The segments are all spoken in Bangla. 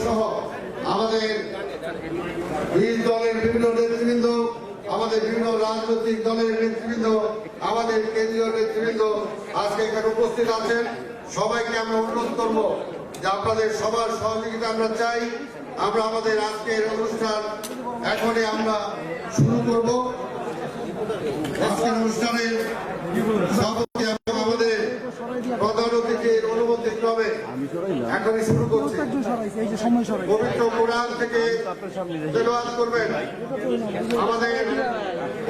সহ আমাদের দলের বিভিন্ন নেতৃবৃন্দ, আমাদের বিভিন্ন রাজনৈতিক দলের নেতৃবৃন্দ, আমাদের কেন্দ্রীয় নেতৃবৃন্দ আজকে এখানে উপস্থিত আছেন। সবাইকে আমরা অনুরোধ করবো যে আপনাদের সবার সহযোগিতা আমরা চাই। আমরা আমাদের আজকের অনুষ্ঠান এখনই আমরা শুরু করব। আজকের অনুষ্ঠানের সভাপতি এবং আমাদের প্রধান অতিথির অনুমতি ক্রমে এখনই শুরু করছি। পবিত্র কোরআন থেকে তেলাওয়াত করবেন আমাদের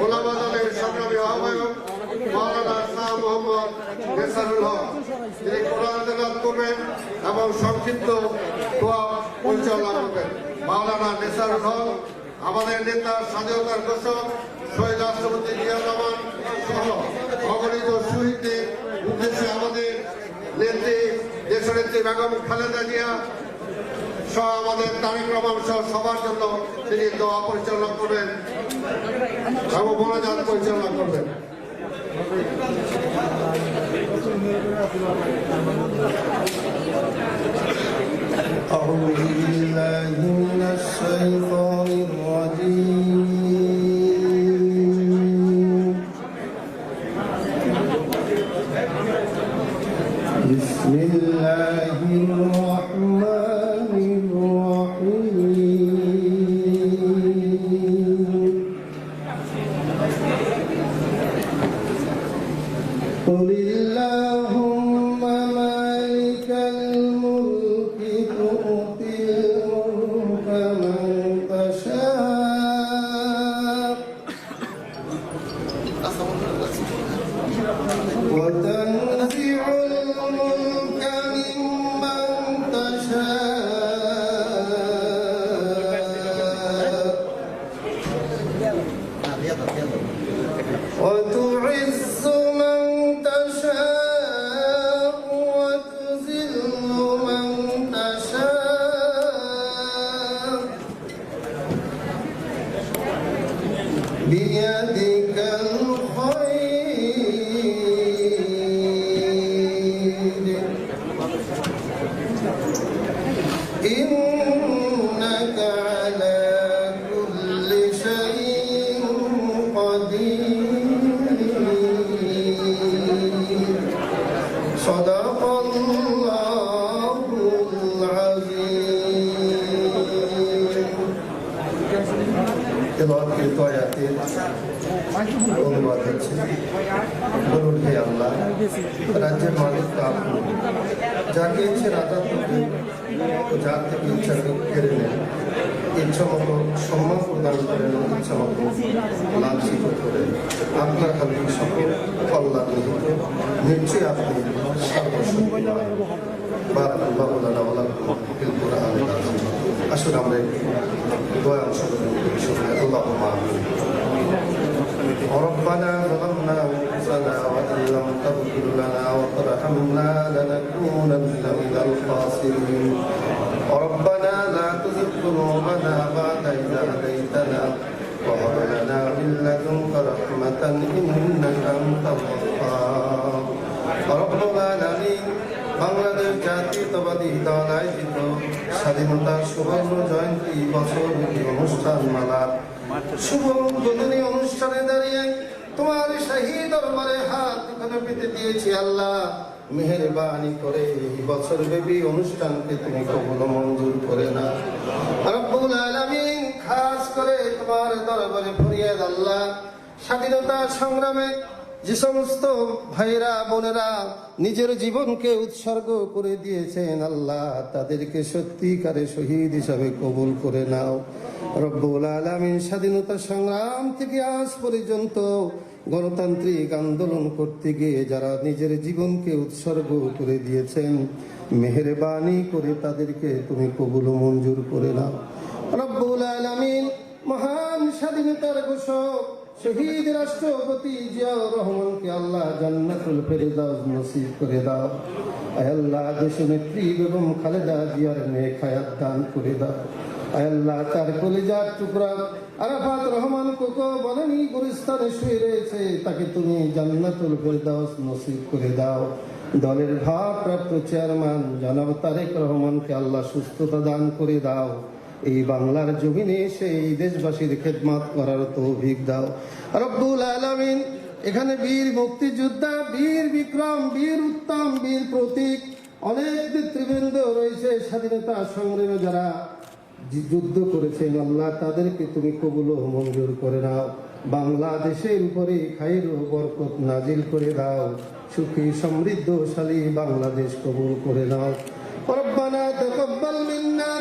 ওলামা দলের সংগ্রামী আহ্বায়ক মাওলানা শাহ মোহাম্মদ নেসারুল হক। তিনি কোরআন তেলাওয়াত করবেন এবং সংক্ষিপ্ত দোয়া পরিচালনা করবেন। মাওলানা নেসারুল হক আমাদের নেতা, স্বাধীনতার ঘোষক শহীদ রাষ্ট্রপতি জিয়াউর রহমান সহ অগণিত শহীদদের উদ্দেশ্যে আমাদের নেত্রী দেশনেত্রী বেগম খালেদা জিয়া সহ আমাদের তারেক রহমান সহ সবার জন্য তিনি দোয়া পরিচালনা করবেন এবং মোনাজাত পরিচালনা করবেন। أعوذ بالله من الشيطان الرجيم بسم الله الرحمن الرحيم قل اللهم مالك الملك تؤتي الملك من تشاء وتنزع الملك ممن تشاء وتعز من تشاء وتذل من تشاء بيدك الخير إنك على كل شيء قدير صدق الله العظيم তেলাওয়াতকৃত আয়াতের অনুবাদ হচ্ছে, বলুন হে আল্লাহ, রাজ্যের মালিক তো আপনি, যাকে ইচ্ছে রাজা করবেন ও যার থেকে ইচ্ছা কেড়ে নেন, ইচ্ছা মতো সম্মান প্রদান করেন, ইচ্ছা মতো লাঞ্ছিত করেন। আপনার হাতে সকল কল্যাণ নিহিত, নিশ্চয়ই আপনি সর্বশক্তিমান। বারাকাল্লাহু লানা ওয়া লাকুম ফিল কুরআনিল আযীম। আসুন আমরা দোয়া অংশগ্রহণ করি সবাই। আল্লাহুম্মা আমিন। ربنا ظلمنا أنفسنا وإن لم تغفر لنا وترحمنا لنكونن من الخاسرين. ربنا لا تزغ قلوبنا بعد إذ هديتنا وهب لنا من لدنك رحمة إنك أنت الوهاب. رب العالمين বাংলাদেশ জাতীয়তাবাদী দল আয়োজিত স্বাধীনতার সুবর্ণ জয়ন্তী বছরব্যাপী অনুষ্ঠান মালার শুভ উদ্বোধনী অনুষ্ঠানে দাঁড়িয়ে তোমার শাহী দরবারে হাত এখানে পেতে দিয়েছি। আল্লাহ মেহেরবানি করে এই বছরব্যাপী অনুষ্ঠানকে তুমি কবুল মঞ্জুর করে না। রব্বুল আলামিন খাস করে তোমার দরবারে ফরিয়াদ আল্লাহ, স্বাধীনতা সংগ্রামে যে সমস্ত ভাইরা বোনেরা নিজের জীবনকে উৎসর্গ করে দিয়েছেন আল্লাহ, তাদেরকে সত্যিকারে শহীদ হিসাবে কবুল করে নাও। রব্বুল আলামিন স্বাধীনতা সংগ্রাম থেকে আজ পর্যন্ত গণতান্ত্রিক আন্দোলন করতে গিয়ে যারা নিজের জীবনকে উৎসর্গ করে দিয়েছেন মেহেরবানি করে তাদেরকে তুমি কবুল ও মঞ্জুর করে নাও। রব্বুল আলামিন, মহান স্বাধীনতার ঘোষক শহীদ রাষ্ট্রপতি জিয়াউর রহমানকে আল্লাহ জান্নাতুল ফেরদাউস নসিব করে দাও। আয় আল্লাহ, দেশনেত্রী বেগম খালেদা জিয়ার নেক হায়াত দান করে দাও। আয় আল্লাহ, তার কলিজার টুকরা আরাফাত রহমান কোকো বনানী গুলিস্তানে শুয়ে রয়েছে, তাকে তুমি জান্নাতুল ফেরদাউস নসিব করে দাও। দলের ভারপ্রাপ্ত চেয়ারম্যান জনাব তারেক রহমানকে আল্লাহ সুস্থতা দান করে দাও। এই বাংলার জমিনে এসে এই দেশবাসীর খেদমত করার তৌফিক দাও। রব্বুল আলামিন, এখানে বীর মুক্তিযোদ্ধা, বীর বিক্রম, বীর উত্তম, বীর প্রতীক অনেক নেতৃবৃন্দ রয়েছে, স্বাধীনতা সংগ্রামে যারা যুদ্ধ করেছেন, আল্লাহ তাদেরকে তুমি কবুল ও মঞ্জুর করে নাও। বাংলাদেশের উপরে খায়ের ও বরকত নাজিল করে দাও। সুখী সমৃদ্ধশালী বাংলাদেশ কবুল করে নাও। রব্বানা তাকাব্বাল মিন্না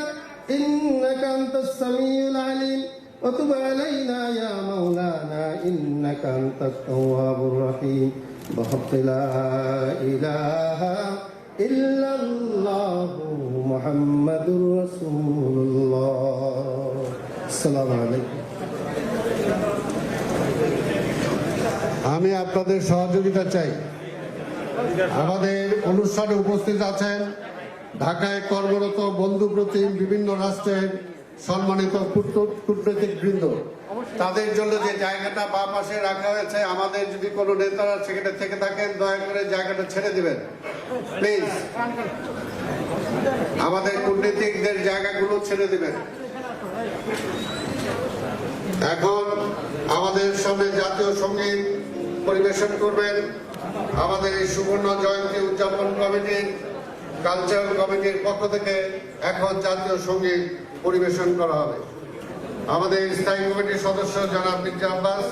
ইন্নাকা আনতাস সামিউল আলিম ওয়া তুব আলাইনা ইয়া মাওলানা ইন্নাকা আনতাত তাওয়াবুর রহিম। বিহাক্কি লা ইলাহা ইল্লাল্লাহু মুহাম্মাদুর রাসূলুল্লাহ। আসসালামু আলাইকুম। আমি আপনাদের সহযোগিতা চাই। আমাদের অনুষ্ঠানে উপস্থিত আছেন ঢাকায় কর্মরত বন্ধু প্রতিম বিভিন্ন রাষ্ট্রের সম্মানিত কূটনৈতিক বৃন্দ। তাদের জন্য যে জায়গাটা বাঁ পাশে রাখা হয়েছে, আমাদের যদি কোনো নেতারা সেখানে থেকে থাকেন, দয়া করে জায়গাটা ছেড়ে দিবেন প্লিজ। আমাদের কূটনীতিকদের জায়গাগুলো ছেড়ে দিবেন। এখন আমাদের সামনে জাতীয় সঙ্গীত পরিবেশন করবেন আমাদের এই সুবর্ণ জয়ন্তী উদযাপন কমিটির কালচারাল কমিটির পক্ষ থেকে। এখন জাতীয় সঙ্গীত পরিবেশন করা হবে। আমাদের স্থায়ী কমিটির সদস্য জনাব মির্জা আব্বাস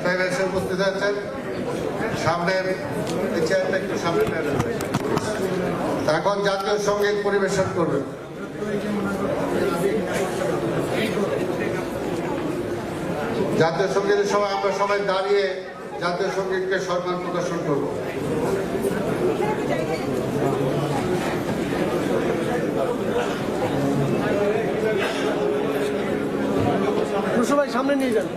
সাহেব এসে উপস্থিত আছেন। সামনের চেয়ারটা একটু সামনে। এখন জাতীয় সঙ্গীত পরিবেশন করবেন। জাতীয় সঙ্গীতের সময় আমরা সবাই দাঁড়িয়ে জাতীয় সঙ্গীতকে সম্মান প্রদর্শন করব। সবাই সামনে নিয়ে যান।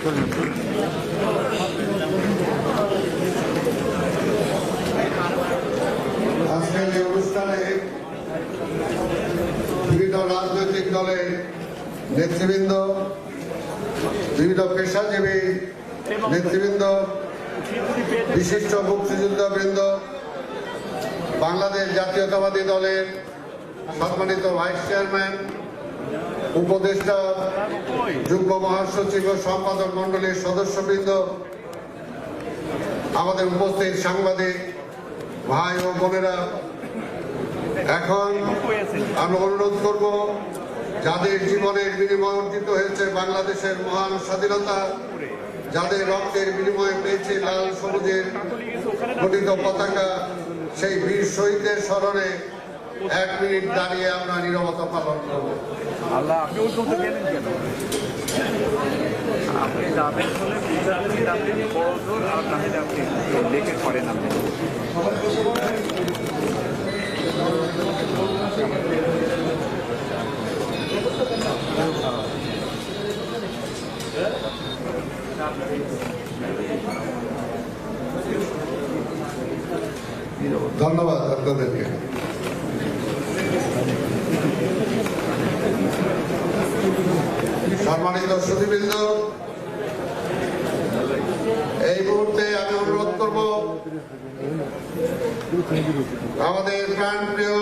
আজকের এই অনুষ্ঠানে বিভিন্ন রাজনৈতিক দলের নেতৃবৃন্দ, বিভিন্ন পেশাজীবী নেতৃবৃন্দ, বিশিষ্ট মুক্তিযোদ্ধাবৃন্দ, বাংলাদেশ জাতীয়তাবাদী দলের সম্মানিত ভাইস চেয়ারম্যান, উপদেষ্টা, যুগ্ম মহাসচিব ও সম্পাদক মন্ডলীর সদস্যবৃন্দ, আমাদের উপস্থিত সাংবাদিক ভাই ও বোনেরা, এখন আমি অনুরোধ করব যাদের জীবনের বিনিময়ে অর্জিত হয়েছে বাংলাদেশের মহান স্বাধীনতা, যাদের রক্তের বিনিময়ে পেয়েছে লাল সবুজের গঠিত পতাকা, সেই বীর শহীদদের স্মরণে 1 মিনিট দাঁড়িয়ে আমরা নীরবতা পালন করব। আল্লাহ আপনি ওই করতে গেলেন কেন? আপনি যাবেন হলে বুঝাবেন আপনি বড় জোর, আর তাহলে আপনি দেখে করেন আপনি। ধন্যবাদ আপনাদেরকে। সম্মানিত সুধীবৃন্দ, এই মুহূর্তে আমি অনুরোধ করব আমাদের প্রাণপ্রিয়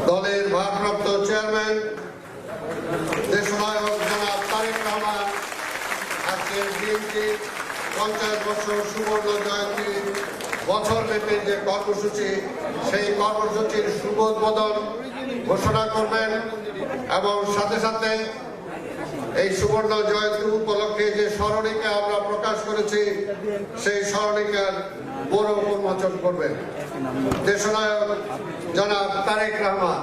দলের ভারপ্রাপ্ত চেয়ারম্যান দেশনায়ক জনাব তারেক রহমান আজকের বিএনপি 50 বছর সুবর্ণ জয়ন্তী বছরব্যাপী যে কর্মসূচি, সেই কর্মসূচির শুভ উদ্বোধন ঘোষণা করবেন এবং সাথে সাথে এই সুবর্ণ জয়ন্তী উপলক্ষে যে স্মরণিকা আমরা প্রকাশ করেছি সেই স্মরণিকার গৌরব উন্মোচন করবেন দেশনায়ক জনাব তারেক রহমান।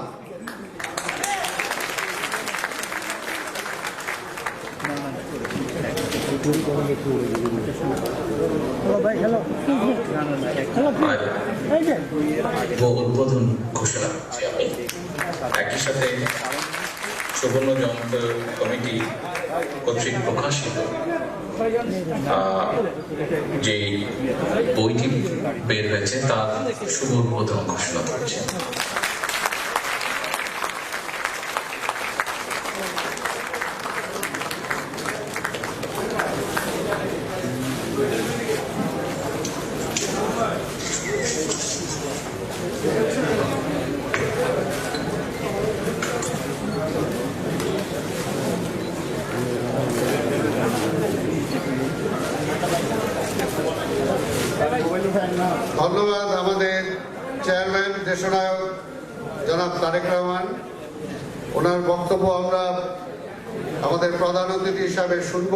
উদ্বোধন ঘোষণা করছি আমি। একই সাথে সুবর্ণ জয়ন্ত কমিটি কর্তৃক প্রকাশিত যে বইটি বের হয়েছে তার শুভ উদ্বোধন ঘোষণা করছি। ধন্যবাদ আমাদের চেয়ারম্যান দেশনায়ক জনাব তারেক রহমান। ওনার বক্তব্য আমরা আমাদের প্রধান অতিথি হিসাবে শুনব।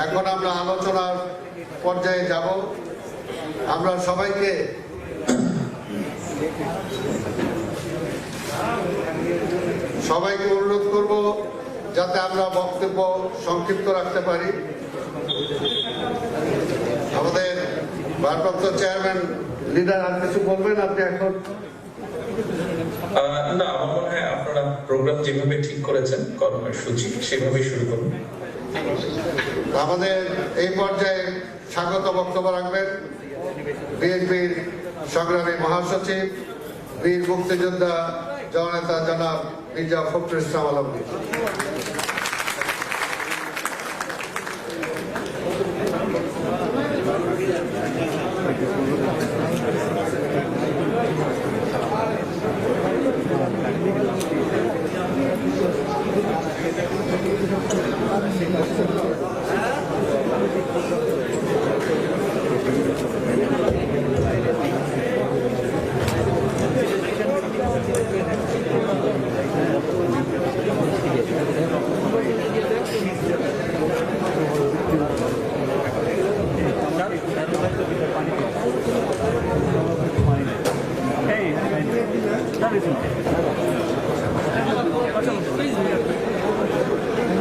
এখন আমরা আলোচনার পর্যায়ে যাব। আমরা সবাইকে অনুরোধ করব যাতে আমরা বক্তব্য সংক্ষিপ্ত রাখতে পারি। আমাদের ভারপ্রাপ্ত চেয়ারম্যান লিডার আর কিছু বলবেন আপনি এখন? না, আমার মনে হয় আপনারা প্রোগ্রাম যেভাবে ঠিক করেছেন কর্মসূচি সেভাবেই শুরু করুন। আমাদের এই পর্যায়ে স্বাগত বক্তব্য রাখবেন বিএনপির সংগ্রামী মহাসচিব, বীর মুক্তিযোদ্ধা জননেতা জনাব মির্জা ফখরুল ইসলাম আলমগীর।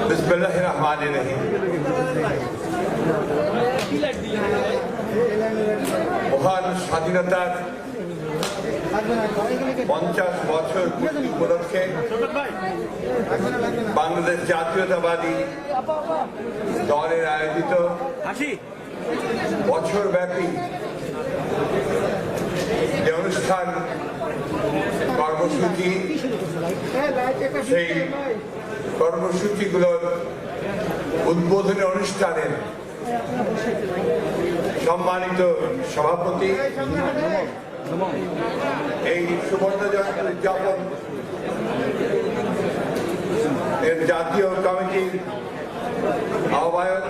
बिस्मिल्लाहिर्रहमानिर्रहीम। মহান স্বাধীনতার 50 বছর পূর্তি উপলক্ষে বাংলাদেশ জাতীয়তাবাদী দলের আয়োজিত বছরব্যাপী যে অনুষ্ঠান কর্মসূচি, সেই কর্মসূচিগুলোর উদ্বোধনী অনুষ্ঠানের সম্মানিত সভাপতি, এই সুবর্ণ জয়ন্তী উদযাপন এর জাতীয় কমিটির আহ্বায়ক,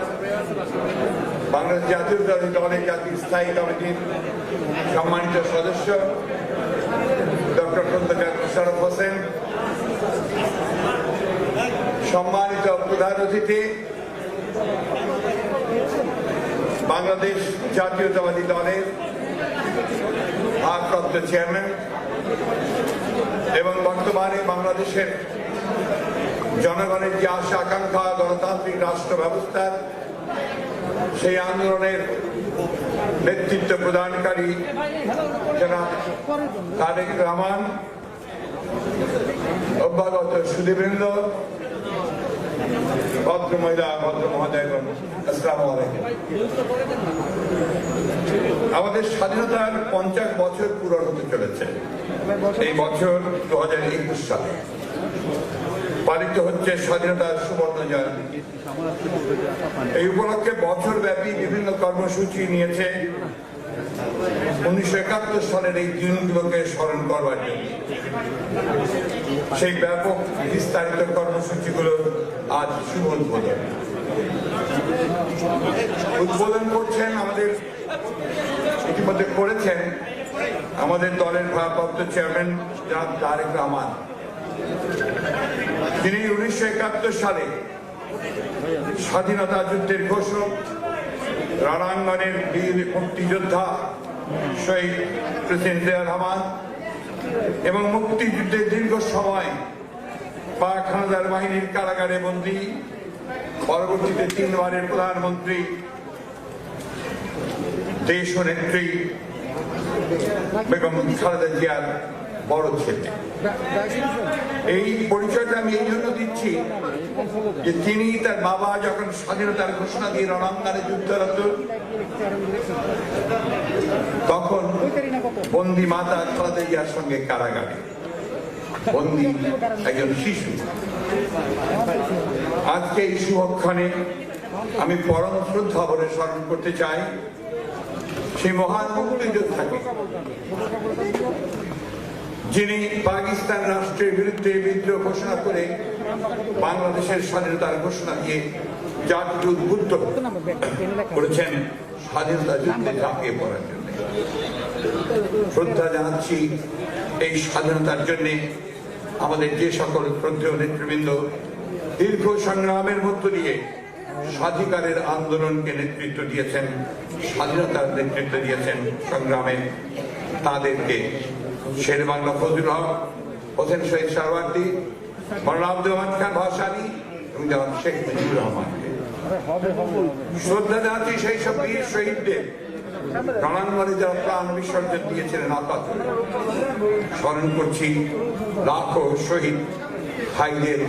বাংলাদেশ জাতীয়তাবাদী দলের জাতীয় স্থায়ী কমিটির সম্মানিত সদস্য ডক্টর খন্দকার মোশাররফ হোসেন, সম্মানিত প্রধান অতিথি বাংলাদেশ জাতীয়তাবাদী দলের ভারপ্রাপ্ত চেয়ারম্যান এবং বর্তমানে বাংলাদেশের জনগণের যে আশা আকাঙ্ক্ষা গণতান্ত্রিক রাষ্ট্র ব্যবস্থার সেই আন্দোলনের নেতৃত্ব প্রদানকারী জনাব তারেক রহমান, অভ্যাগত সুধীবৃন্দ, ভদ্র মহিলা, ভদ্র মহোদয়গণ, আসসালামু আলাইকুম। আমাদের স্বাধীনতার 50 বছর পূরণ হতে চলেছে। এই বছর 2021 সালে পালিত হচ্ছে স্বাধীনতার সুবর্ণ জয়ন্তী। এই উপলক্ষে বছরব্যাপী বিভিন্ন কর্মসূচি নিয়েছে 1971 সালের এই দিনগুলোকে স্মরণ করবার জন্য। সেই ব্যাপক বিস্তারিত কর্মসূচিগুলো আজ শুভ উদ্বোধন করছেন আমাদের, ইতিমধ্যে করেছেন আমাদের দলের ভারপ্রাপ্ত চেয়ারম্যান জনাব তারেক রহমান, তিনি 1971 সালে স্বাধীনতা যুদ্ধের ঘোষক, রণাঙ্গনের বীর মুক্তিযোদ্ধা শহীদ প্রেসিডেন্ট জিয়াউর রহমান এবং মুক্তিযুদ্ধের দীর্ঘ সময় পাক হানাদার বাহিনীর কারাগারে বন্দী, পরবর্তীতে 3 বারের প্রধানমন্ত্রী, দেশ নেত্রী বেগম খালেদা জিয়ার বড় ছেলে। এই পরিচয়টা আমি এই জন্য দিচ্ছি যে তিনি তার বাবা যখন স্বাধীনতার ঘোষণা দিয়ে রণাঙ্গনে যুদ্ধরত, তখন বন্দী মাতা খালেদা জিয়ার সঙ্গে কারাগারে বন্দী একজন শিশু। আজকে এই শুভক্ষণে আমি পরম শ্রদ্ধা ভরে স্মরণ করতে চাই সেই মহান মুক্তিযোদ্ধাকে, যিনি পাকিস্তান রাষ্ট্রের বিরুদ্ধে বিদ্রোহ ঘোষণা করে বাংলাদেশের স্বাধীনতার ঘোষণা দিয়ে জাতিকে উদ্বুদ্ধ করেছেন স্বাধীনতা যুদ্ধে ঝাঁপিয়ে পড়ার জন্য। শ্রদ্ধা জানাচ্ছি এই স্বাধীনতার জন্য আমাদের যে সকল শ্রদ্ধেয় নেতৃবৃন্দ দীর্ঘ সংগ্রামের মধ্য দিয়ে স্বাধিকারের আন্দোলনকে নেতৃত্ব দিয়েছেন, স্বাধীনতার নেতৃত্ব দিয়েছেন সংগ্রামে, তাদেরকে শেরেবাংলা ফজলুল হক, হোসেন শহীদ সারওয়ার্দী, মওলানা আব্দুর রহমান খান ভাসানী এবং জনাব শেখ মুজিবুর রহমানকে শ্রদ্ধা জানাচ্ছি সেই সব বীর শহীদদের, রণাঙ্গনে যারা প্রাণ বিসর্জন দিয়েছিলেন আকাশে। স্মরণ করছি লাখো শহীদ ভাইদের,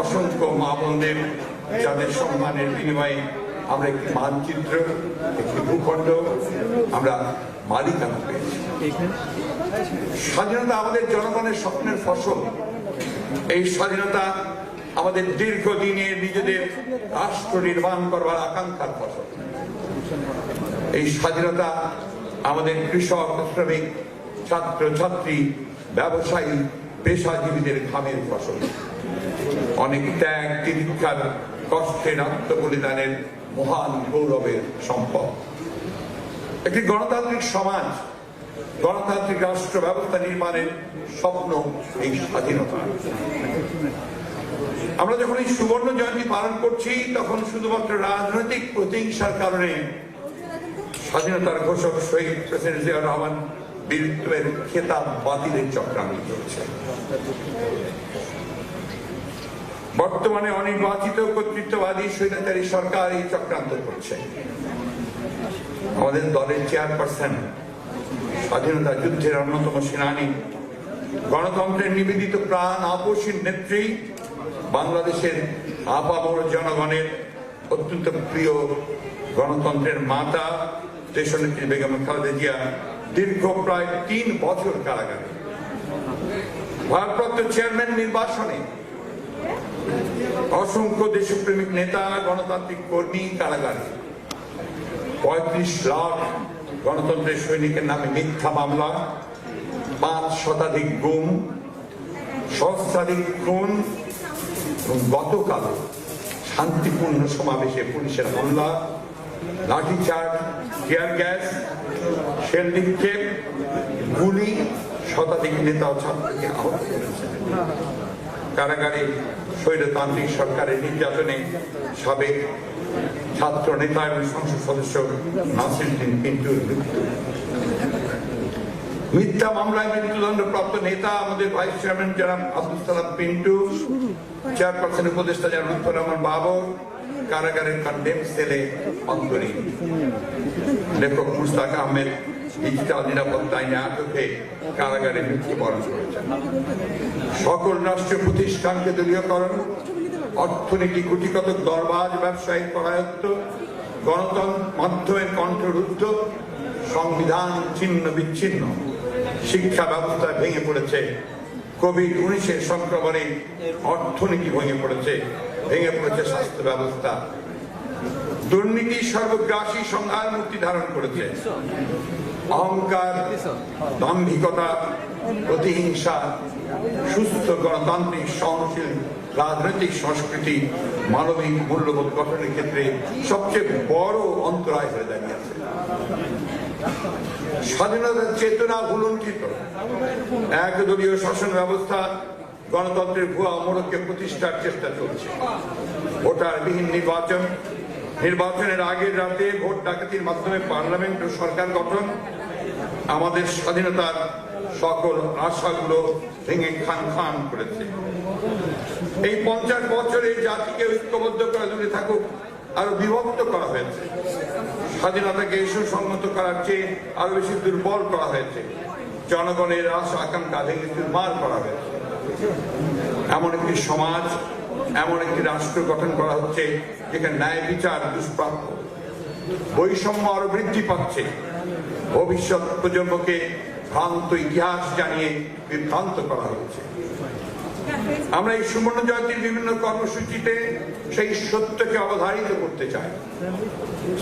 অসংখ্য মা বোনদের, যাদের সম্মানের বিনিময়ে আমরা একটি মানচিত্র, একটি ভূখণ্ড আমরা মালিকানা পেয়েছি। স্বাধীনতা আমাদের জনগণের স্বপ্নের ফসল। এই স্বাধীনতা আমাদের দীর্ঘদিনের নিজেদের রাষ্ট্র নির্মাণ করবার আকাঙ্ক্ষার ফসল। এই স্বাধীনতা আমাদের কৃষক, শ্রমিক, ছাত্র ছাত্রী, ব্যবসায়ী, পেশাজীবীদের ঘামের ফসল। অনেক ত্যাগ, তিতিক্ষার, কষ্টের, আত্মবলিদানের মহান গৌরবের সম্পদ। একটি গণতান্ত্রিক সমাজ, গণতান্ত্রিক রাষ্ট্র ব্যবস্থা নির্মাণের স্বপ্ন এই স্বাধীনতা। আমরা যখন এই সুবর্ণ জয়ন্তী পালন করছি, তখন শুধুমাত্র রাজনৈতিক প্রতিহিংসার কারণে স্বাধীনতার ঘোষক শহীদ প্রেসিডেন্ট জিয়াউর রহমান বীরত্বের খেতাব বাতিলের চক্রান্ত চলছে। বর্তমানে অনির্বাচিত কর্তৃত্ববাদী স্বৈরাচারী সরকার এই চক্রান্ত করছে। আমাদের দলের চেয়ারপারসন, স্বাধীনতা যুদ্ধের অন্যতম সেনানী গণতন্ত্রের নিবেদিত প্রাণ আপসীর নেত্রী, বাংলাদেশের আপামর জনগণের অত্যন্ত প্রিয় গণতন্ত্রের মাতা দেশনেত্রী বেগম খালেদা জিয়া দীর্ঘ প্রায় 3 বছর কারাগারে। ভারপ্রাপ্ত চেয়ারম্যান নির্বাচনে অসংখ্য দেশপ্রেমিক নেতা, গণতান্ত্রিক কর্মী কারাগারে। 35 লাখ গণতন্ত্রের সৈনিকের নামে মিথ্যা মামলা, 5 শতাধিক গুম, সহস্রাধিক খুন এবং গতকাল শান্তিপূর্ণ সমাবেশে পুলিশের হামলা, লাঠিচার্জ, টিয়ার গ্যাস, শেল নিক্ষেপ, গুলি, শতাধিক নেতা ও ছাত্রকে আহত করেছে। কারাগারে স্বৈরতান্ত্রিক সরকারের নির্যাতনে সাবেক ছাত্র নেতা এবং সংসদ সদস্য নাসিরউদ্দিন পিন্টুর মৃত্যু। মিথ্যা মামলায় মৃত্যুদণ্ডপ্রাপ্ত নেতা আমাদের ভাইস চেয়ারম্যান জনাব আব্দুল সালাম পিন্টু, চেয়ারপারসন উপদেষ্টা জনাব লুৎফর রহমান বাবর কারাগারের কন্ডেম সেলে অন্তরীণ। লেখক মুশতাক আহমেদ ডিজিটাল নিরাপত্তা আইনে আটকে কারাগারে মৃত্যুবরণ করেছেন। সকল রাষ্ট্রীয় প্রতিষ্ঠানকে দলীয়করণ, অর্থনীতি গুটিকত দরবাজ, ব্যবসায়িক করায়ত্ত, গণতন্ত্র মাধ্যমের কণ্ঠরুদ্ধ, সংবিধান ছিন্ন বিচ্ছিন্ন, শিক্ষা ব্যবস্থা ভেঙে পড়েছে। কোভিড-19 সংক্রমণে অর্থনীতি ভেঙে পড়েছে স্বাস্থ্য ব্যবস্থা। দুর্নীতি সর্বগ্রাসী সংহার মূর্তি ধারণ করেছে। অহংকার, দাম্ভিকতা, প্রতিহিংসা, সুস্থ গণতান্ত্রিক সহনশীল রাজনৈতিক সংস্কৃতি মানবিক মূল্যবোধ গঠনের ক্ষেত্রে সবচেয়ে বড় অন্তরায় হয়ে দাঁড়িয়েছে। স্বাধীনতার চেতনা ভুলুণ্ঠিত, একদলীয় শাসন ব্যবস্থা, গণতন্ত্রের ভুয়া মোড়কে প্রতিষ্ঠার চেষ্টা চলছে। ভোটারবিহীন নির্বাচনের আগের রাতে ভোট ডাকাতির মাধ্যমে পার্লামেন্ট ও সরকার গঠন আমাদের স্বাধীনতার সকল আশাগুলো ভেঙে খান করেছে। এই 50 বছরে জাতিকে ঐক্যবদ্ধ করা দূরে থাকুক, আরো বিভক্ত করা হয়েছে। স্বাধীনতাকে সুসংহত করার চেয়ে আরো বেশি দুর্বল করা হয়েছে। জনগণের আশা আকাঙ্ক্ষা ভেঙে চুরমার করা হয়েছে। এমন একটি সমাজ, এমন একটি রাষ্ট্র গঠন করা হচ্ছে যেখানে ন্যায় বিচার দুষ্প্রাপ্য, বৈষম্য আরো বৃদ্ধি পাচ্ছে, ভবিষ্যৎ প্রজন্মকে ভ্রান্ত ইতিহাস জানিয়ে বিভ্রান্ত করা হচ্ছে। আমরা এই সুবর্ণ জয়ন্তীর বিভিন্ন কর্মসূচিতে সেই সত্যকে অবধারিত করতে চাই,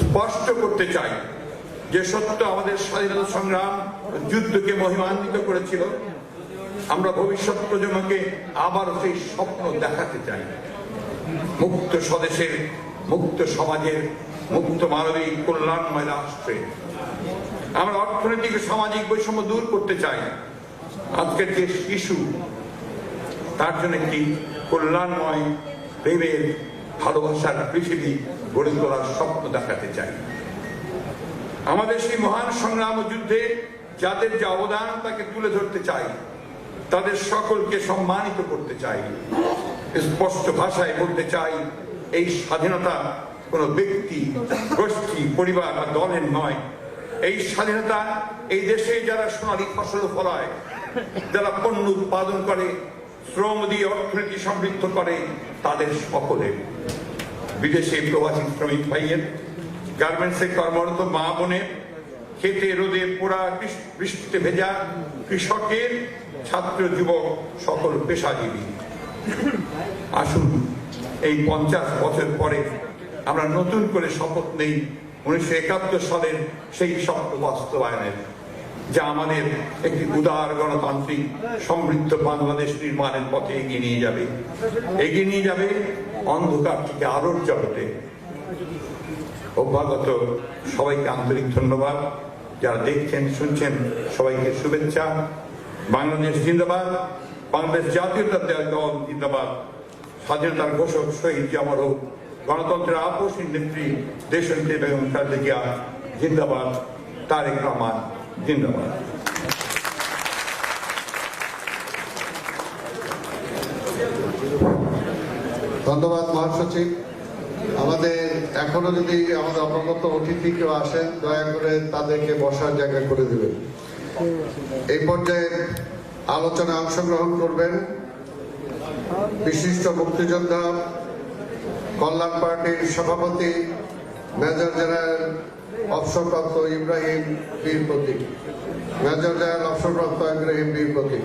স্পষ্ট করতে চাই যে সত্য আমাদের স্বাধীনতা সংগ্রাম যুদ্ধকে মহিমান্বিত করেছিল। আমরা ভবিষ্যৎ প্রজন্মকে আবার সেই স্বপ্ন দেখাতে চাই, মুক্ত স্বদেশের, মুক্ত সমাজের, মুক্ত মানবিক কল্যাণময় রাষ্ট্রে। আমরা অর্থনৈতিক ও সামাজিক বৈষম্য দূর করতে চাই। আজকের যে শিশু, তার জন্য একটি কল্যাণময় প্রেমের ভালোবাসার পৃথিবী গড়ে তোলার স্বপ্ন দেখাতে চাই। আমাদের সেই মহান সংগ্রাম ও যুদ্ধে যাদের যে অবদান তাকে তুলে ধরতে চাই, তাদের সকলকে সম্মানিত করতে চাই। স্পষ্ট ভাষায় বলতে চাই, এই স্বাধীনতা কোনো ব্যক্তি, গোষ্ঠী, পরিবার বা দলের নয়। এই স্বাধীনতা এই দেশে যারা সোনালী ফসল ফলায়, যারা পণ্য উৎপাদন করে, শ্রম দিয়ে অর্থনীতি সমৃদ্ধ করে, তাদের সকলের। বিদেশে প্রবাসী শ্রমিক ভাইয়ের, গার্মেন্টসে কর্মরত মা বোনের, খেতে রোদে পোড়া বৃষ্টিতে ভেজা কৃষকের, ছাত্র যুবক, সকল পেশাজীবী। আসুন এই 50 বছর পরে আমরা নতুন করে শপথ নেই 1971 সালের সেই স্বপ্ন বাস্তবায়নের, যা আমাদের একটি উদার গণতান্ত্রিক সমৃদ্ধ বাংলাদেশ নির্মাণের পথে এগিয়ে নিয়ে যাবে অন্ধকার থেকে আলোর জগতে। অভ্যাগত সবাইকে আন্তরিক ধন্যবাদ। যারা দেখছেন শুনছেন সবাইকে শুভেচ্ছা। বাংলাদেশ জিন্দাবাদ, বাংলাদেশ জাতীয়তাবাদী দল জিন্দাবাদ। স্বাধীনতার ঘোষক শহীদ অমর হোক গণতন্ত্রের আপসী নেত্রী দেশনেত্রী বেগম খালেদা জিয়া জিন্দাবাদ। তারেক রহমান জিন্দাবাদ। ধন্যবাদ মহাসচিব। আমাদের এখনো যদি আমাদের অবগত অতিথি কেউ আসেন, দয়া করে তাদেরকে বসার জায়গা করে দেবেন। এই পর্যায়ে আলোচনায় অংশগ্রহণ করবেন বিশিষ্ট মুক্তিযোদ্ধা কল্যাণ পার্টির সভাপতি মেজর জেনারেল অবসরপ্রাপ্ত ইব্রাহিম বীর প্রতীক। মেজর জেনারেল অবসরপ্রাপ্ত ইব্রাহিম বীর প্রতীক।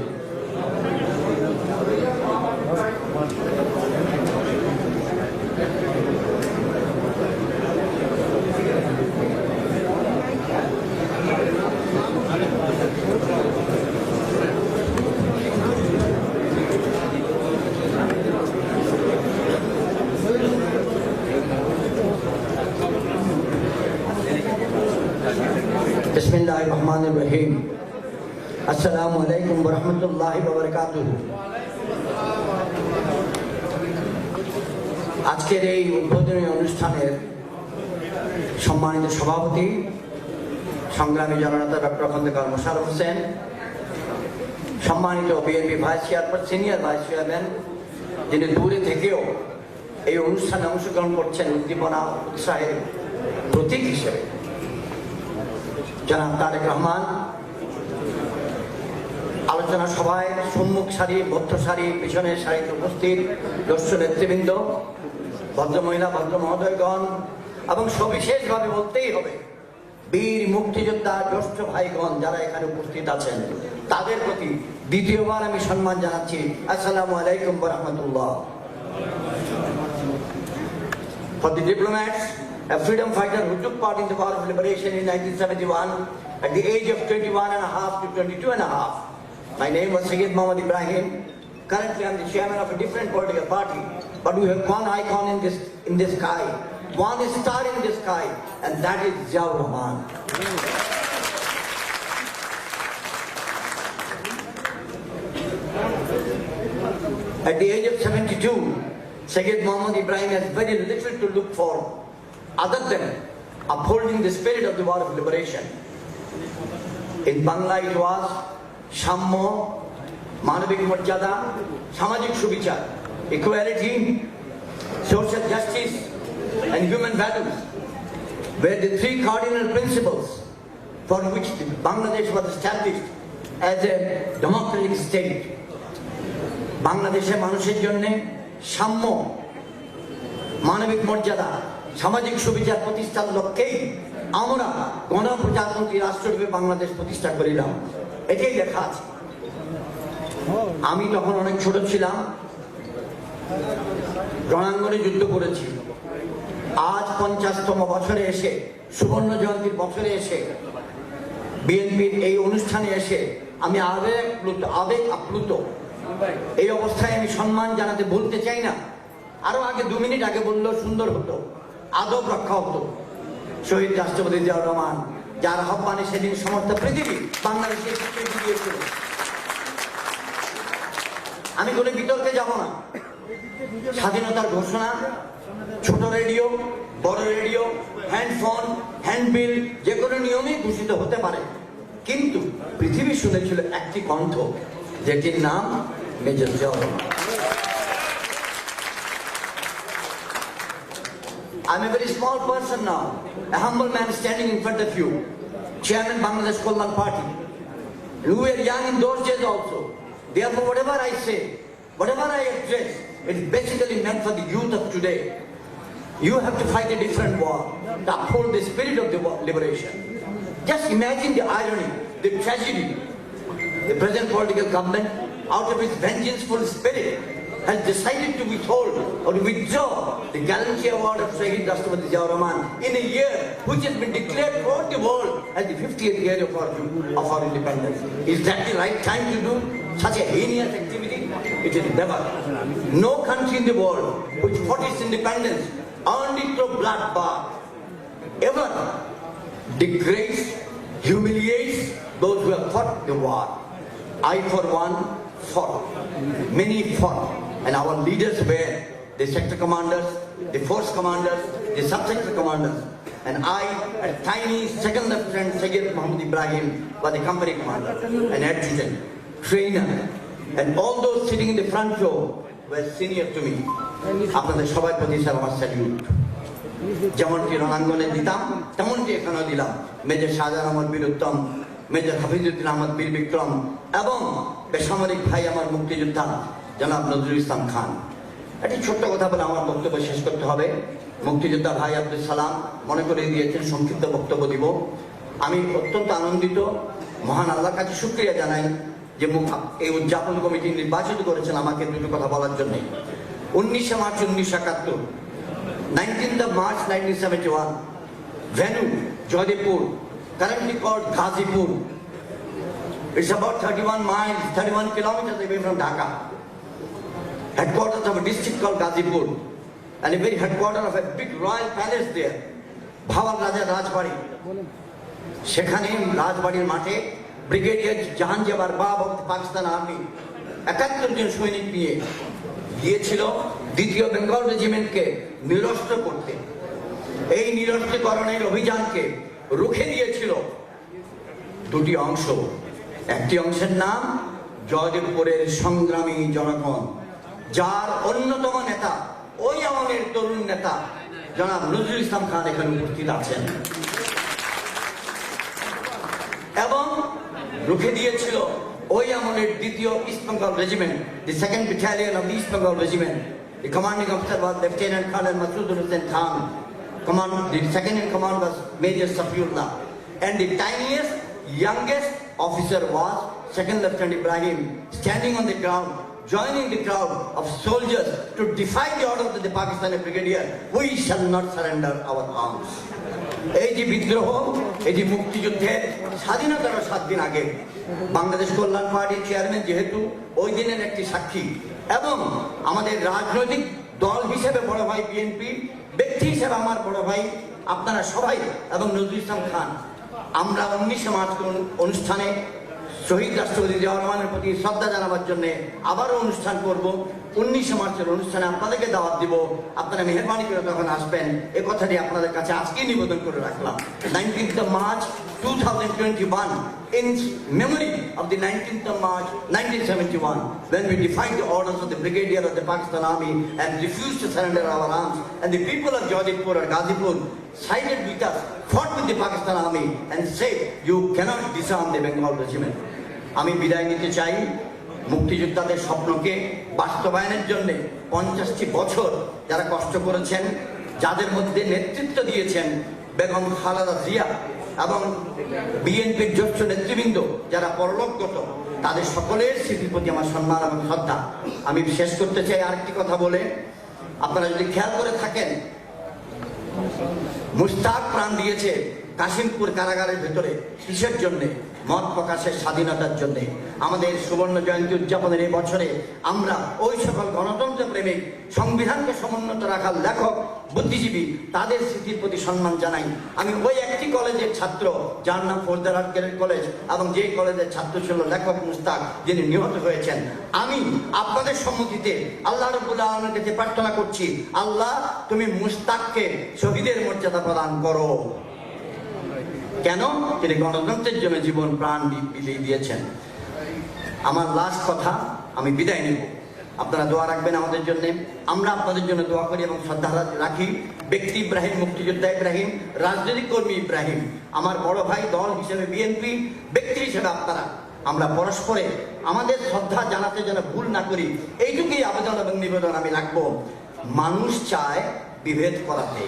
बिस्मिल्लाहिर्रहमानिर्रहीम। अस्सलामु अलैकुम वरहमतुल्लाहि वबरकातुहू। আজকের এই উদ্বোধনী অনুষ্ঠানের সম্মানিত সভাপতি সংগ্রামী জননেতা ডক্টর খন্দকার মোশাররফ হোসেন, সম্মানিত BNP vice chairperson, senior vice chairman, যিনি দূরে থেকেও এই অনুষ্ঠানে অংশগ্রহণ করছেন উদ্দীপনা উৎসাহের প্রতীক হিসেবে, জনাব তারেক রহমান, আলোচনা সভায় সম্মুখ সারি, মধ্য সারি, পিছনের সারিতে উপস্থিত দর্শ নেতৃবৃন্দ, ভদ্রমহিলা, ভদ্র মহোদয়গণ, এবং সবিশেষভাবে বলতেই হবে বীর মুক্তিযোদ্ধা জ্যেষ্ঠ ভাইগণ যারা এখানে উপস্থিত আছেন, তাদের প্রতি দ্বিতীয়বার আমি সম্মান জানাচ্ছি। আসসালামু আলাইকুম ওয়া রাহমাতুল্লাহ। For the diplomats, a freedom fighter who took part in the War of Liberation in 1971 at the age of 21.5 to 22.5. My name was Sayyid Muhammad Ibrahim. Currently, I'm the chairman of a different political party, but we have one icon in the sky, one star in the sky, and that is Ziaur Rahman. At the age of 72, Sayyid Muhammad Ibrahim has very little to look for other than upholding the spirit of the War of Liberation. In Bangla it was Shammo, Manavik Marjada, Samajik Shubichar, equality, social justice and human values were the three cardinal principles for which Bangladesh was established as a democratic state. বাংলাদেশের মানুষের জন্য সাম্য, মানবিক মর্যাদা, সামাজিক সুবিচার প্রতিষ্ঠার লক্ষ্যেই আমরা গণপ্রজাতন্ত্রী রাষ্ট্ররূপে বাংলাদেশ প্রতিষ্ঠা করিলাম। এটাই লেখা আছে। আমি তখন অনেক ছোট ছিলাম, রণাঙ্গনে যুদ্ধ করেছি। আজ 50তম বছরে এসে, সুবর্ণ জয়ন্তীর বছরে এসে, বিএনপির এই অনুষ্ঠানে এসে আমি আবেগ আপ্লুত। এই অবস্থায় আমি সম্মান জানাতে বলতে চাই না। আরো আগে 2 মিনিট আগে বললেও সুন্দর হতো, আদব রক্ষা হতো। শহীদ রাষ্ট্রপতি জিয়াউর রহমান, যার আহ্বানে সেদিন সমস্ত পৃথিবী বাংলাদেশের স্বীকৃতি দিয়েছিল। আমি কোনো বিতর্কে যাব না। স্বাধীনতার ঘোষণা ছোট রেডিও, বড় রেডিও, হ্যান্ডফোন, হ্যান্ডবিল যে কোনো নিয়মেই ঘোষিত হতে পারে, কিন্তু পৃথিবী শুনেছিল একটি কণ্ঠ, যেটির নাম major Ziaur Rahman. I'm a very small person now, a humble man standing in front of you, Chairman Bangladesh Kollan Party. And we were young in those days also. Therefore, whatever I say, whatever I address, it is basically meant for the youth of today. You have to fight a different war to uphold the spirit of the liberation. Just imagine the irony, the tragedy. The present political government, out of its vengeful spirit, has decided to withhold or withdraw the Gallantry Award of Shahid Rashtrapati Ziaur Rahman in a year which has been declared throughout the world as the 50th year of our independence. Is that the right time to do such a heinous activity? It is never. No country in the world which fought its independence, earned it through bloodbath, ever degrades, humiliates those who have fought the war. I, for one, fought. Many fought. And our leaders were the sector commanders, the force commanders, the sub-sector commanders. And I, a tiny second lieutenant, Sayyid Muhammad Ibrahim, was the company commander, an adjutant, trainer. And all those sitting in the front row were senior to me. আপনাদের সবাই প্রতি আমার স্যালিউট। যেমনটি রণাঙ্গনে দিতাম, তেমনটি এখানেও দিলাম। মেজর শাহজাহান আহমদ বীর উত্তম, মেজর হাফিজুদ্দিন আহমদ বীর বিক্রম এবং বেসামরিক ভাই আমার মুক্তিযোদ্ধা জনাব নজরুল ইসলাম খান। একটি ছোট্ট কথা বলে আমার বক্তব্য শেষ করতে হবে। মুক্তিযোদ্ধা ভাই আব্দুল সালাম মনে করে দিয়েছেন সংক্ষিপ্ত বক্তব্য দিব। আমি অত্যন্ত আনন্দিত, মহান আল্লাহর কাছে শুকরিয়া জানাই যে এই উদযাপন কমিটি নির্বাচিত করেছেন আমাকে দুটো কথা বলার জন্য। 19 March 1971, 19th of March 1971, venue Jodhpur, currently called Ghazipur. It's about 31 miles, 31 kilometers away from Dhaka. Headquarters of a district called Ghazipur, and a very headquarters of a big royal palace there, Bhavar Raja Rajbari. সেখানে রাজবাড়ির মাঠে ব্রিগেডিয়ার জাহাঙ্গীর বাব অফ পাকিস্তান আর্মি 71 জন সৈনিক নিয়ে গিয়েছিল দ্বিতীয় বেঙ্গল রেজিমেন্টকে নিরস্ত্র করতে। এই নিরস্ত্রীকরণের অভিযানকে রুখে দিয়েছিল দুটি অংশ। একটি অংশের নাম জয়দেবপুরের সংগ্রামী জনগণ, যার অন্যতম নেতা ওই আমলের তরুণ নেতা জনাব নজরুল ইসলাম খান এখানে উপস্থিত আছেন। এবং রুখে দিয়েছিল ওই আমলের দ্বিতীয় east Bengal regiment, the second battalion of east Bengal regiment. The commanding officer was Lieutenant Colonel Masudul Hussain Khan. The second in command was Major Safiullah. And the tiniest, youngest officer was Second Lieutenant Ibrahim, standing on the ground, joining the crowd of soldiers to defy the orders of the Pakistani brigadier. We shall not surrender our arms. এই যে বিদ্রোহ, এই যে মুক্তিযুদ্ধের স্বাধীনতার 7 দিন আগে বাংলাদেশ কল্যাণ পার্টির চেয়ারম্যান যেহেতু ওই দিনের একটি সাক্ষী, এবং আমাদের রাজনৈতিক দল হিসেবে বড় ভাই বিএনপি, ব্যক্তি হিসেবে আমার বড় ভাই আপনারা সবাই এবং নজরুল ইসলাম খান, আমরা 19 মার্চ অনুষ্ঠানে শহীদ রাষ্ট্রপতি জিয়াউর রহমানের প্রতি শ্রদ্ধা জানাবার জন্য আবারও অনুষ্ঠান করব। 19 মার্চের অনুষ্ঠানে আপনাদেরকে দাওয়াত দিব, আপনারা মেহরবানি করে তখন আসবেন। এ কথাটি আপনাদের কাছে আজকেই নিবেদন করে রাখলাম। 19th of March 2021, in memory of the 19th of March 1971, when we defied the orders of the brigadier of the Pakistan Army and refused to surrender our arms, and the people of Jodhpur or Ghazipur sided with us, fought with the Pakistan Army and said, you cannot disarm the Bengal regiment. আমি বিদায় নিতে চাই মুক্তিযোদ্ধাদের স্বপ্নকে বাস্তবায়নের জন্য 50টি বছর যারা কষ্ট করেছেন, যাদের মধ্যে নেতৃত্ব দিয়েছেন বেগম খালেদা জিয়া এবং বিএনপির জ্যেষ্ঠ নেতৃবৃন্দ যারা পরলোকগত, তাদের সকলের স্মৃতির প্রতি আমার সম্মান এবং শ্রদ্ধা। আমি শেষ করতে চাই আরেকটি কথা বলে, আপনারা যদি খেয়াল করে থাকেন, মুশতাক প্রাণ দিয়েছে কাশিমপুর কারাগারের ভেতরে কিসের জন্যে? মত প্রকাশের স্বাধীনতার জন্য। আমাদের সুবর্ণ জয়ন্তী উদযাপনের এই বছরে আমরা ওই সকল গণতন্ত্র প্রেমিক, সংবিধানকে সমুন্নত রাখার লেখক, বুদ্ধিজীবী, তাদের স্মৃতির প্রতি সম্মান জানাই। আমি ওই একটি কলেজের ছাত্র যার নাম ফৌজদার কলেজ, এবং যে কলেজের ছাত্র ছিল লেখক মুশতাক, যিনি নিহত হয়েছেন। আমি আপনাদের সম্মতিতে আল্লাহ রাব্বুল আলামিনের কাছে প্রার্থনা করছি, আল্লাহ তুমি মুশতাককে শহীদের মর্যাদা প্রদান করো। কেন? তিনি গণতন্ত্রের জন্য জীবন প্রাণ বিলিয়ে দিয়েছেন। আমার লাস্ট কথা, আমি বিদায় নেব। আপনারা দোয়া রাখবেন আমাদের জন্য, আমরা আপনাদের জন্য দোয়া করি এবং শ্রদ্ধা রাখি। ব্যক্তি ইব্রাহিম, মুক্তিযোদ্ধা ইব্রাহিম, রাজনৈতিক কর্মী ইব্রাহিম, আমার বড় ভাই, দল হিসেবে বিএনপি, ব্যক্তি হিসেবে আপনারা, আমরা পরস্পরে আমাদের শ্রদ্ধা জানাতে যেন ভুল না করি, এইটুকুই আবেদন এবং নিবেদন আমি রাখবো। মানুষ চায় বিভেদ করাতে,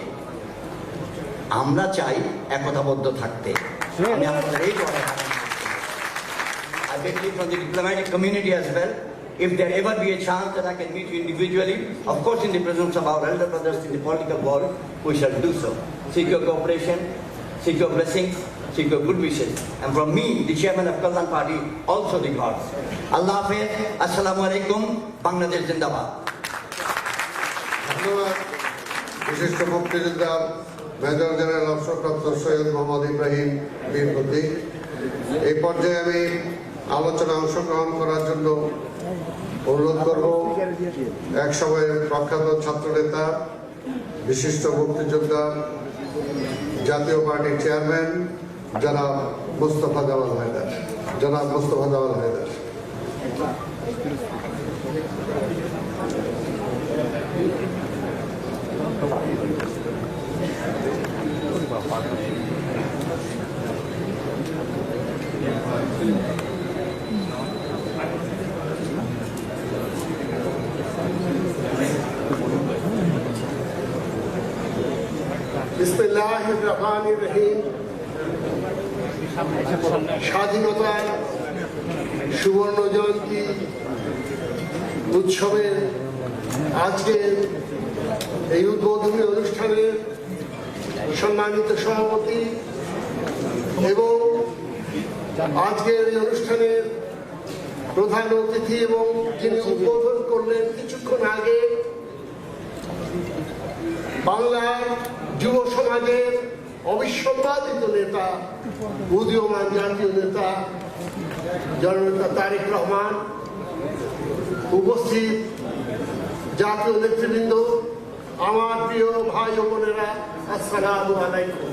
আমরা চাই একতাবদ্ধ থাকতে। আমি আপনাদের এই কথা I beg you from the diplomatic community as well, if there ever be a chance that I can meet you individually, of course in the presence of our elder brothers in the political world, we shall do so. Seek your cooperation, seek your blessings, seek your good wishes. And from me, the chairman of Kalyan Party, also the gods. Allah Hafiz, Assalamu alaikum, Bangladesh Zindabad. ধন্যবাদ বিশিষ্ট মুক্তিযোদ্ধা মেজর জেনারেল অবসরপ্রাপ্ত সৈয়দ মোহাম্মদ ইব্রাহিম বীর প্রতীক। এই পর্যায়ে আমি আলোচনায় অংশগ্রহণ করার জন্য অনুরোধ করব এক সময়ের প্রখ্যাত ছাত্রনেতা, বিশিষ্ট মুক্তিযোদ্ধা, জাতীয় পার্টির চেয়ারম্যান জনাব মোস্তফা জামাল হায়দার। বিসমিল্লাহির রহমানির রহিম। স্বাধীনতার সুবর্ণ জয়ন্তী উৎসবের আজকের এই উদ্বোধনী অনুষ্ঠানের সম্মানিত সভাপতি এবং আজকের এই অনুষ্ঠানের প্রধান অতিথি এবং যিনি উদ্বোধন করলেন কিছুক্ষণ আগে, বাংলার যুব সমাজের অবিসম্বাদিত নেতা, উদীয়মান জাতীয় নেতা জননেতা তারেক রহমান, উপস্থিত জাতীয় নেতৃবৃন্দ, আমার প্রিয় ভাই ও বোনেরা, আসসালামু আলাইকুম।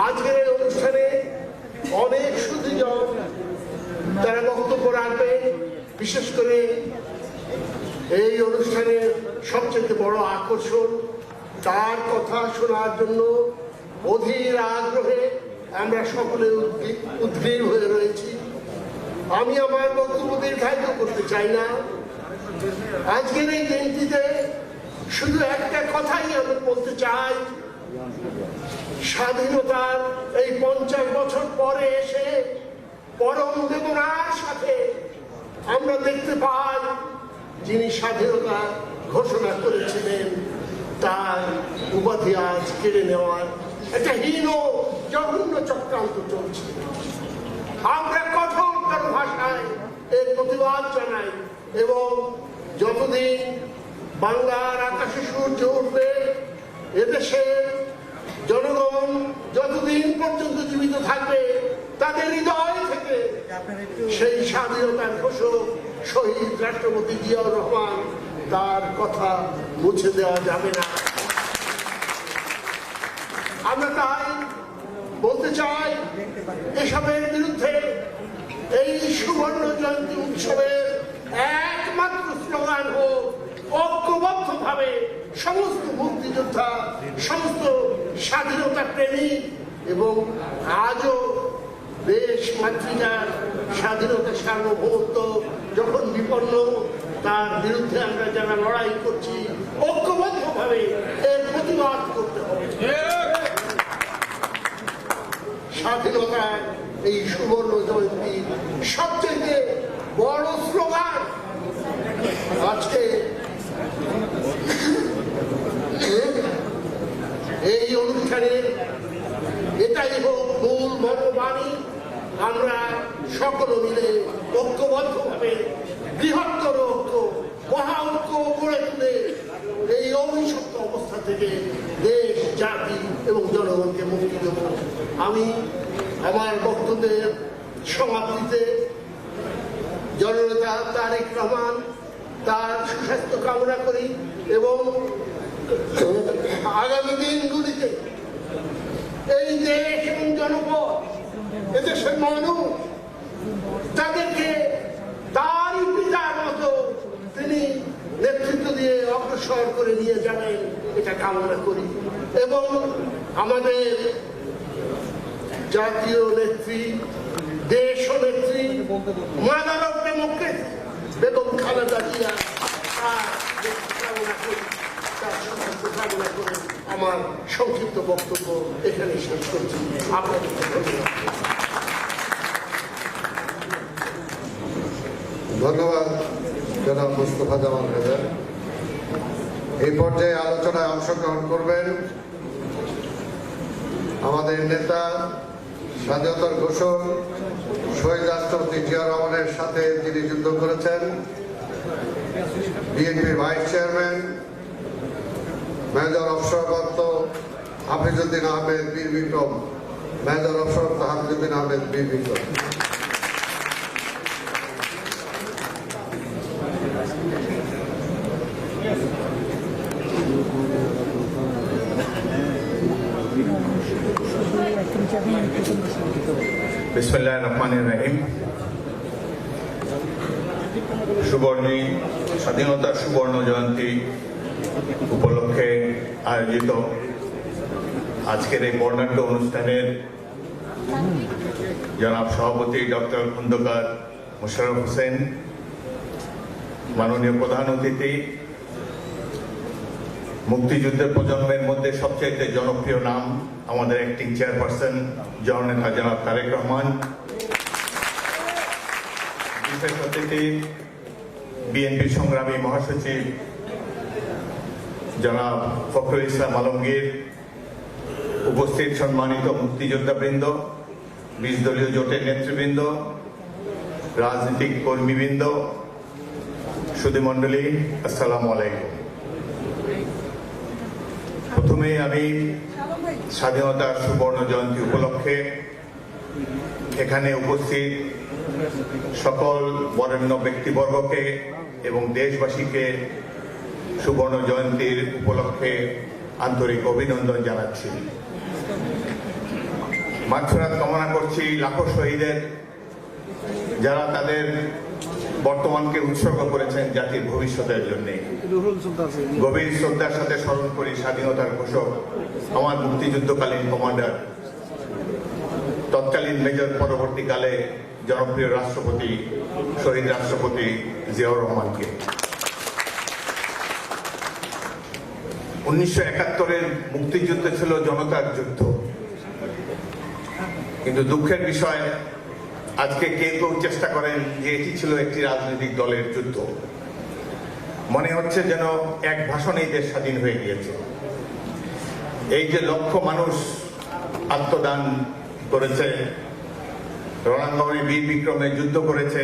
আজকের এই অনুষ্ঠানে অনেক সুধীজন তারা বক্তব্য রাখবেন। বিশেষ করে এই অনুষ্ঠানের সবচেয়ে বড় আকর্ষণ, তার কথা শোনার জন্য অধীর আগ্রহে আমরা সকলে উদ্গ্রীব হয়ে রয়েছি। আমি আমার বক্তব্য দীর্ঘায়িত করতে চাই না। আজকের এই দিনটিতে শুধু একটা কথাই আমি বলতে চাই, স্বাধীনতার এই 50 বছর পরে এসে পরম বেদনার সাথে আমরা দেখতে পাই যিনি স্বাধীনতা ঘোষণা করেছিলেন তার উপাধি আজ কেড়ে নেওয়ার একটা হীন জঘন্য চক্রান্ত চলছে। আমরা কঠোর ভাষায় এর প্রতিবাদ জানাই এবং যতদিন বাংলার আকাশে সূর্য উঠবে, এদেশের জনগণ যতদিন পর্যন্ত জীবিত থাকবে, তাদের হৃদয় থেকে সেই স্বাধীনতার ঘোষক শহীদ রাষ্ট্রপতি জিয়াউর রহমান তার কথা মুছে দেওয়া যাবে না। আমরা তাই বলতে চাই, এসবের বিরুদ্ধে এই সুবর্ণ জয়ন্তী উৎসবের একমাত্র স্লোগান হোক ঐক্যবদ্ধভাবে সমস্ত মুক্তিযোদ্ধা, সমস্ত স্বাধীনতা প্রেমী এবং আজও দেশ মাতৃকার স্বাধীনতা সার্বভৌমত্ব যখন বিপন্ন, তার বিরুদ্ধে আমরা যারা লড়াই করছি ঐক্যবদ্ধভাবে এর প্রতিবাদ করতে হবে। স্বাধীনতার এই সুবর্ণ জয়ন্তী সবচেয়ে বড় স্লোগান আজকে এই অনুষ্ঠানের এটাই হোক মূল মর্মবাণী। আমরা সকলে মিলে ঐক্যবদ্ধভাবে বৃহত্তর ঐক্য, মহা ঐক্য গড়ে তুলে এই অভিশপ্ত অবস্থা থেকে দেশ, জাতি এবং জনগণকে মুক্তি দেব। আমি আমার বক্তব্যের সমাপ্তিতে জননেতা তারেক রহমান তার সুস্বাস্থ্য কামনা করি এবং আগামী দিনগুলিতে এই দেশ এবং জনপদ, এদেশের মানুষ তাদেরকে তার পিতার মতো তিনি নেতৃত্ব দিয়ে অগ্রসর করে নিয়ে যাবেন, এটা কামনা করি। এবং আমাদের জাতীয় নেত্রী, দেশ নেত্রী, mother of democracy Begum Khaleda Zia কামনা করি, তার সুস্বাস্থ্য কামনা করে আমার সংক্ষিপ্ত বক্তব্য এখানে শেষ করছি। আপনাদের ধন্যবাদ জনাব মুস্তফা জামাল হায়দার। এই পর্যায়ে আলোচনায় অংশগ্রহণ করবেন আমাদের নেতা, স্বাধীনতার ঘোষক শহীদ রাষ্ট্রপতি জিয়াউর রহমানের সাথে যিনি যুদ্ধ করেছেন, বিএনপির ভাইস চেয়ারম্যান মেজর অবসরপ্রাপ্ত হাফিজউদ্দিন আহমেদ বীর বিক্রম, মেজর অবসরপ্রাপ্ত হাফিজউদ্দিন আহমেদ বীর বিক্রম। বিসমিল্লাহির রহমানির রহিম। স্বাধীনতার সুবর্ণ জয়ন্তী উপলক্ষে আয়োজিত আজকের এই বর্ণাঢ্য অনুষ্ঠানের জনাব সভাপতি ডক্টর খন্দকার মোশাররফ হোসেন, মাননীয় প্রধান অতিথি মুক্তিযুদ্ধের প্রজন্মের মধ্যে সবচেয়ে জনপ্রিয় নাম আমাদের অ্যাক্টিং চেয়ারপারসন জননেতা জনাব তারেক রহমান, বিশেষ অতিথি বিএনপি সংগ্রামী মহাসচিব জনাব ফখরুল ইসলাম আলমগীর, উপস্থিত সম্মানিত মুক্তিযোদ্ধাবৃন্দ, 20 দলীয় জোটের নেতৃবৃন্দ, রাজনৈতিক কর্মীবৃন্দ, সুধীমণ্ডলী, আসসালামু আলাইকুম। প্রথমে আমি স্বাধীনতার সুবর্ণ জয়ন্তী উপলক্ষে এখানে উপস্থিত সকল বরেণ্য ব্যক্তিবর্গকে এবং দেশবাসীকে সুবর্ণ জয়ন্তীর উপলক্ষে আন্তরিক অভিনন্দন জানাচ্ছি। মাগফিরাত কামনা করছি লাখো শহীদের, যারা তাদের বর্তমানকে উৎসর্গ করেছেন জাতির ভবিষ্যতের জন্য। গভীর শ্রদ্ধার সাথে স্মরণ করি স্বাধীনতার ঘোষক আমার মুক্তিযুদ্ধকালীন কমান্ডার, তৎকালীন মেজর, পরবর্তীকালে জনপ্রিয় রাষ্ট্রপতি, শহীদ রাষ্ট্রপতি জিয়াউর রহমানকে। 1971-এর মুক্তিযুদ্ধ ছিল জনতার যুদ্ধ, কিন্তু দুঃখের বিষয় আজকে কেউ চেষ্টা করেন যে এটি ছিল একটি রাজনৈতিক দলের যুদ্ধ। মনে হচ্ছে যেন এক ভাষণেই দেশ স্বাধীন হয়ে গিয়েছে। এই যে লক্ষ মানুষ আত্মদান করেছে, রণাঙ্গনে বীর বিক্রমে যুদ্ধ করেছে,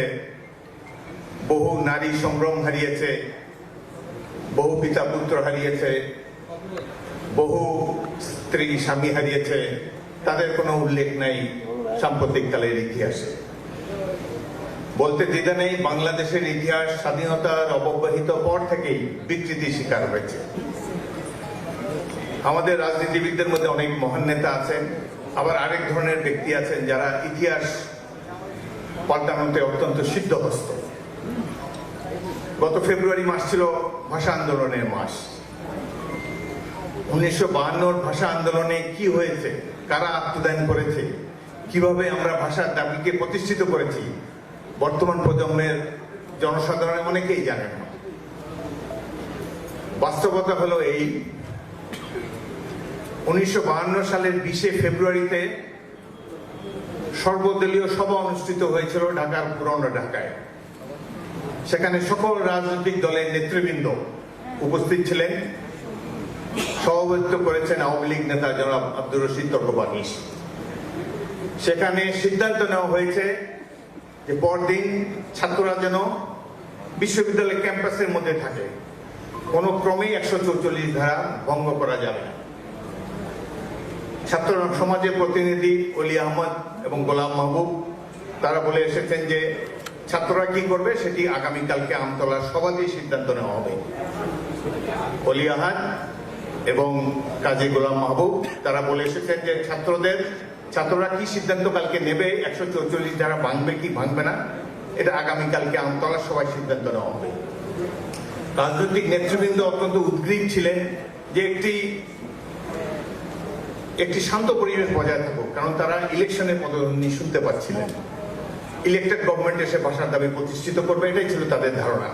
বহু নারী সম্ভ্রম হারিয়েছে, বহু পিতা পুত্র হারিয়েছে, বহু স্ত্রী স্বামী হারিয়েছে, তাদের কোনো উল্লেখ নাই সাম্প্রতিক কালের ইতিহাসে। বলতে দ্বিধা নেই, বাংলাদেশের ইতিহাস স্বাধীনতার অব্যবহিত পর থেকেই বিকৃতির শিকার হয়েছে। আমাদের রাজনীতিবিদদের মধ্যে অনেক মহান নেতা আছেন, আবার আরেক ধরনের ব্যক্তি আছেন যারা ইতিহাস পাল্টানোতে অত্যন্ত সিদ্ধহস্ত। গত ফেব্রুয়ারি মাস ছিল ভাষা আন্দোলনের মাস। 1952 ভাষা আন্দোলনে কি হয়েছে, কারা আত্মদান করেছে, কিভাবে আমরা ভাষার দাবিকে প্রতিষ্ঠিত করেছি, বর্তমান প্রজন্মের জনসাধারণ অনেকেই জানেন না। বাস্তবতা হলো এই, 1952 সালের 20 ফেব্রুয়ারিতে সর্বদলীয় সভা অনুষ্ঠিত হয়েছিল ঢাকার পুরনো ঢাকায়। সেখানে সকল রাজনৈতিক দলের নেতৃবৃন্দ উপস্থিত ছিলেন। সভাপতিত্ব করেছেন আওয়ামী লীগ নেতা জনাব আব্দুর রশিদ তর্কবাগীশ। সেখানে সিদ্ধান্ত নেওয়া হয়েছে যে পরদিন ছাত্ররা যেন বিশ্ববিদ্যালয় ক্যাম্পাসের মধ্যে থাকে, কোনো ক্রমেই 144 ধারা ভঙ্গ করা যাবে না। ছাত্র সমাজের প্রতিনিধি অলি আহমদ এবং গোলাম মাহবুব তারা বলে এসেছেন যে ছাত্ররা কি করবে সেটি আগামীকালকে আমতলার সভাতেই সিদ্ধান্ত নেওয়া হবে। অলি আহমদ এবং কাজী গোলাম মাহবুব তারা বলে এসেছেন যে ছাত্ররা কি সিদ্ধান্ত কালকে নেবে, 144 ধারা ভাঙবে কি ভাঙবে না, এটা আগামীকালকে আমতলার সভায় সিদ্ধান্ত নেওয়া হবে। রাজনৈতিক নেতৃবৃন্দ অত্যন্ত উদ্গ্রীব ছিলেন যে একটি শান্ত পরিবেশ বজায় থাকুক, কারণ তারা ইলেকশনের পদধ্বনি শুনতে পাচ্ছিলেন। ইলেক্টেড গভর্নমেন্ট এসে ভাষার দাবি প্রতিষ্ঠিত করবে, এটাই ছিল তাদের ধারণা।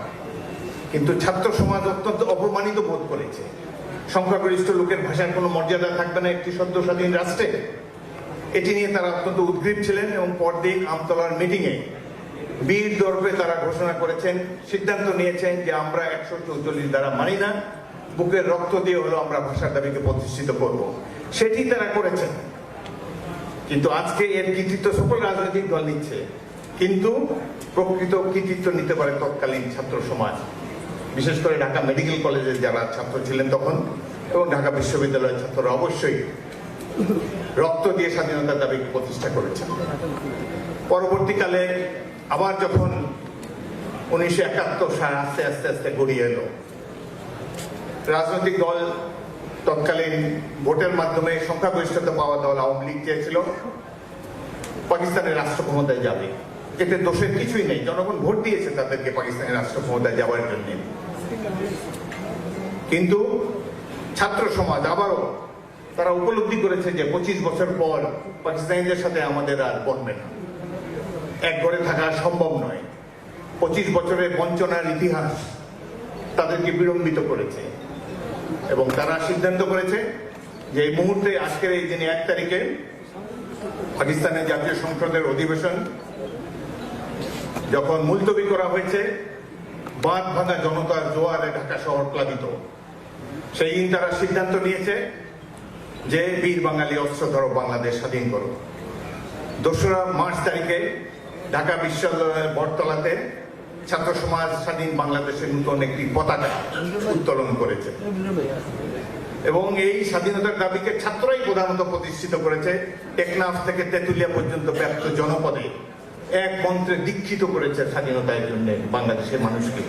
কিন্তু ছাত্র সমাজ অত্যন্ত অপমানিত বোধ করেছে। সংখ্যাগরিষ্ঠ লোকের ভাষার কোনো মর্যাদা থাকবে না একটি সদ্য স্বাধীন রাষ্ট্রে, এটি নিয়ে তারা অত্যন্ত উদ্গ্রীব ছিলেন। এবং পরদিন আমতলার মিটিংয়ে বীর দর্পে তারা ঘোষণা করেছেন, সিদ্ধান্ত নিয়েছেন যে আমরা 144 ধারা মানি না, বুকের রক্ত দিয়ে হলো আমরা ভাষার দাবিকে প্রতিষ্ঠিত করব। সেটি তারা করেছেন। কিন্তু আজকে এর কৃতিত্ব সকল রাজনৈতিক দল নিচ্ছে, কিন্তু প্রকৃত কৃতিত্ব নিতে পারে তৎকালীন ছাত্র সমাজ, বিশেষ করে ঢাকা মেডিকেল কলেজের যারা ছাত্র ছিলেন তখন, এবং ঢাকা বিশ্ববিদ্যালয়ের ছাত্ররা অবশ্যই রক্ত দিয়ে স্বাধীনতার দাবিকে প্রতিষ্ঠা করেছেন। পরবর্তীকালে আবার যখন 1971 সাল আস্তে আস্তে আস্তে গড়িয়ে এলো, রাজনৈতিক দল তৎকালীন ভোটের মাধ্যমে সংখ্যাগরিষ্ঠতা পাওয়া দল আওয়ামী লীগ চেয়েছিল পাকিস্তানের রাষ্ট্র ক্ষমতায় যাবে। এতে দোষের কিছুই নেই, জনগণ ভোট দিয়েছে তাদেরকে পাকিস্তানের রাষ্ট্র ক্ষমতায় যাওয়ার জন্য। কিন্তু ছাত্র সমাজ আবারও তারা উপলব্ধি করেছে যে 25 বছর পর পাকিস্তানিদের সাথে আমাদের আর বনবে না, এক ঘরে থাকা সম্ভব নয়। 25 বছরের বঞ্চনার ইতিহাস তাদেরকে বিড়ম্বিত করেছে। এবং তারা সিদ্ধান্ত করেছে যে এই মুহূর্তে আজকের এই দিনে 1 তারিখে পাকিস্তানের জাতীয় সংসদের অধিবেশন যখন মুলতবি করা হয়েছে, বাঁধ ভাঙা জনতার জোয়ারে ঢাকা শহর প্লাবিত, সেই দিন তারা সিদ্ধান্ত নিয়েছে যে বীর বাঙালি অস্ত্র ধরো, বাংলাদেশ স্বাধীন করো। 2রা মার্চ তারিখে ঢাকা বিশ্ববিদ্যালয়ের বটতলাতে ছাত্র সমাজ স্বাধীন বাংলাদেশের নতুন একটি পতাকা উত্তোলন করেছে এবং এই স্বাধীনতার দাবিকে ছাত্রই প্রধানত প্রতিষ্ঠিত করেছে। টেকনাফ থেকে তেঁতুলিয়া পর্যন্ত ব্যাপ্ত জনপদে এক মন্ত্রে দীক্ষিত করেছে স্বাধীনতার জন্য বাংলাদেশের মানুষকে।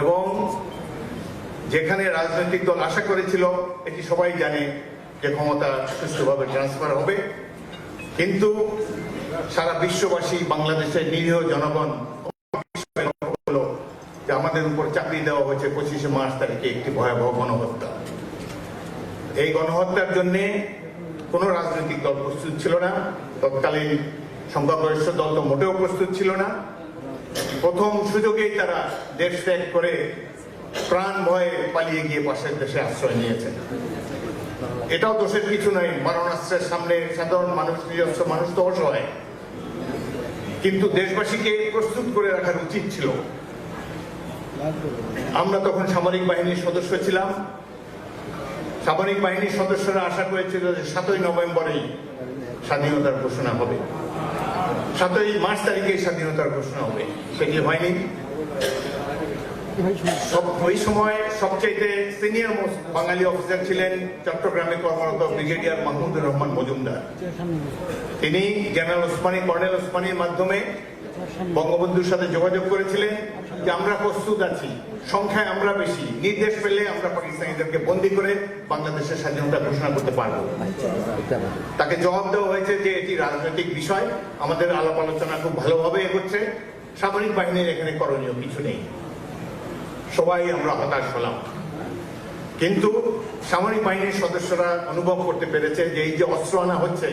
এবং যেখানে রাজনৈতিক দল আশা করেছিল, এটি সবাই জানে, যে ক্ষমতা সুষ্ঠুভাবে ট্রান্সফার হবে, কিন্তু সারা বিশ্ববাসী, বাংলাদেশের নিরীহ জনগণ হলো যে আমাদের উপর চাকরি দেওয়া হয়েছে 25শে মার্চ তারিখে একটি ভয়াবহ গণহত্যা। এই গণহত্যার জন্য কোনো রাজনৈতিক দল প্রস্তুত ছিল না, তৎকালীন সংখ্যাগরিষ্ঠ দল তো মোটেও প্রস্তুত ছিল না। প্রথম সুযোগেই তারা দেশ ত্যাগ করে প্রাণ ভয়ে পালিয়ে গিয়ে পাশের দেশে আশ্রয় নিয়েছে। এটাও দোষের কিছু নয়, মারণাস্ত্রের সামনে সাধারণ মানুষ, নিজস্ব মানুষ তো অসহায়, কিন্তু দেশবাসীকে প্রস্তুত করে রাখার উচিত ছিল। আমরা তখন সামরিক বাহিনীর সদস্য ছিলাম। সামরিক বাহিনীর সদস্যরা আশা করেছিল যে 7ই নভেম্বরেই স্বাধীনতার ঘোষণা হবে, 7ই মার্চ তারিখে স্বাধীনতার ঘোষণা হবে। সেটি হয়নি। ওই সময় সবচাইতে সিনিয়র মোস্ট বাঙালি অফিসার ছিলেন চট্টগ্রামে কর্মরত ব্রিগেডিয়ার মাহমুদুর রহমান মজুমদার। তিনি জেনারেল ওসমানী, কর্নেল ওসমানীর মাধ্যমে বঙ্গবন্ধুর সাথে যোগাযোগ করেছিলেন যে আমরা প্রস্তুত আছি, সংখ্যায় আমরা বেশি, নির্দেশ পেলে আমরা পাকিস্তানিদেরকে বন্দী করে বাংলাদেশের স্বাধীনতা ঘোষণা করতে পারব। তাকে জবাব দেওয়া হয়েছে যে এটি রাজনৈতিক বিষয়, আমাদের আলাপ আলোচনা খুব ভালোভাবে এগোচ্ছে, সামরিক বাহিনীর এখানে করণীয় কিছু নেই। সবাই আমরা হতাশ হলাম। কিন্তু সামরিক বাহিনীর সদস্যরা অনুভব করতে পেরেছে যে এই যে অস্ত্র আনা হচ্ছে,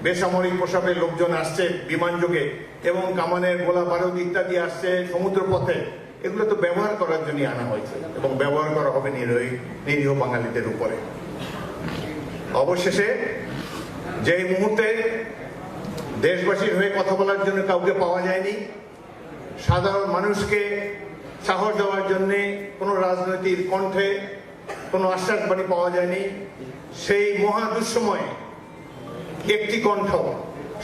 বেসামরিক পোশাকের লোকজন আসছে বিমান যোগে এবং কামানের গোলা বারুদ ইত্যাদি আসছে সমুদ্র পথে, এগুলো তো ব্যবহার করার জন্য আনা হয়েছে এবং ব্যবহার করা হবে নিরীহ বাঙালিদের উপরে। অবশেষে যে মুহূর্তে দেশবাসীর হয়ে কথা বলার জন্য কাউকে পাওয়া যায়নি, সাধারণ মানুষকে সাহস দেওয়ার জন্য কোনো রাজনৈতিক কণ্ঠে কোনো আশ্বাসবাণী পাওয়া যায়নি, সেই মহা দুঃসময়ে একটি কণ্ঠ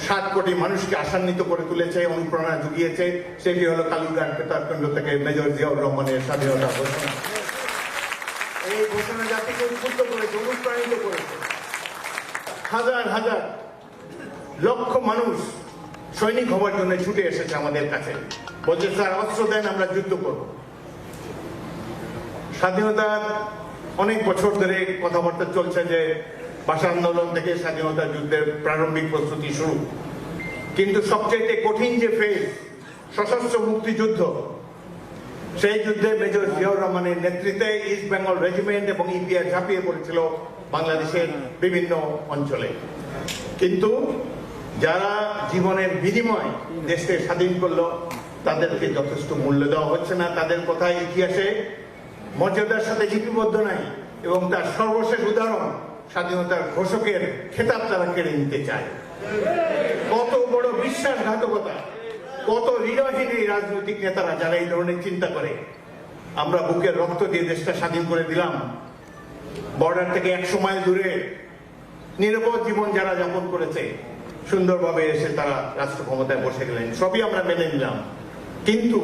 7 কোটি মানুষকে আশান্বিত করে তুলেছে, অনুপ্রেরণা জুগিয়েছে। সেটি হলো কালুরঘাট বেতারকেন্দ্র থেকে মেজর জিয়াউর রহমানের স্বাধীনতা ঘোষণা। এই ঘোষণা জাতিকে উদ্বুদ্ধ করেছে, অনুপ্রাণিত করেছে। হাজার হাজার লক্ষ মানুষ সৈনিক হওয়ার জন্য ছুটে এসেছে আমাদের কাছে, বলছে স্যার অস্ত্র দেন, আমরা যুদ্ধ করব। স্বাধীনতার অনেক বছর ধরে কথাবার্তা চলছে যে ভাষা আন্দোলন থেকে স্বাধীনতা যুদ্ধের প্রারম্ভিক প্রস্তুতি শুরু, কিন্তু সবচেয়ে কঠিন যে ফেজ সশস্ত্র মুক্তিযুদ্ধ, সেই যুদ্ধে মেজর জিয়াউর রহমানের নেতৃত্বে ইস্ট বেঙ্গল রেজিমেন্ট এবং ইপিআর ঝাঁপিয়ে পড়েছিল বাংলাদেশের বিভিন্ন অঞ্চলে। কিন্তু যারা জীবনের বিনিময় দেশকে স্বাধীন করলো তাদেরকে যথেষ্ট মূল্য দেওয়া হচ্ছে না, তাদের কথা ইতিহাসে মর্যাদার সাথে লিপিবদ্ধ নাই এবং তার সর্বশেষ উদাহরণ স্বাধীনতার ঘোষকের খেতাব তারা কেড়ে নিতে চায়। কত বড় বিশ্বাসঘাতকতা, কত হৃদয়হীন এই রাজনৈতিক নেতারা যারা এই ধরনের চিন্তা করে। আমরা বুকের রক্ত দিয়ে দেশটা স্বাধীন করে দিলাম, বর্ডার থেকে 100 মাইল দূরে নিরাপদ জীবন যারা যাপন করেছে, সুন্দরভাবে এসে তারা রাষ্ট্র ক্ষমতায় বসে গেলেন, সবই আমরা মেনে নিলাম, কিন্তু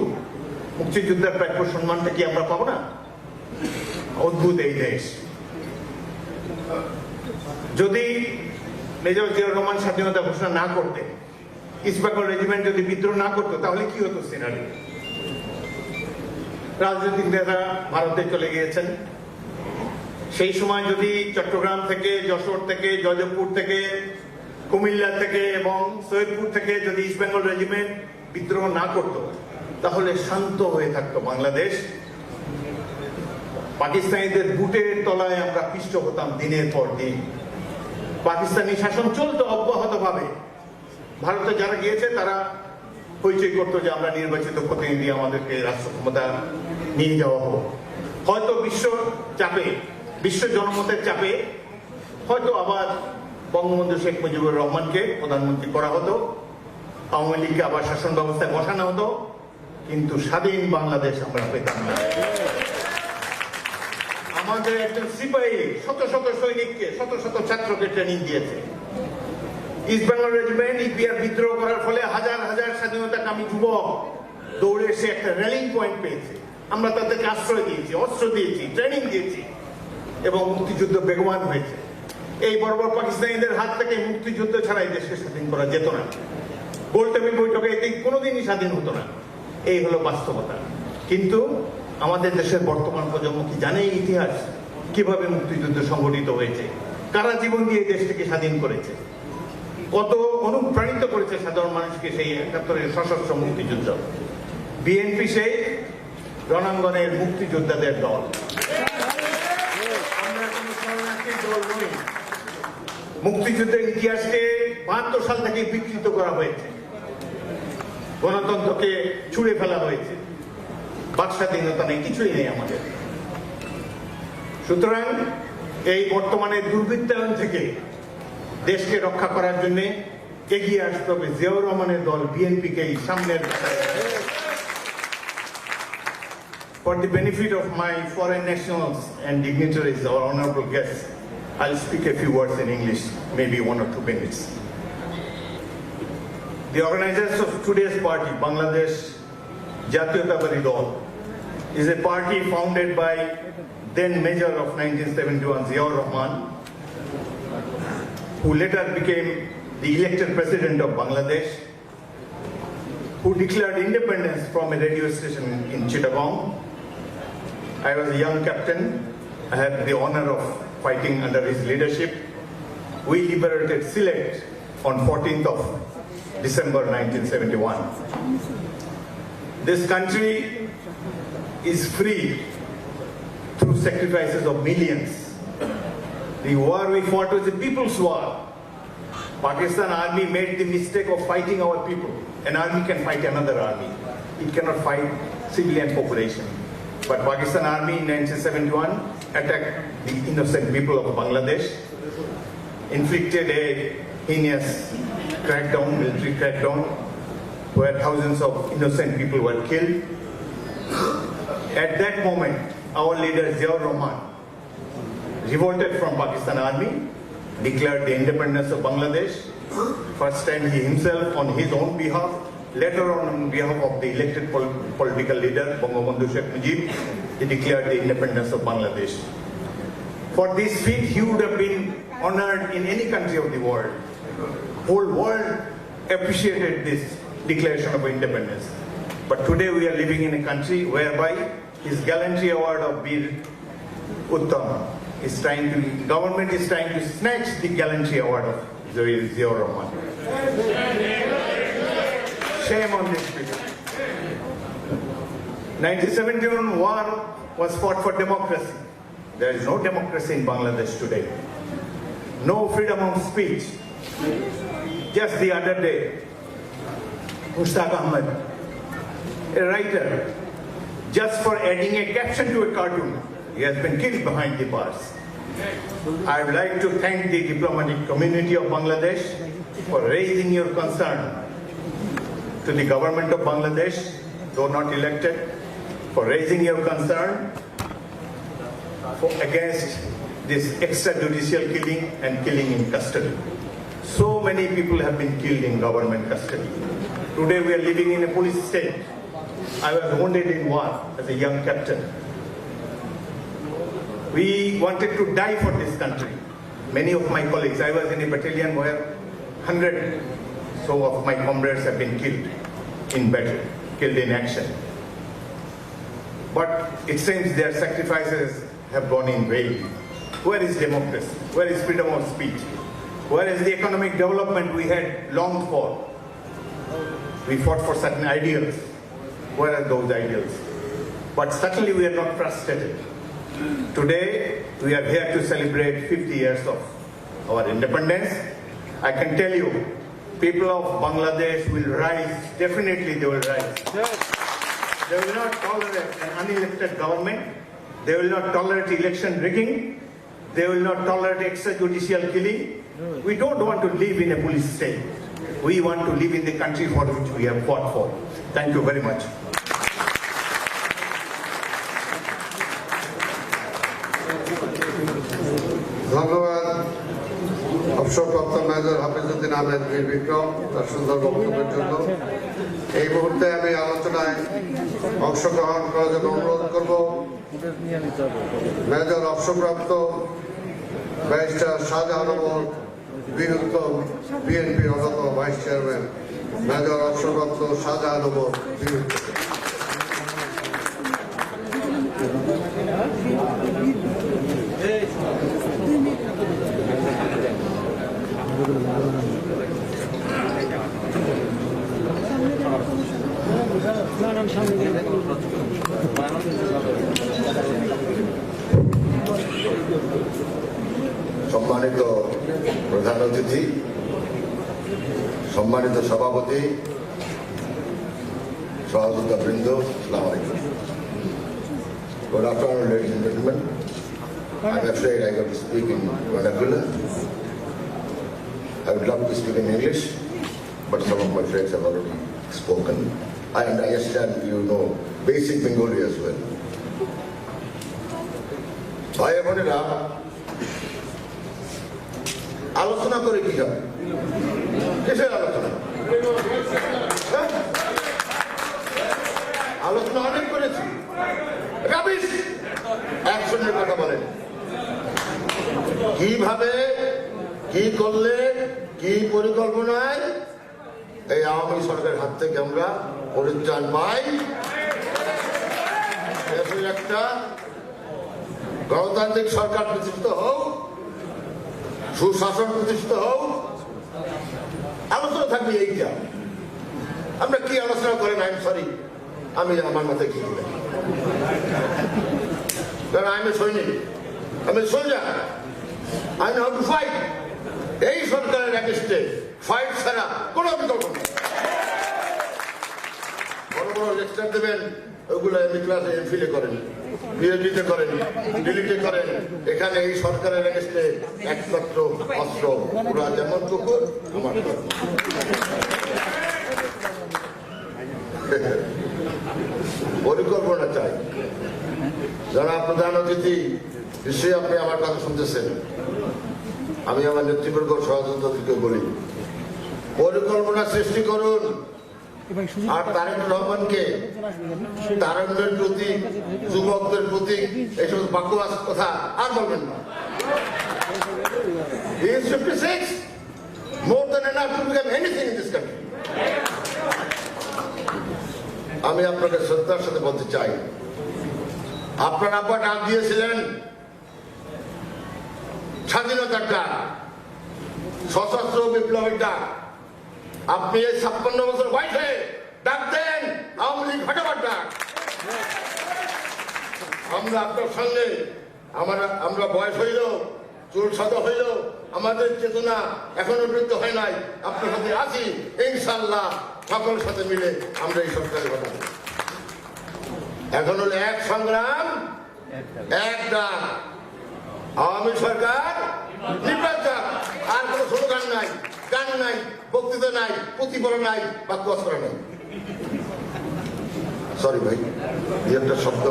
মুক্তিযুদ্ধের প্রাপ্য সম্মানটা কি আমরা পাবো না? অদ্ভুত এই দেশ। যদি মেজর জিয়াউর রহমান স্বাধীনতা ঘোষণা না করতে, ইস্ট বেঙ্গল রেজিমেন্ট যদি বিদ্রোহ না করতো, তাহলে কি হতো সিনারি? রাজনৈতিক নেতা ভারতে চলে গিয়েছেন, সেই সময় যদি চট্টগ্রাম থেকে, যশোর থেকে, জয়দেবপুর থেকে, কুমিল্লা থেকে এবং সৈয়দপুর থেকে যদি ইস্ট বেঙ্গল রেজিমেন্ট বিদ্রোহ না করতো, তাহলে শান্ত হয়ে থাকতো বাংলাদেশ। পাকিস্তানিদের বুটের তলায় আমরা পিষ্ট হতাম দিনের পর দিন। পাকিস্তানি শাসন চলতো অব্যাহতভাবে। ভারতে যারা গিয়েছে তারা পরিচয় করতো যে আমরা নির্বাচিত প্রতিনিধি, আমাদেরকে রাষ্ট্র ক্ষমতা নিয়ে যাওয়া হোক। হয়তো বিশ্ব জনমতের চাপে হয়তো আবার বঙ্গবন্ধু শেখ মুজিবুর রহমানকে প্রধানমন্ত্রী করা হতো, আওয়ামী লীগকে আবার শাসন ব্যবস্থায় বসানো হতো, কিন্তু স্বাধীন বাংলাদেশ আমরা পেতাম না। আমাদের একজন সিপাহী শত শত সৈনিককে, শত শত ছাত্রকে ট্রেনিং দিয়েছে। ইস্ট বেঙ্গল রেজিমেন্ট ইপিআর বিদ্রোহ করার ফলে হাজার হাজার স্বাধীনতাকামী যুবক দৌড়ে এসে একটা র্যালিং পয়েন্ট পেয়েছে। আমরা তাদেরকে আশ্রয় দিয়েছি, অস্ত্র দিয়েছি, ট্রেনিং দিয়েছি এবং মুক্তিযুদ্ধ বেগবান হয়েছে। এই বর্বর পাকিস্তানিদের হাত থেকে মুক্তিযুদ্ধ ছাড়া এই দেশকে স্বাধীন করা যেত না। গোলটেবিল বৈঠকে এটি কোনোদিনই স্বাধীন হতো না। এই হলো বাস্তবতা। কিন্তু আমাদের দেশের বর্তমান প্রজন্ম কি জানে এই ইতিহাস, কিভাবে মুক্তিযুদ্ধ সংগঠিত হয়েছে, কারা জীবন দিয়ে এই দেশটিকে স্বাধীন করেছে, কত অনুপ্রাণিত করেছে সাধারণ মানুষকে সেই ৭১-এর সশস্ত্র মুক্তিযুদ্ধ। বিএনপি সেই রণাঙ্গনের মুক্তিযোদ্ধাদের দল। আমরা কোন শরণার্থীর দল নই। মুক্তিযুদ্ধের ইতিহাসকে ৭২ সাল থেকে বিকৃত করা হয়েছে, গণতন্ত্রকে ছুঁড়ে ফেলা হয়েছে, বাক স্বাধীনতা নেই, কিছুই নেই আমাদের। সুতরাং এই বর্তমানে দুর্বৃত্তায়ন থেকে দেশকে রক্ষা করার জন্য এগিয়ে আসতে হবে জিয়াউর রহমানের দল বিএনপিকে সামনের। For the benefit of my foreign nationals and dignitaries, our honorable guests, I'll speak a few words in English, maybe 1 or 2 minutes. The organizers of today's party, Bangladesh Jatiyotabadi Dol, is a party founded by then Major of 1971 Ziaur Rahman, who later became the elected president of Bangladesh, who declared independence from a radio station in Chittagong. I was a young captain. I had the honor of fighting under his leadership. We liberated Sylhet on 14th of December 1971. This country is free through sacrifices of millions. The war we fought was a people's war. Pakistan army made the mistake of fighting our people. An army can fight another army. It cannot fight civilian population. But Pakistan army in 1971 attacked the innocent people of Bangladesh, inflicted a heinous crackdown, military crackdown, where thousands of innocent people were killed. At that moment, our leader Ziaur Rahman revolted from Pakistan army, declared the independence of Bangladesh. First time he himself on his own behalf, later on behalf of the elected political leader Bangabandhu Sheikh Mujib, he declared the independence of Bangladesh. For this feat, he would have been honored in any country of the world. Whole world appreciated this declaration of independence. But today we are living in a country whereby his gallantry award of Bir Uttam is government is trying to snatch the gallantry award of Ziaur Rahman. Shame on these people. 1971 war was fought for democracy. There is no democracy in Bangladesh today. No freedom of speech. Just the other day, Mushtaq Ahmed, a writer, just for adding a caption to a cartoon, he has been killed behind the bars. I would like to thank the diplomatic community of Bangladesh for raising your concern to the government of Bangladesh, though not elected, for raising your concern against this extrajudicial killing and killing in custody. So many people have been killed in government custody. Today we are living in a police state. I was wounded in war as a young captain. We wanted to die for this country. Many of my colleagues, I was in a battalion where 100 so of my comrades have been killed in battle, killed in action. But it seems their sacrifices have gone in vain. Where is democracy? Where is freedom of speech? Where is the economic development we had longed for? We fought for certain ideals. Where are those ideals? But certainly we are not frustrated. Today, we are here to celebrate 50 years of our independence. I can tell you, people of Bangladesh will rise. Definitely they will rise. They will not tolerate an unelected government. They will not tolerate election rigging. They will not tolerate extrajudicial killing. We don't want to live in a police state. We want to live in the country for which we have fought for. Thank you very much. ধন্যবাদ অবসরপ্রাপ্ত মেজর হাফিজউদ্দিন আহমেদ বীর বিক্রম তার সুন্দর বক্তব্যের জন্য। এই মুহূর্তে আমি আলোচনায় অংশগ্রহণ করার জন্য অনুরোধ করব মেজর অবসরপ্রাপ্ত ব্যারিস্টার শাহজাহান ওমর বীরত্ব বিএনপির অন্যতম ভাইস চেয়ারম্যান মেজর অবসরপ্রাপ্ত শাহজাহান ওমর বীরত্ব। সম্মানিত প্রধান অতিথি, সম্মানিত সভাপতি, সহযোগিতা বৃন্দ, আসসালামু আলাইকুম। Good afternoon, ladies and gentlemen. I'm afraid I got to speak in vernacular. I would love to speak in English, but some of my friends have already spoken. I understand you know basic Bengali as well. ভাই বোনেরা, আলোচনা করে কি হবে? কিসের আলোচনা? আলোচনা অনেক করেছি। রাবিশ অ্যাকশনের কথা বলেন। কিভাবে, কি করলে, কি পরিকল্পনায় এই আওয়ামী সরকারের হাত থেকে আমরা পরিত্রাণ পাই, একটা গণতান্ত্রিক সরকার প্রতিষ্ঠিত হোক, সুশাসন প্রতিষ্ঠিত হোক, আলোচনা থাকবে এইটা। আমরা কি আলোচনা করেন? আই এম সরি, আমি আমার মাথায় কি দিলাম, কারণ আমি সৈনিক, আমি soldier, I know how to fight. এই সরকারের এগেইনস্টে ফাইট ছাড়া কোনো বিকল্প নেই। বড় বড় লেকচার দেবেন, ওগুলো এমনি ক্লাসে এমফিলে করেন, পিএইচডিতে করেন, ডিলিটে করেন। এখানে এই সরকারের এগেইনস্টে একমাত্র অস্ত্র ওরা যেমন কুকুর আমার পরিকল্পনা চাই। যারা প্রধান অতিথি, নিশ্চয়ই আপনি আমার কথা শুনতেছেন। আমি আমার নেতৃবর্গ সহযোগীকে বলি, পরিকল্পনা সৃষ্টি করুন। আর তারেক রহমানকে তারুণ্যের প্রতি, যুবকদের প্রতি এইসব বাকওয়াস কথা আর বলবেন না। He is 56, more than enough to become anything in this country. আমি আপনাকে শ্রদ্ধার সাথে বলতে চাই, আপনার আব্বা ডাক দিয়েছিলেন স্বাধীনতার ডাক, সশস্ত্র বিপ্লবের ডাক। আপনি এই 56 বছর বয়সে ডাক দেন আওয়ামী লীগ হটাবার ডাক। আমরা আপনার সঙ্গে আমরা বয়স হইল, চুল সাদা হইল, আমাদের চেতনা এখনো বৃদ্ধ হয় নাই, আপনার সাথে আছি। ইনশাল্লাহ সকলের সাথে মিলে আমরা এই সরকারের কথা। এখন হলো এক সংগ্রাম, এক ডাক। আওয়ামী সরকার নির্বাচন, আর কোনো স্লোগান নাই, গান নাই, বক্তৃতা নাই, প্রতিফলন নাই, বাক্যবাস করা নাই। সরি ভাই, এই একটা শব্দ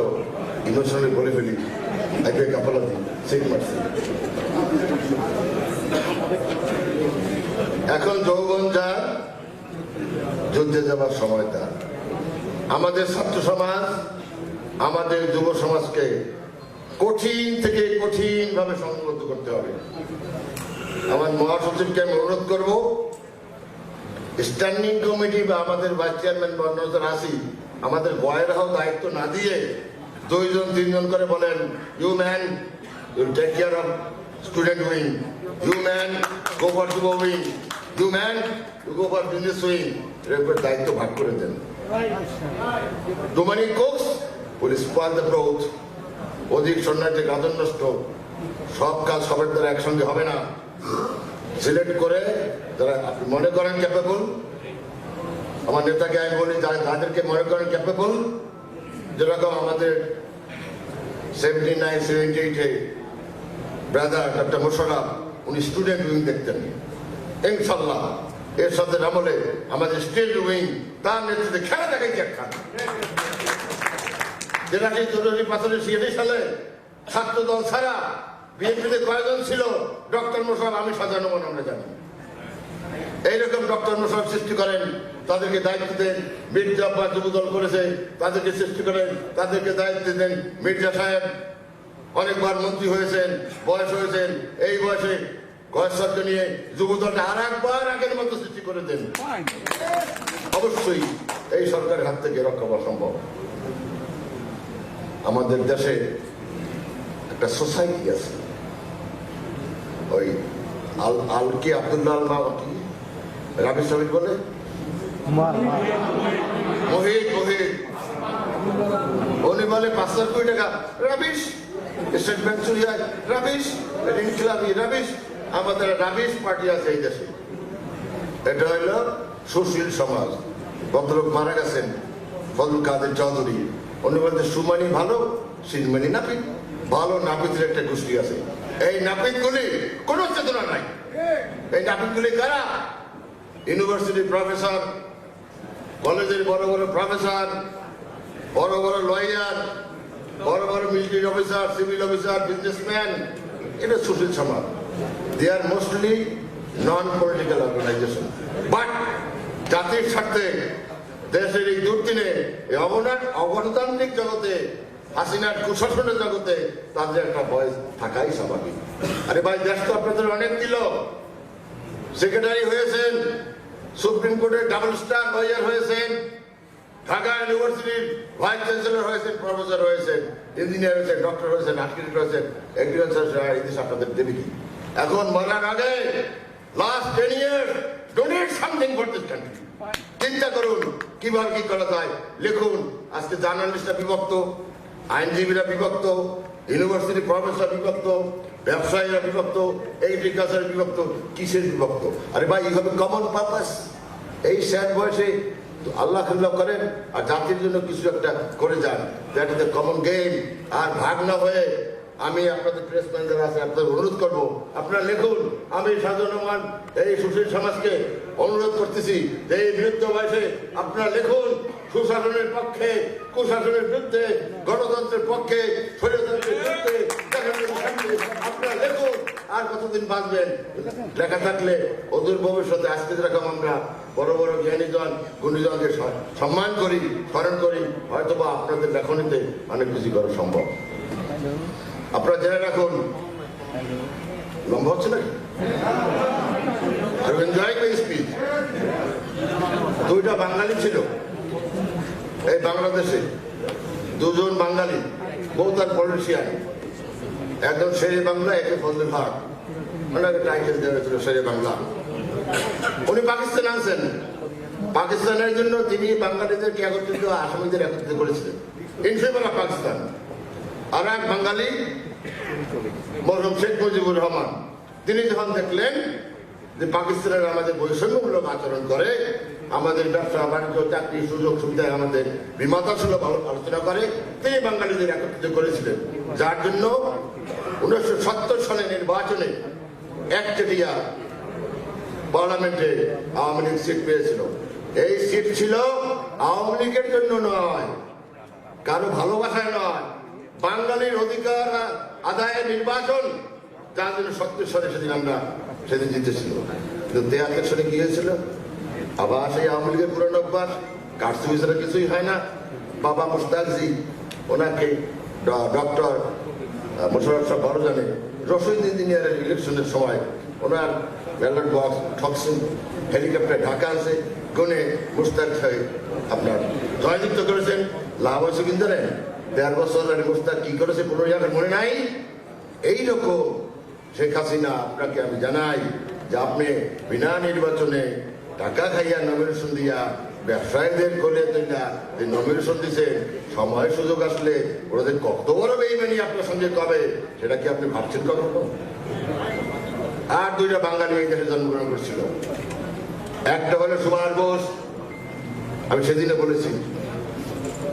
ইমোশনালি বলে ফেলি, আইপে কাপালাতি সেই মারছি। এখন যৌবন যার, যুদ্ধে যাবার সময় তার। আমাদের ছাত্র সমাজ, আমাদের যুব সমাজকে কঠিন থেকে কঠিন ভাবে সংগঠিত করতে হবে। আমার মহাসচিবকে আমি অনুরোধ করব, স্ট্যান্ডিং কমিটি বা আমাদের ভাইস চেয়ারম্যান বা অন্যদের আসি, আমাদের বয়েরাও দায়িত্ব না দিয়ে 2-3 করে বলেন, you man you take care of student wing, you man go for যুব wing, you man you go for business wing. এরপর দায়িত্ব ভাগ করে দেন। Too many cooks will spoil the broth. অধিক সন্ন্যাসে গাজন নষ্ট। সব কাজ সবার দ্বারা একসঙ্গে হবে না। সিলেক্ট করে যারা আপনি মনে করেন ক্যাপেবল, আমার নেতাকে আমি বলি যাদেরকে মনে করেন ক্যাপেবল, যেরকম আমাদের 79-78-এ ব্রাদার ডক্টর মোশাররফ উনি স্টুডেন্ট উইং দেখতেন। ইনশাল্লাহ এর সাথে আমলে আমাদের স্টেট উইং তার নেতৃত্বে খেলা দেখাইছে একখান, যেটা কি 1985 সালে ছাত্র দল ছাড়া বিএনপিতে কয়েকজন ছিল ডক্টর মোশাররফ আমি সাজানো মনে আমরা জানি। এইরকম ডক্টর মোশাররফ সৃষ্টি করেন, তাদেরকে দায়িত্ব দেন। মির্জা আব্বাস যুবদল করেছে, তাদেরকে সৃষ্টি করেন, তাদেরকে দায়িত্ব দেন। মির্জা সাহেব অনেকবার মন্ত্রী হয়েছেন, বয়স হয়েছেন, এই বয়সে বয়স্ক নিয়ে যুবদলটা আর একবার আগের মতো সৃষ্টি করে দেন। অবশ্যই এই সরকারের হাত থেকে রক্ষা পাওয়া সম্ভব। আমাদের দেশে একটা সোসাইটি আছে, ওই আলকি আব্দুল্লাহ রাবি সাবির বলে মহিদ উনি বলে 5 কোটি টাকা রাবিশ, স্টেট ব্যাংক চুরি হয় রাবিশ, ইনকিলাবি রাবিশ। আমাদের রাবিশ পার্টি আছে এই দেশে, এটা হইল সুশীল সমাজ। ভদ্রলোক মারা গেছেন ফজল কাদের চৌধুরী, উনি বলতে সুমানি ভালো সিনমানি নাপিত, ভালো নাপিতের একটা গোষ্ঠী আছে। এই নাপিতগুলি কোন চেতনা নাই। এই নাপিতগুলি কারা? ইউনিভার্সিটির প্রফেসর, কলেজের বড় বড় প্রফেসর, বড় বড় লয়ার, বড় বড় military officer, civil officer, businessman, এটা সুশীল সমাজ। They are mostly non political organization, but জাতির স্বার্থে দেশের এই দুর্দিনে অগণতান্ত্রিক জগতে, হাসিনার কুশাসনের জগতে তাদের একটা ভয়েস থাকাই স্বাভাবিক। আরে ভাই, দেশ তো আপনাদের অনেক দিল। সেক্রেটারি হয়েছেন, সুপ্রিম কোর্টের ডাবল স্টার লয়ার হয়েছেন, ঢাকা ইউনিভার্সিটির ভাইস চ্যান্সেলর হয়েছেন, প্রফেসর হয়েছেন, ইঞ্জিনিয়ার হয়েছেন, ডক্টর হয়েছেন, আর্কিটেক্ট হয়েছেন, এগ্রিকালচার এই দেশ আপনাদের দেবে কি? এখন মরার আগে last 10 years donate something for this country. চিন্তা করুন কিভাবে কি করা যায়। লিখুন। আজকে জার্নালিস্টরা বিভক্ত, আইনজীবীরা বিভক্ত, ইউনিভার্সিটি প্রফেসর বিভক্ত, ব্যবসায়ীরা বিভক্ত, এগ্রিকালচার বিভক্ত। কিসের বিভক্ত? আরে ভাই, এইভাবে কমন পারপাস এই স্যার বয়সে আল্লাহ খাল্লাহ করেন আর জাতির জন্য কিছু একটা করে যান। That is the common game. আর ভাগ না হয়ে আমি আপনাদের প্রেস ম্যান যারা আছে আপনাদের অনুরোধ করবো, আপনারা লিখুন। আমি সাধারণ রহমান এই সুশীল সমাজকে অনুরোধ করতেছি যে এই বিরুদ্ধ বয়সে আপনারা লিখুন সুশাসনের পক্ষে, কুশাসনের বিরুদ্ধে, গণতন্ত্রের পক্ষে, স্বৈরতন্ত্রের বিরুদ্ধে। আপনারা লিখুন। আর কতদিন বাঁচবেন? লেখা থাকলে অদূর ভবিষ্যতে আজকে যেরকম আমরা বড় বড় জ্ঞানীজন গুণীজনকে সম্মান করি, স্মরণ করি, হয়তো বা আপনাদের লেখনীতে অনেক কিছু করা সম্ভব। আপনারা জেনে রাখুন, লম্বা হচ্ছে নাকি? আর এনজয় মাই স্পিচ। 2টা বাঙালি ছিল এই বাংলাদেশে, 2জন বাঙালি, both are politician। একজন শেরে বাংলা, একে ফজলে হক, ওনাকে টাইটেল দেওয়া হয়েছিল শেরে বাংলা। উনি পাকিস্তানে আছেন। পাকিস্তানের জন্য তিনি বাঙালিদেরকে একত্রিত, আসামিদের একত্রিত করেছিলেন ইন ফেভার অফ পাকিস্তান। আর এক বাঙালি মরহুম শেখ মুজিবুর রহমান, তিনি যখন দেখলেন যে পাকিস্তানের আমাদের বৈষম্যমূলক আচরণ করে, আমাদের ব্যবসা বাণিজ্য, চাকরি, সুযোগ সুবিধায় আমাদের বিমাতা সুলভ আলোচনা করে, তিনি বাঙালিদের একত্রিত করেছিলেন। যার জন্য 1970 সালে নির্বাচনে একচেটিয়া পার্লামেন্টে আওয়ামী লীগ সিট পেয়েছিল। এই সিট ছিল আওয়ামী লীগের জন্য নয়, কারো ভালোবাসায় নয়, বাঙালির অধিকার আদায়ের নির্বাচন, যার জন্য 70 সালে সেদিন আমরা জিতেছিল। কিন্তু 73 সালে কি হয়েছিল? আবার সেই আওয়ামী লীগের পুরনো অভ্যাস, কারচুপি ছাড়া কিছুই হয় না। বাবা মুস্তাকজি, ওনাকে ডক্টর মোশাররফ সাহেব ভালো জানে, রশিদ ইঞ্জিনিয়ারের ইলেকশনের সময় ওনার ব্যালট বক্স ঠকসিং হেলিকপ্টার ঢাকা আছে, গনে মুস্তাক সাহেব আপনার জয়যুক্ত করেছেন। লাভ হয়েছে কিন্তু জানেন, 1.5 বছর মুস্তাক কি করেছে 15 মনে নাই। এইরকম শেখ হাসিনা, আপনাকে আমি জানাই যে আপনি বিনা নির্বাচনে টাকা খাইয়া নমিনেশন দিয়া, ব্যবসায়ীদের করে দিলা যে নমিনেশন দিছে, সময় সুযোগ আসলে ওদের কত বড় বেইমানি আপনার সঙ্গে কবে, সেটা কি আপনি ভাবছেন কখনো? আর 2টা বাঙালি এই দেশে জন্মগ্রহণ করছিল। একটা হলো সুভাষ বোস, আমি সেদিনে বলেছি,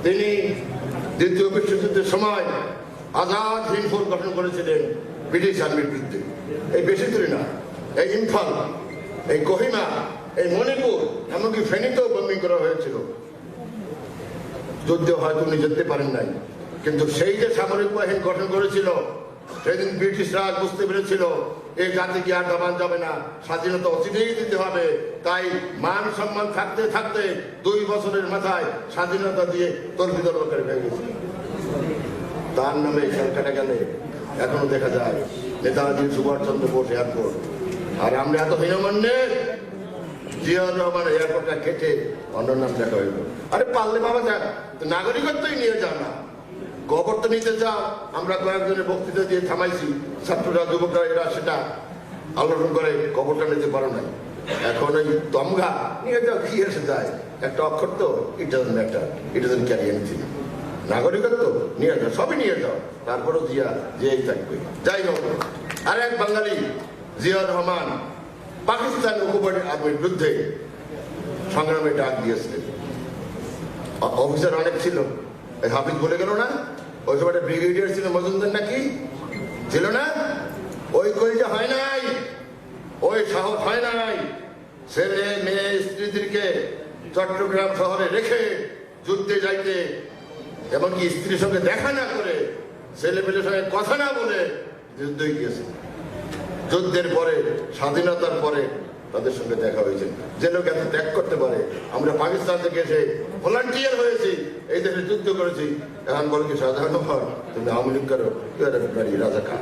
তিনি দ্বিতীয় বিশ্বযুদ্ধের সময় আজাদ হিন্দ ফোর্স গঠন করেছিলেন ব্রিটিশ আর্মির বিরুদ্ধে। এই বেশি দূরে না, এই ইম্ফল, এই কোহিমা, এই মণিপুর, এমনকি ফেনীতেও বম্বিং করা হয়েছিল। যুদ্ধে হয়তো উনি যেতে পারেন নাই, কিন্তু সেই যে সামরিক বাহিনী গঠন করেছিল সেদিন ব্রিটিশরা বুঝতে পেরেছিল এই জাতিকে আর দবান যাবে না, স্বাধীনতা অচিরেই দিতে হবে। তাই মান সম্মান থাকতে থাকতে 2 বছরের মাথায় স্বাধীনতা দিয়ে তলবিতল করে হয়ে গেছে। তার নামে ক্যালকাটা গেলে এখনো দেখা যায় নেতাজি সুভাষচন্দ্র বোস এয়ারপোর্ট। আর আমরা এত হীনমান্যে জিয়াউর রহমান এয়ারপোর্টটা কেটে অন্য নাম দেখা হইল। আরে পারলে বাবা যা নাগরিকত্বই নিয়ে যাও না, কবর তো নিতে যাও। আমরা কয়েকজনের বক্তৃতা দিয়ে থামাইছি, ছাত্ররা যুবকরা এরা সেটা আলোচনা করে কবরটা নিতে পারো নাই। এখন ওই দমঘা নিয়ে যাও, কি এসে যায়, একটা অক্ষর তো, it doesn't matter, it doesn't carry anything. নাগরিকত্ব নিয়ে যাও, সবই নিয়ে যাও, তারপরেও জিয়া যেই থাকবে। যাই হোক, আর এক বাঙালি জিয়াউর রহমান পাকিস্তান উপকূলীয় আর্মির বিরুদ্ধে সংগ্রামে ডাক দিয়েছিলেন। অফিসার অনেক ছিল, এই হাফিজ বলে গেল না, ওই সময় ব্রিগেডিয়ার ছিল মজুমদার নাকি ছিল না? ওই কইটা হয় নাই, ওই সাহস হয় নাই ছেলে মেয়ে স্ত্রীদেরকে চট্টগ্রাম শহরে রেখে যুদ্ধে যাইতে, এমনকি স্ত্রীর সঙ্গে দেখা না করে, ছেলে পেলের সঙ্গে কথা না বলে যুদ্ধে গিয়েছে। যুদ্ধের পরে, স্বাধীনতার পরে তাদের সঙ্গে দেখা হয়েছে। যে লোক এত ত্যাগ করতে পারে, আমরা পাকিস্তান থেকে এসে ভলান্টিয়ার হয়েছি, এই দেশে যুদ্ধ করেছি, এখন বলে কি সাধারণ ব্যাপার, তুমি আওয়ামী লীগ করো, রাজাকার।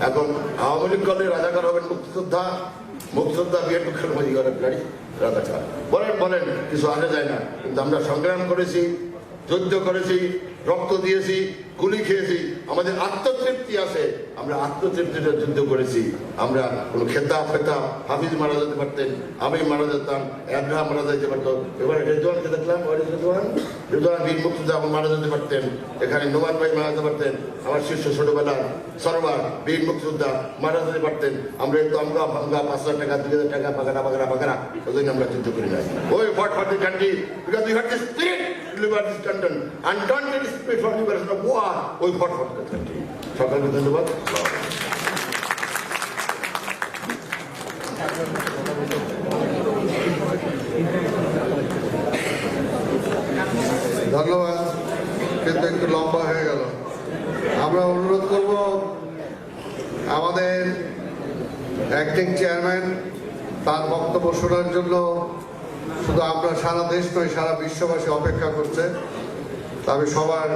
এখন আওয়ামী লীগ করলে রাজাকার হবেন মুক্তিযোদ্ধা, মুক্তিযোদ্ধা বিয়ের পক্ষের মধ্যে করেন গাড়ি রাজাকার। বলেন বলেন, কিছু আসে যায় না। কিন্তু আমরা সংগ্রাম করেছি, যুদ্ধ করেছি, রক্ত দিয়েছি, গুলি খেয়েছি, আমাদের আত্মতৃপ্তি আছে। আমরা আত্মতৃপ্তিটা যুদ্ধ করেছি। আমরা কোনো খেতাব ফেতাব, হাফিজ মারা যেতে পারতেন, আমি মারা যেতাম, এব্রাহাম মারা যেতে পারতো। এবারে রেজওয়ানকে দেখলাম, রেজওয়ান বীর মুক্তিযোদ্ধা মারা যেতে পারতেন, এখানে নোমান ভাই মারা যেতে পারতেন, আমার শিষ্য ছোটবেলার সরোয়ার বীর মুক্তিযোদ্ধা মারা যেতে পারতেন। আমরা একটু আমরা ভাঙ্গা 5,000 টাকা 2,000 টাকা বাগারা বাগারা বাগারা, ওই জন্য আমরা যুদ্ধ করি নাই। ওই ফট ফট country, because we had the spirit to liberate this country, undaunted spirit for liberation of war. ওই ফট ফট কান্ট্রি। সকলকে ধন্যবাদ। ধন্যবাদ, কিন্তু একটু লম্বা হয়ে গেল। আমরা অনুরোধ করব আমাদের অ্যাক্টিং চেয়ারম্যান তার বক্তব্য শোনার জন্য। শুধু আমরা সারা দেশ নয়, সারা বিশ্ববাসী অপেক্ষা করছে। আমি সবার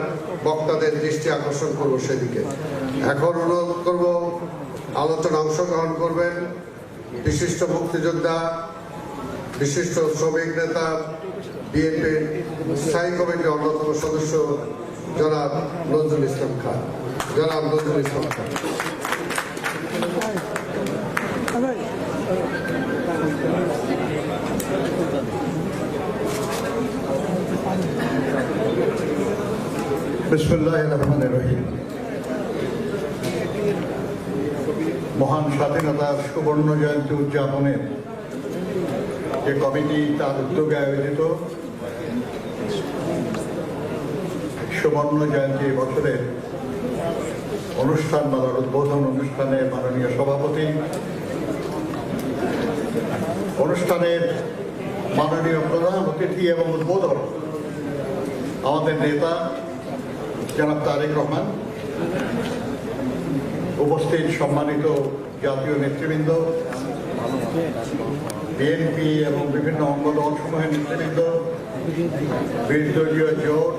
বক্তাদের দৃষ্টি আকর্ষণ করব সেদিকে। এখন অনুরোধ করব আলোচনা অংশগ্রহণ করবেন বিশিষ্ট মুক্তিযোদ্ধা, বিশিষ্ট শ্রমিক নেতা, বিএনপির স্থায়ী কমিটির অন্যতম সদস্য জনাব নজরুল ইসলাম খান। জনাব নজরুল ইসলাম খান। বিসমিল্লাহির রহমানির রহিম। মহান স্বাধীনতার সুবর্ণ জয়ন্তী উদযাপনের যে কমিটি তার উদ্যোগে আয়োজিত সুবর্ণ জয়ন্তী বছরের অনুষ্ঠানমালার উদ্বোধন অনুষ্ঠানে মাননীয় সভাপতি, অনুষ্ঠানের মাননীয় প্রধান অতিথি এবং উদ্বোধক আমাদের নেতা জনাব তারেক রহমান, উপস্থিত সম্মানিত জাতীয় নেতৃবৃন্দ, বিএনপি এবং বিভিন্ন অঙ্গদল সমূহের নেতৃবৃন্দ, বিরোধী জোট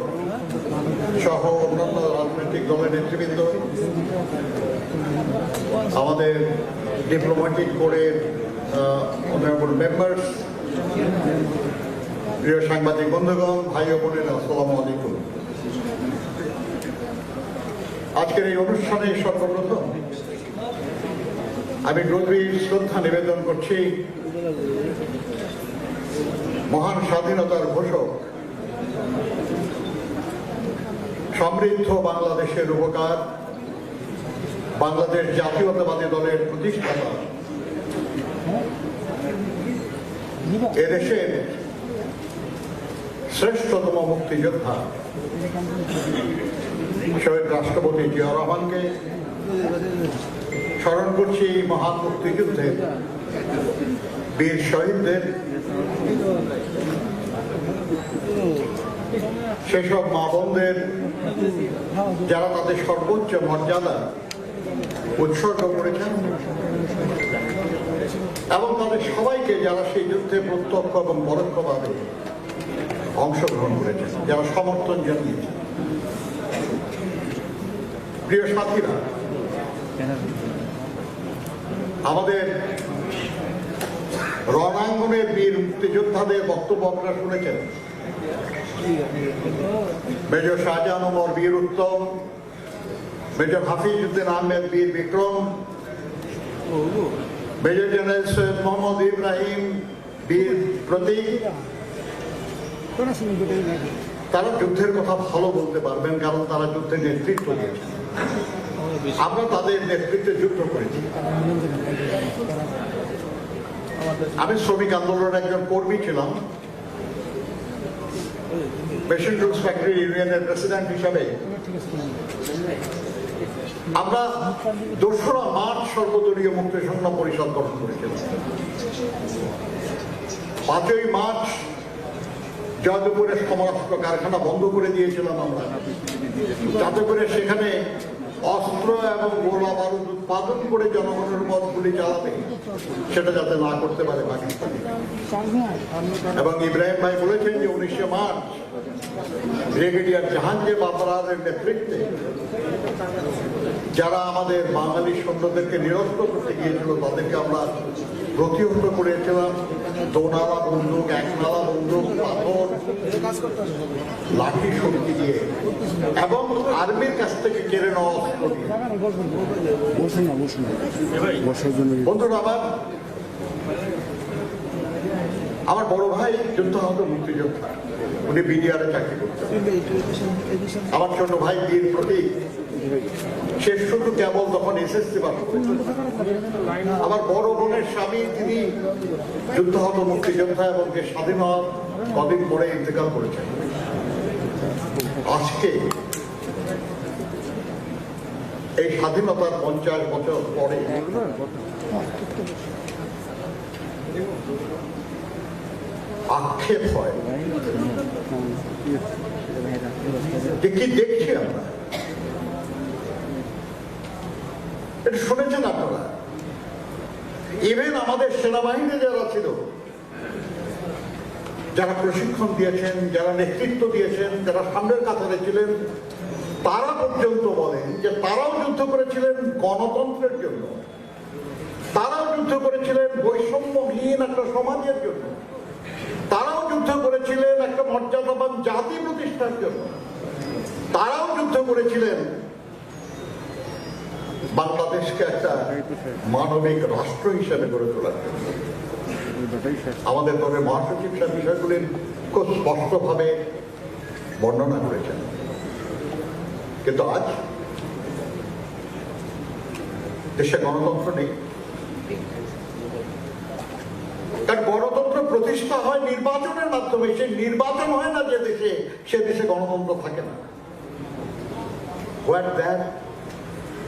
সহ অন্যান্য রাজনৈতিক দলের নেতৃবৃন্দ, আমাদের ডিপ্লোম্যাটিক কোরের অনারেবল মেম্বার্স, প্রিয় সাংবাদিক বন্ধুগণ, ভাই ও বোনেরা, আসসালামু আলাইকুম। আজকের এই অনুষ্ঠানে সর্বপ্রথম আমি গভীর শ্রদ্ধা নিবেদন করছি মহান স্বাধীনতার ঘোষক, সমৃদ্ধ বাংলাদেশের উপকার, বাংলাদেশ জাতীয়তাবাদী দলের প্রতিষ্ঠাতা, এদেশের শ্রেষ্ঠতম মুক্তিযোদ্ধা শহীদ রাষ্ট্রপতি জিয়াউর রহমানকে স্মরণ করছি এই মহান মুক্তিযুদ্ধে বীর শহীদদের, সেসব মা বোনদের যারা তাদের সর্বোচ্চ মর্যাদা উৎসর্গ করেছেন এবং তাদের সবাইকে যারা সেই যুদ্ধে প্রত্যক্ষ এবং পরোক্ষভাবে অংশগ্রহণ করেছেন, যারা সমর্থন জানিয়েছেন। প্রিয় সাথীরা, আমাদের রণাঙ্গনের বীর মুক্তিযোদ্ধাদের বক্তব্য আপনারা শুনেছেন। মেজর শাহজাহান ওমর বীর উত্তম, মেজর হাফিজউদ্দিন আহমেদ বীর বিক্রম, মেজর জেনারেল সৈয়দ মোহাম্মদ ইব্রাহিম বীর প্রতীক। তারা যুদ্ধের কথা ভালো বলতে পারবেন, কারণ তারা যুদ্ধের নেতৃত্ব দিয়েছেন। আমরা তাদের নেতৃত্বে যুদ্ধ করেছি। আমি শ্রমিক আন্দোলনের একজন কর্মী ছিলাম। মেশিন টুলস ফ্যাক্টরি ইউনিয়নের প্রেসিডেন্ট হিসাবে আমরা 2রা মার্চ সর্বদলীয় মুক্তি সংগ্রাম পরিষদ গঠন করেছিলাম। 5ই মার্চ জয়দেবপুরের সমরাস্ত্র কারখানা বন্ধ করে দিয়েছিলাম আমরা, যাতে করে সেখানে অস্ত্র এবং গোলা বারুদ উৎপাদন করে জনগণের উপর গুলি চালাবে সেটা যাতে না করতে পারে পাকিস্তান। এবং ইব্রাহিম ভাই বলেছেন যে 19শে মার্চ ব্রিগেডিয়ার জাহাঙ্গীর বাবরারের নেতৃত্বে যারা আমাদের বাঙালি সৈন্যদেরকে নিরস্ত করতে গিয়েছিল তাদেরকে আমরা প্রতিহত করেছিলাম। 2 নালা বন্দুক, 1 নালা বন্দুক, পাথর, লাঠি শক্তি দিয়ে এবং আর্মির কাছ থেকে কেড়ে নেওয়া অস্ত্র দিয়ে। বন্ধুরা, আমার বড় ভাই যুদ্ধাহত মুক্তিযোদ্ধা, উনি বিডিআরে চাকরি করতেন। আমার ছোট ভাই বীর প্রতীক, সে শুধু কেবল তখন এসএসসি পাস করেছেন। আমার বড় বোনের স্বামী, তিনি যুদ্ধাহত মুক্তিযোদ্ধা এবং যে স্বাধীন হওয়ার কদিন পরে ইন্তেকাল করেছেন। আজকে এই স্বাধীনতার 50 বছর পরে আক্ষেপ হয় যে কি দেখছি আমরা। এটা শুনেছেন আপনারা? ইভেন আমাদের সেনাবাহিনী যারা ছিল, যারা প্রশিক্ষণ দিয়েছেন, যারা নেতৃত্ব দিয়েছেন, যারা সামনের কাতারে ছিলেন, তারা পর্যন্ত বলেন যে তারাও যুদ্ধ করেছিলেন গণতন্ত্রের জন্য, তারাও যুদ্ধ করেছিলেন বৈষম্যহীন একটা সমাজের জন্য, তারাও যুদ্ধ করেছিলেন একটা মর্যাদাবান জাতি প্রতিষ্ঠার জন্য, তারাও যুদ্ধ করেছিলেন বাংলাদেশকে একটা মানবিক রাষ্ট্র হিসেবে গড়ে তোলার জন্য। আমাদের দলের মহাসচিব সব বিষয়গুলি খুব স্পষ্টভাবে বর্ণনা করেছেন। কিন্তু আজ দেশে গণতন্ত্র নেই। কারণ গণতন্ত্র প্রতিষ্ঠা হয় নির্বাচনের মাধ্যমে, সেই নির্বাচন হয় না যে দেশে, সে দেশে গণতন্ত্র থাকে না। Where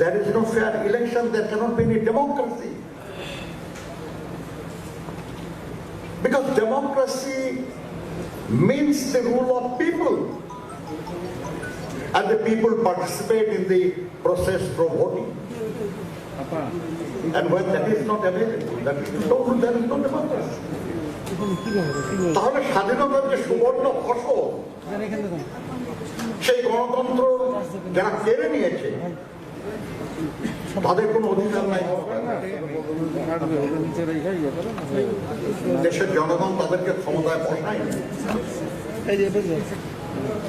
there is no fair election, there cannot be any democracy. Because democracy means the rule of people, and the people participate in the process through voting. And when that is not available, there is no democracy. তাহলে স্বাধীনতার যে সুবর্ণ ফসল, সেই গণতন্ত্র যারা কেড়ে নিয়েছে তাদের কোনো অধিকার নাই। দেশের জনগণ তাদেরকে ক্ষমতায় বসায়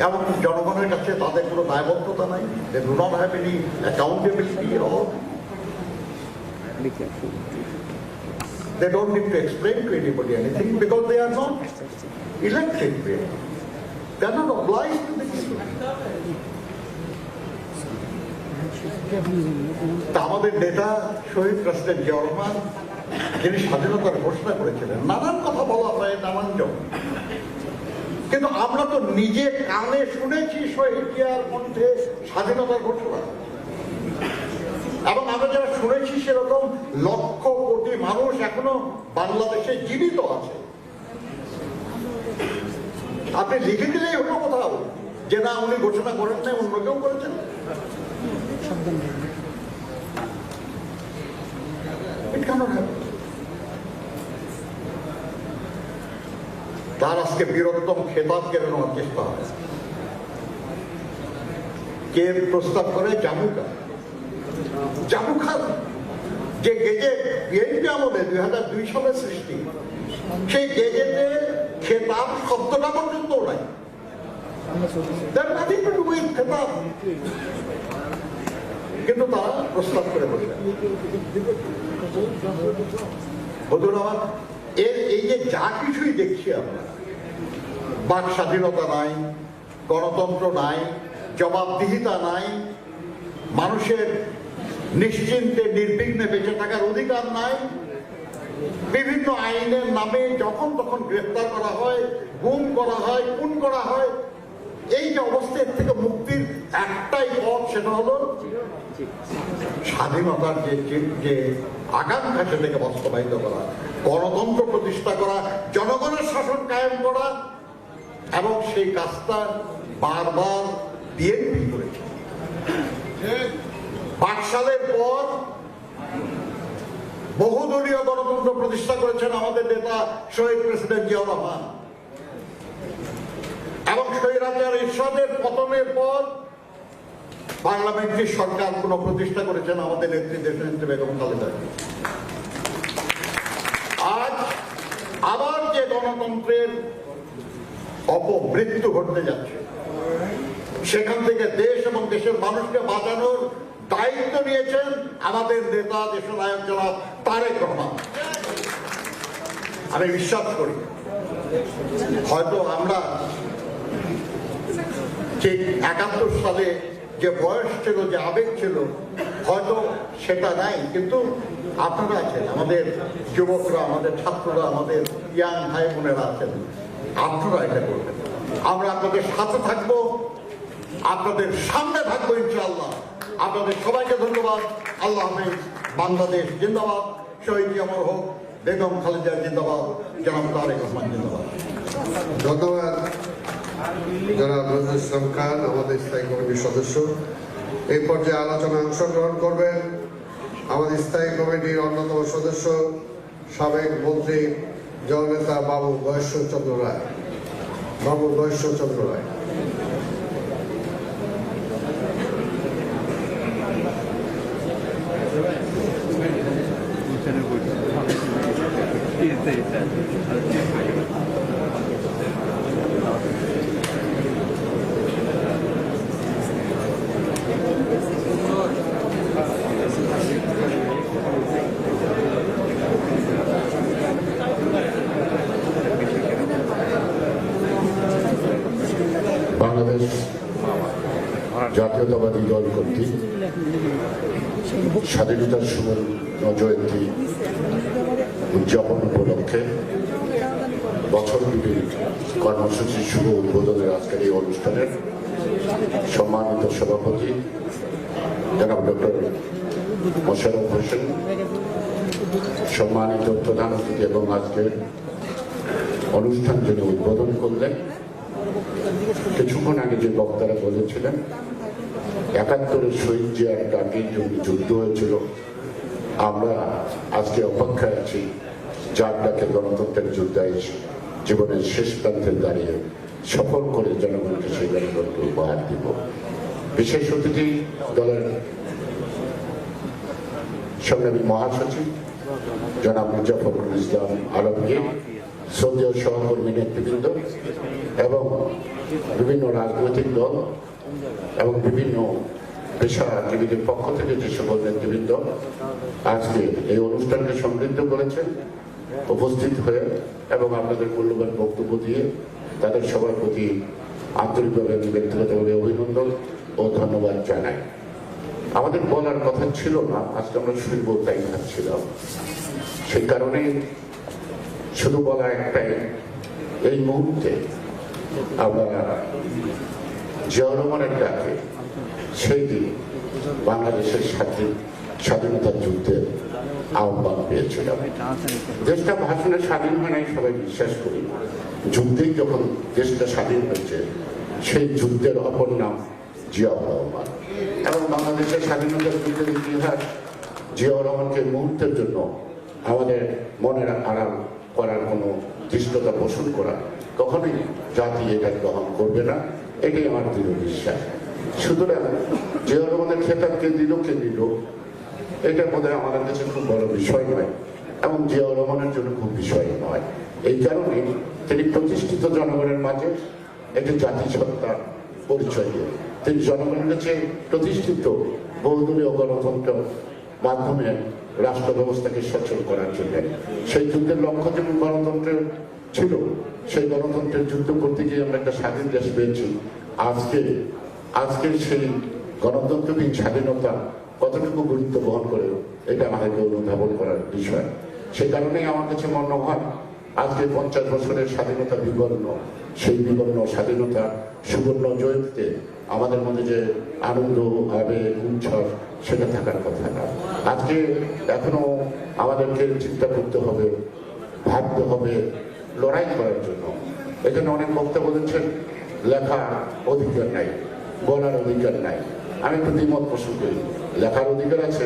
এবং জনগণের কাছে তাদের কোনো দায়বদ্ধতা নাই। They do not have any accountability at all. They don't need to explain to anybody anything because they are not elected. They are not obliged to the people. আমাদের নেতা শহীদ প্রেসিডেন্ট জিয়াউর রহমান, যিনি স্বাধীনতার ঘোষণা করেছিলেন, নানান কথা বলা হয়, নানান কিন্তু আমরা তো নিজে কানে শুনেছি শহীদ জিয়ার মধ্যে স্বাধীনতার ঘোষণা, এবং আমরা যারা শুনেছি সেরকম লক্ষ কোটি মানুষ এখনো বাংলাদেশে জীবিত আছে। আপনি লিখে দিলেই হলো কোথাও যে না উনি ঘোষণা করেন না, অন্য কেউ করেছেন। তার আজকে বীরত্তম খেতাব কেড়ে নেওয়ার চেষ্টা হয়। কে প্রস্তাব করে? জামু খান, যে গেজেট বিএনপি আমলে 2002 সালে সৃষ্টি, সেই গেজেটে খেতাব শব্দটা পর্যন্ত নাই। খেতাব কিন্তু তারা প্রস্তাব করে বসে। এই যে যা কিছুই দেখছি আমরা, বাক স্বাধীনতা নাই, গণতন্ত্র নাই, জবাবদিহিতা নাই, মানুষের নিশ্চিন্তে নির্বিঘ্নে বেঁচে থাকার অধিকার নাই, বিভিন্ন আইনের নামে যখন তখন গ্রেফতার করা হয়, গুম করা হয়, খুন করা হয়। এই যে অবস্থা, এর থেকে মুক্তির একটাই পথ, সেটা হলো স্বাধীনতার যে আকাঙ্ক্ষা সেটাকে বাস্তবায়িত করা, গণতন্ত্র প্রতিষ্ঠা করা, জনগণের শাসন কায়েম করা। এবং সেই কাজটা বারবার বিএনপি করেছে। 5 সালের পর বহুদলীয় গণতন্ত্র প্রতিষ্ঠা করেছেন আমাদের নেতা শহীদ প্রেসিডেন্ট জিয়াউর রহমান, এবং স্বৈরাচার এরশাদের পতনের পর পার্লামেন্টারি সরকার প্রতিষ্ঠা করেছেন আমাদের নেত্রী দেশনেত্রী বেগম খালেদা জিয়া। আজ আবার যে গণতন্ত্রের অপমৃত্যু ঘটতে যাচ্ছে, সেখান থেকে দেশ এবং দেশের মানুষকে বাঁচানোর দায়িত্ব নিয়েছেন আমাদের নেতা দেশনায়ক জনাব তারেক রহমান। আমি বিশ্বাস করি হয়তো আমরা ঠিক 71 সালে যে বয়স ছিল, যে আবেগ ছিল, হয়তো সেটা নাই, কিন্তু আপনারা আছেন, আমাদের যুবকরা, আমাদের ছাত্ররা, আমাদের ইয়াং ভাই বোনেরা আছেন, আপনারা এটা করবেন। আমরা আপনাদের সাথে থাকবো, আপনাদের সামনে থাকবো ইনশাআল্লাহ। আপনাদের সবাইকে ধন্যবাদ। আল্লাহ হাফেজ। বাংলাদেশ জিন্দাবাদ। শহীদ অমর হোক। বেগম খালেদা জিন্দাবাদ। জনাব তারেক রহমান জিন্দাবাদ। ধন্যবাদ জনাব নজরুল ইসলাম খান, আমাদের স্থায়ী কমিটির সদস্য। এই পর্যায়ে আলোচনায় অংশগ্রহণ করবেন আমাদের স্থায়ী কমিটির অন্যতম সদস্য, সাবেক মন্ত্রী, জননেতা বাবু গয়েশ্বরচন্দ্র রায়। বাংলাদেশ জাতীয়তাবাদী দল কর্তৃক স্বাধীনতার সুবর্ণ জয়ন্তী উদযাপন উপলক্ষে বছরব্যাপী কর্মসূচির শুভ উদ্বোধনের আজকের এই অনুষ্ঠানের সম্মানিত সভাপতি জনাব ডক্টর মোশাররফ হোসেন, সম্মানিত প্রধান অতিথি এবং আজকের অনুষ্ঠান যিনি উদ্বোধন করলেন, কিছুক্ষণ আগে যে বক্তারা বলেছিলেন 71-এর শহীদ জিয়ার ডাকে যুদ্ধ হয়েছিল, আমরা আজকে অপেক্ষায় আছি যার ডাকে গণতন্ত্রের যুদ্ধে জীবনের শেষ প্রান্তে দাঁড়িয়ে সফল করে জনগণকে সেই গণতন্ত্র উপহার দিব। বিশেষ অতিথি দলের সংগ্রামী মহাসচিব জনাব মির্জা ফখরুল ইসলাম আলমগীর, শ্রদ্ধেয় সহকর্মী নেতৃবৃন্দ এবং বিভিন্ন রাজনৈতিক দল এবং বিভিন্ন পেশাজীবীদের পক্ষ থেকে যে সকল নেতৃবৃন্দ আজকে এই অনুষ্ঠানকে সমৃদ্ধ করেছেন, উপস্থিত হয়ে এবং আপনাদের মূল্যবান বক্তব্য দিয়ে তাদের সবার প্রতি আন্তরিকভাবে ব্যক্তিগতভাবে অভিনন্দন ও ধন্যবাদ জানাই। আমাদের বলার কথা ছিল না, আজকে আমরা শুনবো তাই ভাবছিলাম। সেই কারণে শুধু বলা একটাই, এই মুহূর্তে আমরা জিয়াউর রহমানের ডাকে সেই দিন বাংলাদেশের স্বাধীনতার যুদ্ধের আহ্বান পেয়েছিলাম। দেশটা ভাষণে স্বাধীন হয় নাই সবাই বিশ্বাস করি, যুদ্ধেই যখন দেশটা স্বাধীন হয়েছে সেই যুদ্ধের অপর নাম জিয়াউর রহমান। এবং বাংলাদেশের স্বাধীনতার যুদ্ধের ইতিহাস জিয়াউর রহমানকে মুহূর্তের জন্য আমাদের মনের আড়াল করার কোনো দৃষ্টতা পোষণ করা কখনোই জাতি এটা গ্রহণ করবে না, এটাই আমার দৃঢ় বিশ্বাস। সুতরাং জিয়াউর রহমানের খেতাবকে দিল কে দিল এটা বোধহয় আমাদের কাছে খুব বড় বিষয় নয় এবং জিয়াউর রহমানের জন্য খুব বিষয় নয়। এই কারণে তিনি প্রতিষ্ঠিত জনগণের মাঝে একটি জাতিসত্তার পরিচয় দিয়ে তিনি জনগণের কাছে প্রতিষ্ঠিত বহুদলীয় গণতন্ত্র মাধ্যমে রাষ্ট্র ব্যবস্থাকে সচল করার জন্য সেই যুদ্ধের লক্ষ্য যেমন গণতন্ত্রের ছিল, সেই গণতন্ত্রের যুদ্ধ করতে গিয়ে আমরা একটা স্বাধীন দেশ পেয়েছি। আজকের সেই গণতন্ত্রহীন স্বাধীনতা কতটুকু গুরুত্ব বহন করে এটা আমাদেরকে অনুধাবন করার বিষয়। সেই কারণেই আমার কাছে মনে হয় আজকে 50 বছরের স্বাধীনতা বিবর্ণ, সেই বিবর্ণ স্বাধীনতা সুবর্ণ জয়ন্তীতে আমাদের মধ্যে যে আনন্দ আবেগ উচ্ছ্বাস সেটা থাকার কথা না। আজকে এখনো আমাদেরকে চিন্তা করতে হবে, ভাবতে হবে, লড়াই করার জন্য। এখানে অনেক বক্তা বলেছেন লেখার অধিকার নাই, বলার অধিকার নাই। আমি একটু দ্বিমত পোষণ করি। লেখার অধিকার আছে,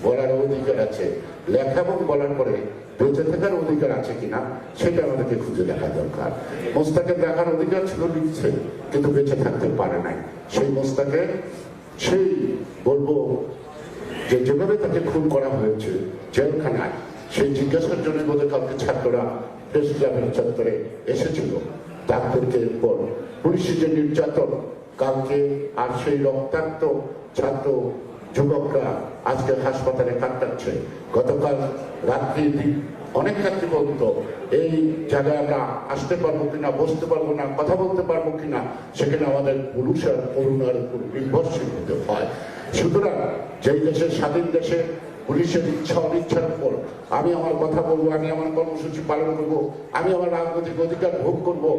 বলার অধিকার আছে। লেখা এবং বলার পরে বেঁচে থাকার অধিকার আছে কিনা সেটা আমাদেরকে খুঁজে দেখা দরকার। মোস্তাকের দেখার অধিকার ছিল, লিখছে, কিন্তু বেঁচে থাকতে পারে নাই। সেই মোস্তাকে সেই বলবো যে যেভাবে তাকে খুন করা হয়েছে জেলখানায়, সেই জিজ্ঞাসার জন্য বোধহয় কালকে ছাত্ররা প্রেস ক্লাবের চত্বরে এসেছিল। তাদেরকে এরপর পুলিশের যে নির্যাতন কালকে আর সেই রক্তাক্ত ছাত্র যুবকরা আজকে হাসপাতালে কাটাচ্ছে। গতকাল রাত্রি অনেক ছাত্রী বলতো এই জায়গাটা আসতে পারবো কিনা, বসতে পারবো না, কথা বলতে পারবো কিনা, সেখানে আমাদের পুরুষ আর করুণার উপর নির্ভরশীল হতে হয়। সুতরাং যেই দেশের স্বাধীন দেশে পুলিশের ইচ্ছা অনিচ্ছার উপর আমি আমার কথা বলবো, আমি আমার কর্মসূচি পালন করবো, আমি আমার রাজনৈতিক অধিকার ভোগ করবো,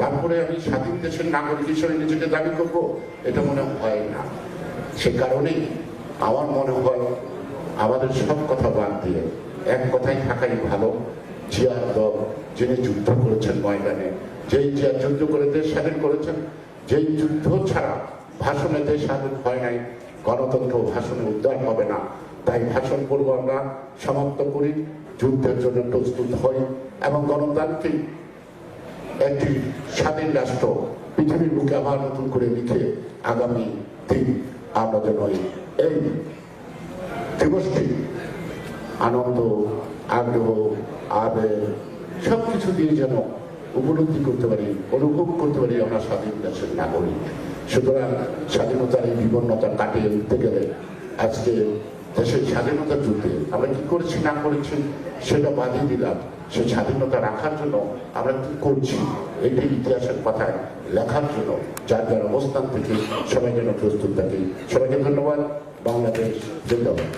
তারপরে আমি স্বাধীন দেশের নাগরিক হিসেবে নিজেকে দাবি করবো, এটা মনে হয় না। সে কারণেই আমার মনে হয় আমাদের সব কথা বাদ দিয়ে এক কথাই থাকাই ভালো। জিয়ার দল যিনি যুদ্ধ করেছেন ময়দানে, যেই জিয়া যুদ্ধ করে দেশ স্বাধীন করেছেন, যেই যুদ্ধ ছাড়া ভাষণে দেশ স্বাধীন হয় নাই, গণতন্ত্র ভাষণে উদ্ধার হবে না। তাই ভাষণ পর্ব আমরা সমাপ্ত করি, যুদ্ধের জন্য প্রস্তুত হই এবং গণতান্ত্রিক একটি স্বাধীন রাষ্ট্র পৃথিবীর বুকে আবার নতুন করে লিখে আগামী দিন আমরা যেন এই দিবসটি আনন্দ, আগ্রহ, আবেগ সবকিছু দিয়ে যেন উপলব্ধি করতে পারি, অনুভব করতে পারি আমরা স্বাধীন দেশের নাগরিক। সুতরাং স্বাধীনতার এই বিবর্ণতা কাটিয়ে উঠতে গেলে আজকে দেশের স্বাধীনতার যুদ্ধে আমরা কি করেছি না করেছি সেটা বাদিয়ে দিলাম। সেই স্বাধীনতা রাখার জন্য আমরা কি করছি এটি ইতিহাসের পাতায় লেখার জন্য যার যার অবস্থান থেকে সবাই যেন প্রস্তুত থাকি। সবাইকে ধন্যবাদ। বাংলাদেশ জিন্দাবাদ।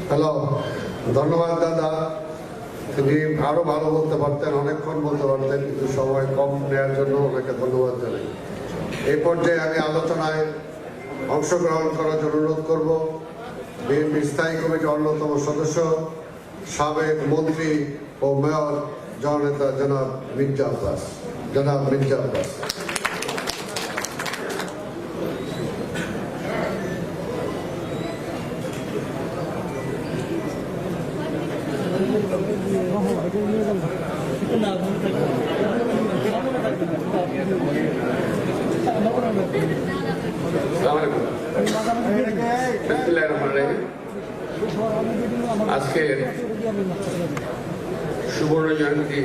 হ্যালো, ধন্যবাদ দাদা। তিনি আরো ভালো বলতে পারতেন, অনেকক্ষণ বলতে পারতেন, কিন্তু সময় কম নেওয়ার জন্য ওনাকে ধন্যবাদ জানাই। এই পর্যায়ে আমি আলোচনায় অংশগ্রহণ করার জন্য অনুরোধ করব বিএনপি স্থায়ী কমিটির অন্যতম সদস্য, সাবেক মন্ত্রী ও মেয়র জননেতা জনাব মির্জা আব্বাস। জনাব মির্জা আব্বাস। আজকের সুবর্ণ জয়ন্তী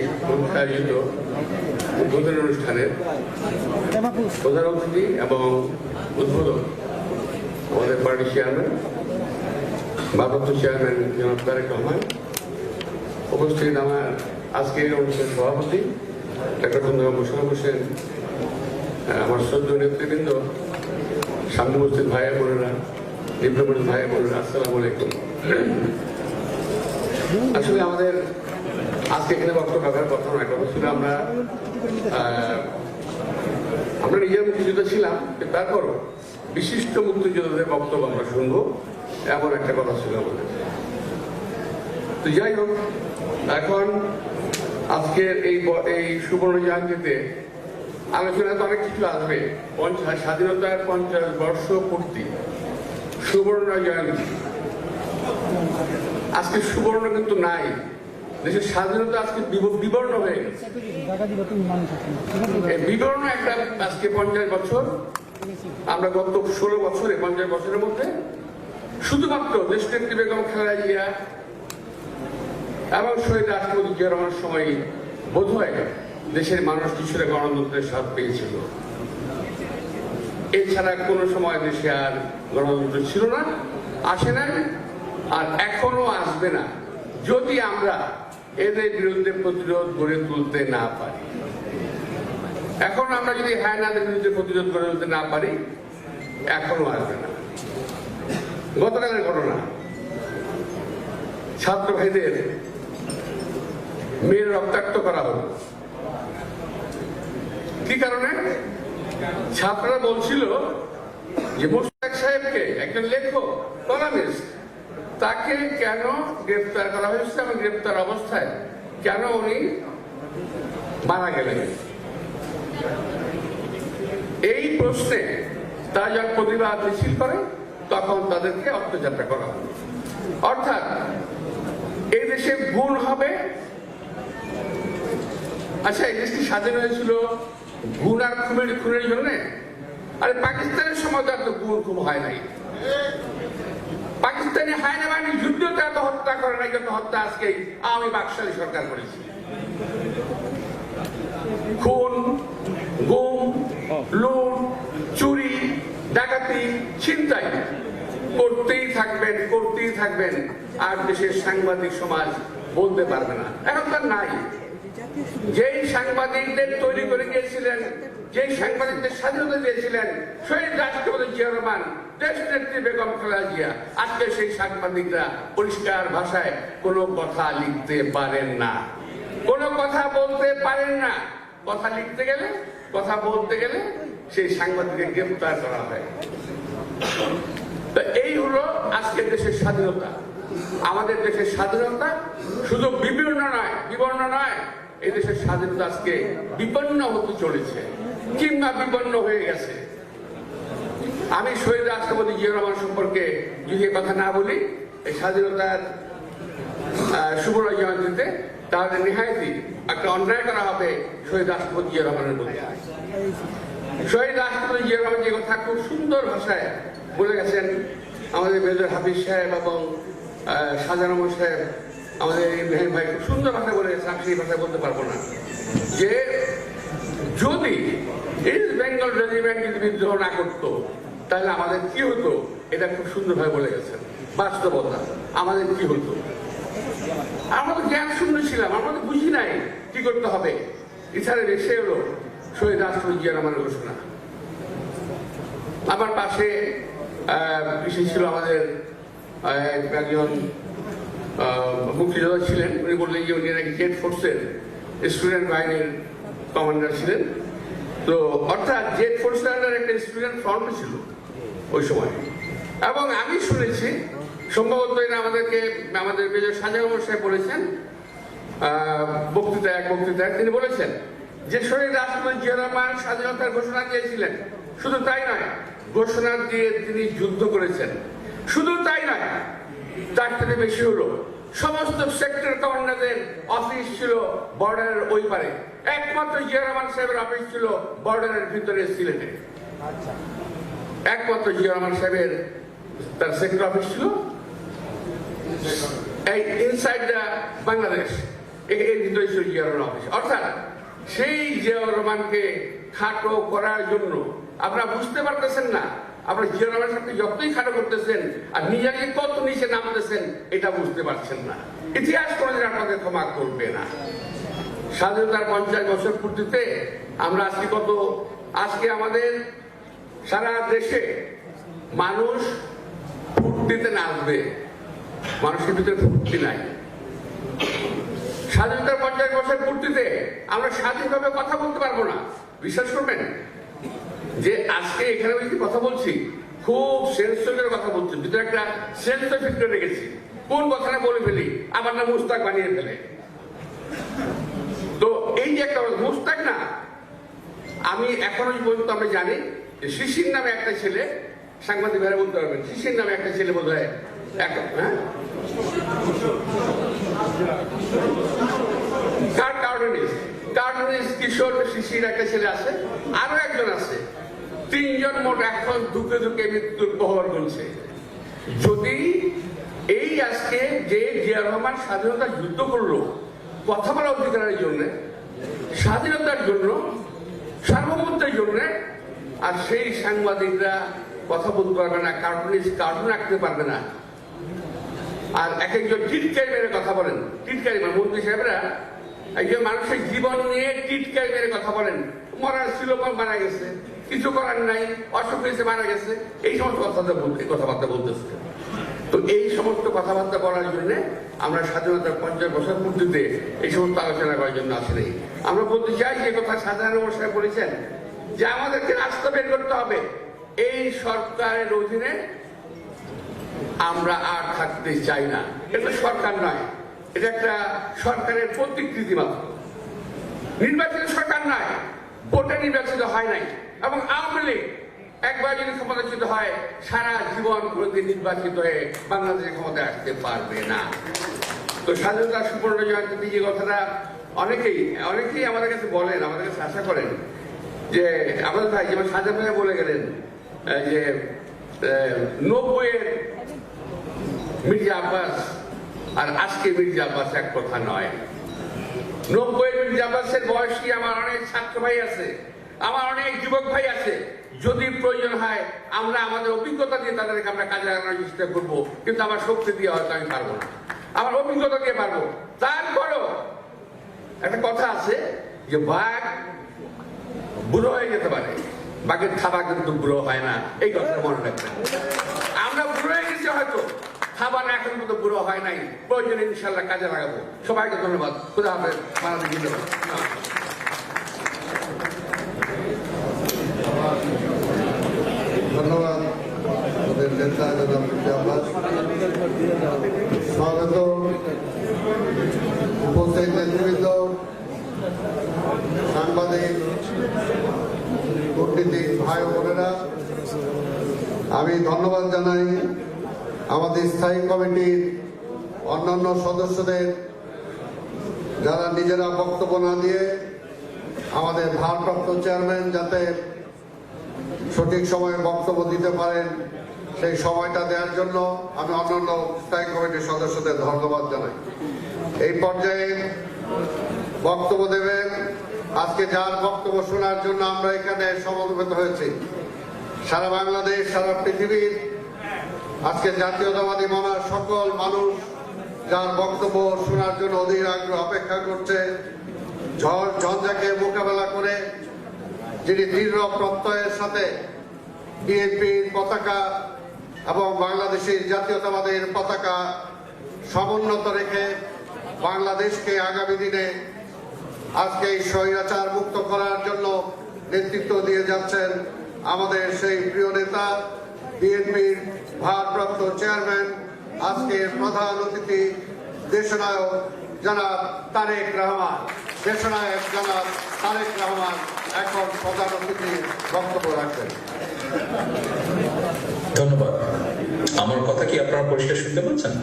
আয়োজিত উদ্বোধন অনুষ্ঠানের প্রধান অতিথি এবং উদ্বোধক আমাদের পার্টি চেয়ারম্যান, ভারপ্রাপ্ত চেয়ারম্যান জনাব তারেক রহমান, উপস্থিত আমার আজকের অনুষ্ঠানের সভাপতি ডাক্তার খন্দকার মোশাররফ হোসেন, আমার শ্রদ্ধেয় নেতৃবৃন্দ, সামনে উপস্থিত ভাইয়া বোনেরা, ডিপ্লোমেট ভাইয়া বোনেরা, আসসালামু আলাইকুম। আসলে আমাদের আজকে এখানে বক্তব্য রাখার কথা নয়, কথা ছিল আমরা নিজের মুক্তিযোদ্ধা ছিলাম, তারপরও বিশিষ্ট মুক্তিযোদ্ধাদের বক্তব্য আমরা শুনবো, এমন একটা কথা ছিল আমাদের। তো যাই হোক, এখন আজকের এই সুবর্ণ জয়ন্তীতে আলোচনাতে অনেক কিছু আসবে। স্বাধীনতার 50 বর্ষ পূর্তি, সুবর্ণ জয়ন্তী। আজকে সুবর্ণ কিন্তু নাই, দেশের স্বাধীনতা আজকে বিবর্ণ হয়ে গেছে। বিবর্ণ একটা আজকে 50 বছর, আমরা গত 16 বছরে 50 বছরের মধ্যে শুধুমাত্র দেশনেত্রী বেগম খালেদা জিয়া এবং শহীদ রাষ্ট্রপতি জিয়া রহমানের সময় বোধ হয় দেশের মানুষ কিছুটা গণতন্ত্রের স্বাদ পেয়েছিল। এছাড়া কোন সময় দেশে আর গণতন্ত্র ছিল না, আসে না, আর এখনো আসবে না, যদি আমরা এদের বিরুদ্ধে প্রতিরোধ গড়ে তুলতে না পারি। এখন আমরা যদি হায়নাদের বিরুদ্ধে প্রতিরোধ গড়ে তুলতে না পারি, এখনো আসবে না। গতকালের ঘটনা, ছাত্র ভাইদের মেয়ের রক্তাক্ত করা হলো। কি কারণে? ছাত্ররা বলছিল যে মোশতাক সাহেবকে, একজন লেখক, কলামিস্ট, তাকে কেন গ্রেফতার করা হয়েছে এবং গ্রেফতার অবস্থায় কেন উনি মারা গেলেন। এই প্রশ্নে তারা যখন প্রতিবাদ মিছিল করে, তখন তাদেরকে অত্যাচারটা করা হবে। অর্থাৎ এই দেশে গুণ হবে। আচ্ছা, এই দেশটি স্বাধীন হয়েছিল গুণ আর খুনের জন্য? আরে পাকিস্তানের সময় তো গুণ খুব হয় নাই। পাকিস্তানি হায়না বাহিনী যুদ্ধতে এত হত্যা করে নাই যত হত্যা আজকে আওয়ামী বাকশালী সরকার করেছে। খুন, গুম, লুট, চুরি, ডাকাতি, ছিনতাই করতেই থাকবেন, আর দেশের সাংবাদিক সমাজ বলতে পারবে না। এখন তার নাই। যেই সাংবাদিকদের তৈরি করে গিয়েছিলেন, যেই সাংবাদিকদের স্বাধীনতা দিয়েছিলেন শহীদ রাষ্ট্রপতি জিয়া রহমান, দেশনেত্রী বেগম খালেদা জিয়া, আজকে সেই সাংবাদিকরা পরিষ্কার ভাষায় কোনো কথা লিখতে পারেন না, কোনো কথা বলতে পারেন না। কথা লিখতে গেলে, কথা বলতে গেলে সেই সাংবাদিককে গ্রেফতার করা হয়। তো এই হলো আজকে দেশের স্বাধীনতা। আমাদের দেশের স্বাধীনতা শুধু বিবর্ণ নয়, এই দেশের স্বাধীনতা আজকে বিপন্ন হতে চলেছে কিংবা বিপন্ন হয়ে গেছে। আমি শহীদ রাষ্ট্রপতি জিয়া রহমান সম্পর্কে যদি কথা না বলি এই স্বাধীনতার সুবর্ণ জয়ন্তীতে, তাহলে নিহায়তি একটা অন্যায় করা হবে শহীদ রাষ্ট্রপতি জিয়া রহমানের প্রতি। শহীদ রাষ্ট্রপতি জিয়া রহমান যে কথা খুব সুন্দর ভাষায় বলে গেছেন আমাদের মেজর হাফিজ সাহেব এবং শাহজাহান সাহেব, আমাদের মেহের ভাই খুব সুন্দর ভাষায় বলে গেছেন, আমি সেই ভাষায় বলতে পারবো না, যে যদি ইস্ট বেঙ্গল রেজিমেন্ট যদি বিদ্রোহ না করতো তাহলে আমাদের কি হতো। এটা খুব সুন্দরভাবে বলে গেছেন। বাস্তবতা আমাদের কি হতো। আমরা তো জ্ঞান শূন্য ছিলাম, আমরা তো বুঝি নাই কি করতে হবে। এছাড়া এসে হলো শহীদ রাষ্ট্রপতি জিয়া রহমানের ঘোষণা। আমার পাশে ছিল আমাদের একজন মুক্তিযোদ্ধা ছিলেন, উনি বললেন যে উনি নাকি জেড ফোর্সের স্টুডেন্ট বাহিনীর কমান্ডার ছিলেন। তো অর্থাৎ জেড ফোর্সের একটা স্টুডেন্ট ফ্রন্ট ছিল ওই সময়। এবং আমি শুনেছি সম্ভবত এটা আমাদের মেজর শাহজাহান সাহেব বলেছেন বক্তৃতায় তিনি বলেছেন যে শহীদ রাষ্ট্রপতি জিয়া রহমান স্বাধীনতার ঘোষণা দিয়েছিলেন। শুধু তাই নয়, ঘোষণা দিয়ে তিনি যুদ্ধ করেছেন। শুধু তাই নয়, তার থেকে বেশি হলো সমস্ত সেক্টর কমান্ডারদের অফিস ছিল বর্ডারের ওই পারে, একমাত্র জিয়া রহমান সাহেবের অফিস ছিল বর্ডারের ভিতরে সিলেটে। একমাত্র জিয়া রহমান সাহেবের তার সেক্টর অফিস ছিল এই ইনসাইড দ্য বাংলাদেশ, এর ভিতরে ছিল জিয়া রহমান অফিস। অর্থাৎ সেই জিয়া রহমানকে খাটো করার জন্য আপনারা বুঝতে পারতেছেন না, আপনারা জিয়া রহমানের সাথে যতই খাটো করতেছেন আর নিজেকে কত নিচে নামতেছেন এটা বুঝতে পারছেন না। ইতিহাস কোনোদিন আপনাদের ক্ষমা করবে না। স্বাধীনতার 50 বছর পূর্তিতে আমরা আজকে আমাদের সারা দেশে মানুষ ফুর্তিতে নাচবে, মানুষের ভিতরে ফুর্তি নাই। স্বাধীনতার 50 বছর পূর্তিতে আমরা স্বাধীনভাবে কথা বলতে পারবো না। বিশ্বাস করবেন যে আজকে এখানে ওই যে কথা বলছি, খুব সেন্সর কথা বলছি, ভিতরে একটা সেন্সর ফিল্টার রেখেছি, কোন কথাটা বলে ফেলি আমার না মুস্তাক বানিয়ে ফেলে। তো এই যে একটা মুস্তাক না, আমি এখনো পর্যন্ত আমরা জানি যে শিশির নামে একটা ছেলে, সাংবাদিক ভাইরা বলতে পারবেন, শিশির নামে একটা ছেলে বোধ হয় কার্টুনিস্ট কিশোর শিশির একটা ছেলে আছে, আরো একজন আছে, 3 জন মোট এখন ধুকে ধুকে মৃত্যুর প্রহর গুনছে। যদি এই আজকে যে জিয়া রহমান স্বাধীনতা যুদ্ধ করলো কথা বলার অধিকারের জন্য, স্বাধীনতার জন্য, সার্বভৌমত্বের জন্য, আর সেই সাংবাদিকরা কথা বলতে পারবে না, কার্টুন আঁকতে পারবে না, আর এক একজন টিটকারি মেরে কথা বলেন, টিটকারি মানে মন্ত্রী সাহেবরা একজন মানুষের জীবন নিয়ে টিটকারি মেরে কথা বলেন, মরার ছিল মারা গেছে, কিছু করার নাই, অসুখ হয়েছে মারা গেছে, এই সমস্ত কথাবার্তা বলতেছে। তো এই সমস্ত কথাবার্তা বলার জন্য আমরা স্বাধীনতার 50 বছর পূর্তিতে এই সমস্ত আলোচনা করার জন্য আসেনি। আমরা বলতে চাই যে কথা সাধারণ অবস্থায় বলেছেন যে আমাদেরকে রাস্তা বের করতে হবে, এই সরকারের অধীনে আমরা আর থাকতে চাই না। এটা সরকার নয়, এটা একটা সরকারের প্রতিকৃতি মাত্র, নির্বাচিত সরকার নয়, ভোটে নির্বাচিত হয় নাই। এবং আওয়ামী লীগ একবার যদি ক্ষমতাচ্যুত হয় সারা জীবন কোনোদিন নির্বাচিত হয়ে বাংলাদেশের ক্ষমতায় আসতে পারবে না। তো স্বাধীনতা সুবর্ণ জয়ন্তী যে কথাটা অনেকেই আমাদের কাছে বলেন, আমাদের কাছে আশা করেন যে আমাদের ভাই যেমন সাজাদ ভাই বলে গেলেন যে 90-এর মির্জা আব্বাস আর আজকে মির্জা আব্বাস এক কথা নয়। 90-এর মির্জা আব্বাসের বয়সী আমার অনেক ছাত্র ভাই আছে, আমার অনেক যুবক ভাই আছে, যদি প্রয়োজন হয় আমরা আমাদের অভিজ্ঞতা দিয়ে তাদেরকে আমরা কাজে লাগানোর চেষ্টা করবো, কিন্তু আমার শক্তি দিয়ে হয়তো আমি পারবো না, আমার অভিজ্ঞতা দিয়ে পারবো। তারপরও একটা কথা আছে যে বাঘ বুড়ো হয়ে যেতে পারে, বাঘের খাবার কিন্তু বুড়ো হয় না, এই কথাটা মনে রাখবেন। আমরা বুড়ো হয়ে গেছি, হয়তো খাবার এখন মতো বুড়ো হয় নাই, প্রয়োজনে ইনশাল্লাহ কাজে লাগাবো। সবাইকে ধন্যবাদ। খুদা হাফেজ। ধন্যবাদ আমাদের নেতা জনাব মির্জা আব্বাস। স্বাগত উপস্থিত নেতৃবৃন্দ, সাংবাদিক, কূটনীতিক ভাই বোনেরা, আমি ধন্যবাদ জানাই আমাদের স্থায়ী কমিটির অন্যান্য সদস্যদের যারা নিজেরা বক্তব্য না দিয়ে আমাদের ভারপ্রাপ্ত চেয়ারম্যান যাতে সঠিক সময়ে বক্তব্য দিতে পারেন সেই সময়টা দেওয়ার জন্য আমি অন্যান্য স্থায়ী কমিটির সদস্যদের ধন্যবাদ জানাই। এই পর্যায়ে বক্তব্য দেবেন আজকে যার বক্তব্য শোনার জন্য আমরা এখানে সমবেত হয়েছি। সারা বাংলাদেশ, সারা পৃথিবীর আজকে জাতীয়তাবাদী মনার সকল মানুষ যার বক্তব্য শোনার জন্য অধীর আগ্রহ অপেক্ষা করছে। ঝড় ঝঞ্ঝাকে মোকাবেলা করে যিনি দৃঢ় প্রত্যয়ের সাথে বিএনপির পতাকা এবং বাংলাদেশের জাতীয়তাবাদের পতাকা সমুন্নত রেখে বাংলাদেশকে আগামী দিনে আজকে এই স্বৈরাচার মুক্ত করার জন্য নেতৃত্ব দিয়ে যাচ্ছেন আমাদের সেই প্রিয় নেতা, বিএনপির ভারপ্রাপ্ত চেয়ারম্যান, আজকের প্রধান অতিথি দেশনায়ক জনাব তারেক রহমান। দেশনায়ক জনাব তারেক রহমান এখন প্রধান অতিথি বক্তব্য রাখবেন। ধন্যবাদ। আমার কথা কি আপনারা পরিষ্কার শুনতে পাচ্ছেন?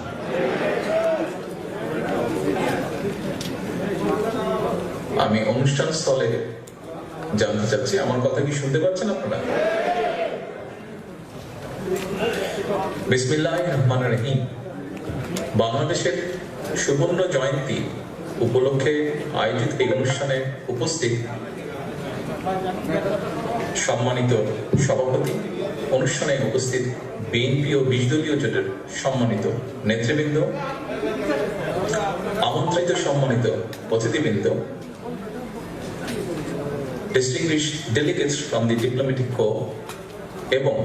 আমি অনুষ্ঠান স্থলে জানতে চাচ্ছি আমার কথা কি শুনতে পাচ্ছেন আপনারা? বিসমিল্লাহির রহমানির রহিম। বাংলাদেশের সুবর্ণ জয়ন্তী উপলক্ষে আয়োজিত এই অনুষ্ঠানে উপস্থিত সম্মানিত সভাপতি, অনুষ্ঠানে উপস্থিত বিএনপি ও 20 দলীয় জোটের সম্মানিত নেতৃবৃন্দ, আমন্ত্রিত সম্মানিত অতিথিবৃন্দ, distinguished delegates from the diplomatic corps এবং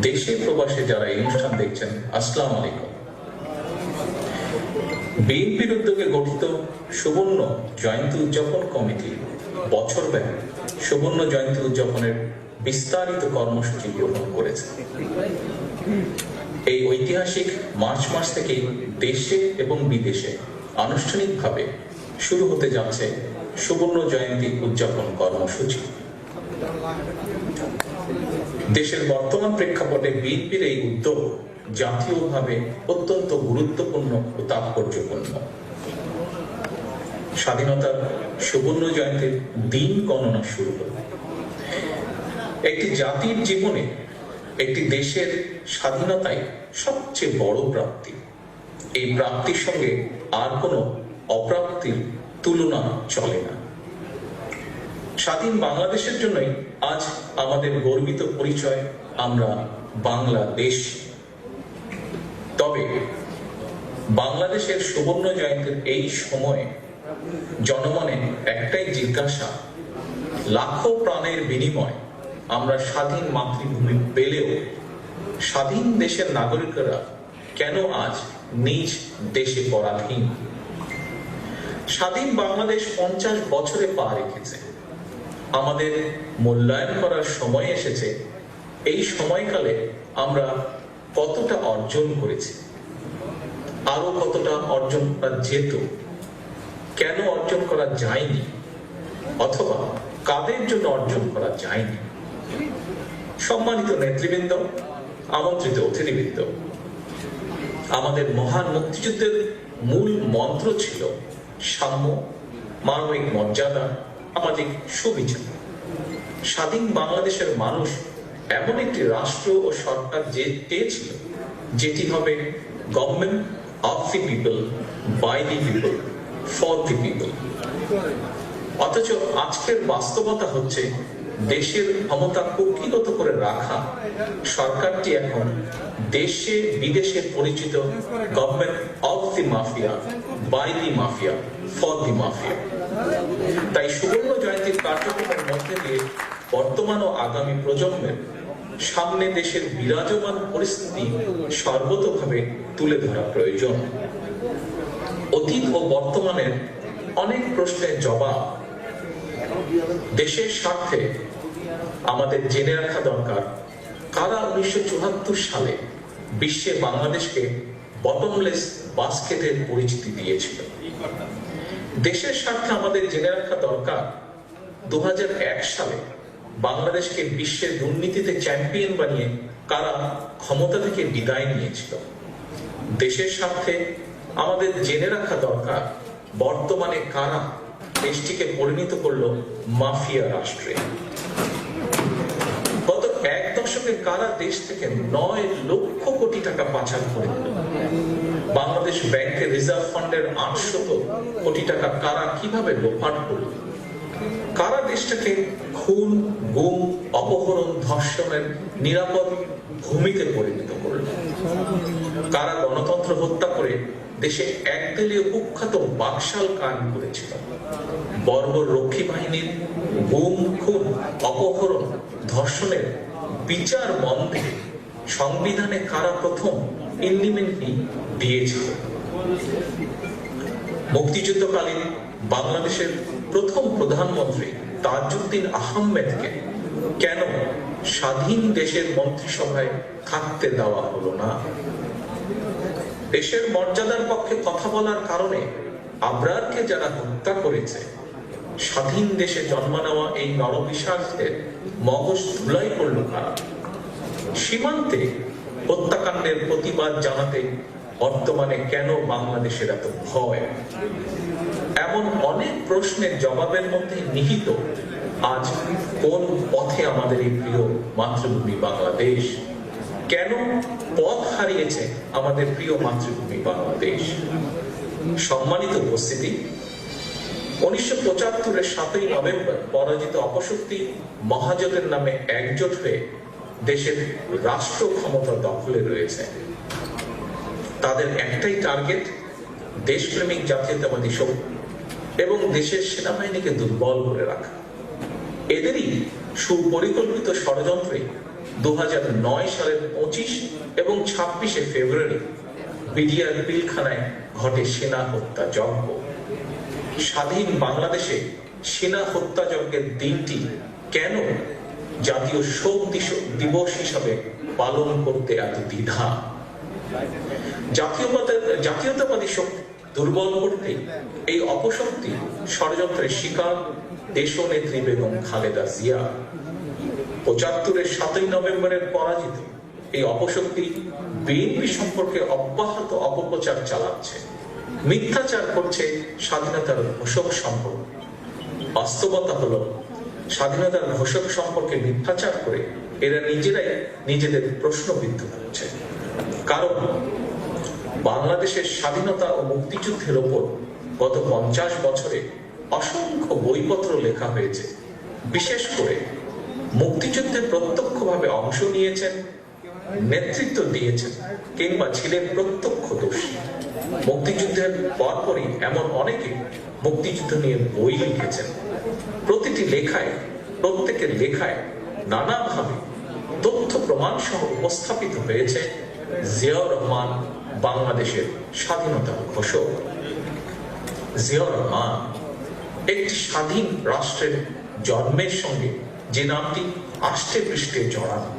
দেশে প্রবাসে যারা এই অনুষ্ঠান দেখছেন, আসসালামু আলাইকুম। বিএনপির উদ্যোগে গঠিত সুবর্ণ জয়ন্তী উদযাপন কমিটি বছরব্যাপী সুবর্ণ জয়ন্তী উদযাপনের বিস্তারিত কর্মসূচি গ্রহণ করেছে। এই ঐতিহাসিক মার্চ মাস থেকে দেশে এবং বিদেশে আনুষ্ঠানিকভাবে শুরু হতে যাচ্ছে সুবর্ণ জয়ন্তী উদযাপন কর্মসূচি। দেশের বর্তমান প্রেক্ষাপটে বিএনপির এই উদ্যোগ জাতীয়ভাবে অত্যন্ত গুরুত্বপূর্ণ ও তাৎপর্যপূর্ণ। স্বাধীনতার সুবর্ণ জয়ন্তীর দিন গণনা শুরু হল। একটি জাতির জীবনে একটি দেশের স্বাধীনতাই সবচেয়ে বড় প্রাপ্তি। এই প্রাপ্তির সঙ্গে আর কোনো অপ্রাপ্তির তুলনা চলে না। স্বাধীন বাংলাদেশের জন্যই আজ আমাদের গর্বিত পরিচয়, আমরা বাংলাদেশ। তবে বাংলাদেশের সুবর্ণ জয়ন্তীর এই সময়ে জনমনে একটাই জিজ্ঞাসা, লাখো প্রাণের বিনিময় আমরা স্বাধীন মাতৃভূমি পেলেও স্বাধীন দেশের নাগরিকরা কেন আজ নিজ দেশে পরাধীন? স্বাধীন বাংলাদেশ 50 বছরে পা রেখেছে। আমাদের মূল্যায়ন করার সময় এসেছে। এই সময়কালে আমরা কতটা অর্জন করেছি, আরো কতটা অর্জন করা যেত, কেন অর্জন করা যায়নি, অথবা কাদের জন্য অর্জন করা যায়নি। সম্মানিত নেতৃবৃন্দ, আমন্ত্রিত অতিথিবৃন্দ, আমাদের মহান মুক্তিযুদ্ধের মূল মন্ত্র ছিল সাম্য, মানবিক মর্যাদা, সামাজিক সুবিচার। স্বাধীন বাংলাদেশের মানুষ এমন একটি রাষ্ট্র ও সরকার চেয়েছিল যেটি হবে government of the people, by the people, for the people. অথচ আজকের বাস্তবতা হচ্ছে দেশের ক্ষমতা কুক্ষিগত করে রাখা সরকারটি এখন দেশে বিদেশে পরিচিত government of the mafia, by the mafia, for the mafia. তাই সুবর্ণ জয়ন্তীর কার্যক্রমের মধ্যে দিয়ে বর্তমান ও আগামী প্রজন্মের সামনে দেশের বিরাজমান পরিস্থিতি সর্বতোভাবে তুলে ধরা প্রয়োজন। অতীত ও বর্তমানের অনেক প্রশ্নের জবাব দেশের স্বার্থে আমাদের জেনে রাখা দরকার, কারা 1974 সালে বিশ্বে বাংলাদেশকে বটমলেস বাস্কেটের পরিচিতি দিয়েছিল। দেশের স্বার্থে আমাদের জেনে রাখা দরকার 2001 সালে বাংলাদেশকে বিশ্বের দুর্নীতিতে চ্যাম্পিয়ন বানিয়ে কারা ক্ষমতা থেকে বিদায় নিয়েছিল। দেশের স্বার্থে আমাদের জেনে রাখা দরকার বর্তমানে কারা দেশটিকে পরিণত করলো মাফিয়া রাষ্ট্রে। গত 1 দশকে কারা দেশ থেকে 9 লক্ষ কোটি টাকা পাচার করে দিল। বাংলাদেশ ব্যাংকের রিজার্ভ ফান্ডের 800 কোটি টাকা কারা কিভাবে লোপাট করল? কারা দেশটাকে খুন, গুম, অপহরণ, ধর্ষণের নিরাপদ ভূমিতে পরিণত করল? কারা গণতন্ত্র হত্যা করে দেশে একদলীয় কুখ্যাত বাকশাল কায়েম করেছিল? বর্বর রক্ষী বাহিনীর গুম, খুন, অপহরণ, ধর্ষণের বিচার বন্ধে সংবিধানে কারা প্রথম ইন্ডিমেন্টলি দিয়েছিল? মুক্তিযুদ্ধকালীন বাংলাদেশের প্রথম প্রধানমন্ত্রী তাজউদ্দিন আহমেদকে কেন স্বাধীন দেশের মন্ত্রিসভায় থাকতে দেওয়া হলো না? দেশের মর্যাদার পক্ষে কথা বলার কারণে আবরারকে যারা হত্যা করেছে, স্বাধীন দেশে জন্ম নেওয়া এই নরপিশাচদের মগজ ধুলাই করল কারা? সীমান্তে হত্যাকাণ্ডের প্রতিবাদ জানাতে বর্তমানে কেন বাংলাদেশের এত ভয়? এমন অনেক প্রশ্নের জবাবের মধ্যে নিহিত আজ কোন পথে আমাদের এই প্রিয় মাতৃভূমি বাংলাদেশ? কেন পথ হারিয়েছে আমাদের প্রিয় মাতৃভূমি বাংলাদেশ? সম্মানিত উপস্থিতি, 1975-এর 7ই নভেম্বর পরাজিত অপশক্তি মহাজোটের নামে একজোট হয়ে দেশের রাষ্ট্র ক্ষমতা দখলে রয়েছে। তাদের একটাই টার্গেট, দেশপ্রেমিক জাতীয়তাবাদী শক্তি এবং দেশের সেনাবাহিনীকে দুর্বল করে রাখা। এদেরই সুপরিকল্পিত ষড়যন্ত্রে 2009 সালের 25 এবং 26শে ফেব্রুয়ারি বিডিআর পিলখানায় ঘটে সেনা হত্যা যজ্ঞ। স্বাধীন বাংলাদেশে সেনা হত্যা যজ্ঞের দিনটি কেন জাতীয় শোক দিবস হিসাবে পালন করতে এত দ্বিধা? জাতীয়তাবাদী শক্তি দুর্বল করতে এই অপশক্তি ষড়যন্ত্রের শিকার দেশনেত্রী বেগম খালেদা জিয়া। ৭৫-এর ৭ই নভেম্বরের পরাজিত এই অপশক্তি বিএনপি সম্পর্কে অব্যাহত অপপ্রচার চালাচ্ছে, মিথ্যাচার করছে স্বাধীনতার ঘোষক সম্পর্কে। বাস্তবতা হলো স্বাধীনতার ঘোষক সম্পর্কে মিথ্যাচার করে এরা নিজেরাই নিজেদের প্রশ্নবিদ্ধ করছে। কারণ বাংলাদেশের স্বাধীনতা ও মুক্তিযুদ্ধের ওপর গত ৫০ বছরে অসংখ্য বইপত্র লেখা হয়েছে। বিশেষ করে মুক্তিযুদ্ধে প্রত্যক্ষভাবে অংশ নিয়েছেন, নেতৃত্ব দিয়েছেন কিংবা ছিলেন প্রত্যক্ষদর্শী। মুক্তিযুদ্ধের পরপরই এমন অনেকে মুক্তিযুদ্ধ নিয়ে বই লিখেছেন। প্রত্যেকের লেখায় নানাভাবে তথ্য প্রমাণ সহ উপস্থাপিত হয়েছে জিয়াউর রহমান বাংলাদেশের স্বাধীনতার ঘোষক। জিয়াউর রহমান একটি স্বাধীন রাষ্ট্রের জন্মের সঙ্গে যে নামটি আষ্টে পৃষ্ঠে জড়ানো,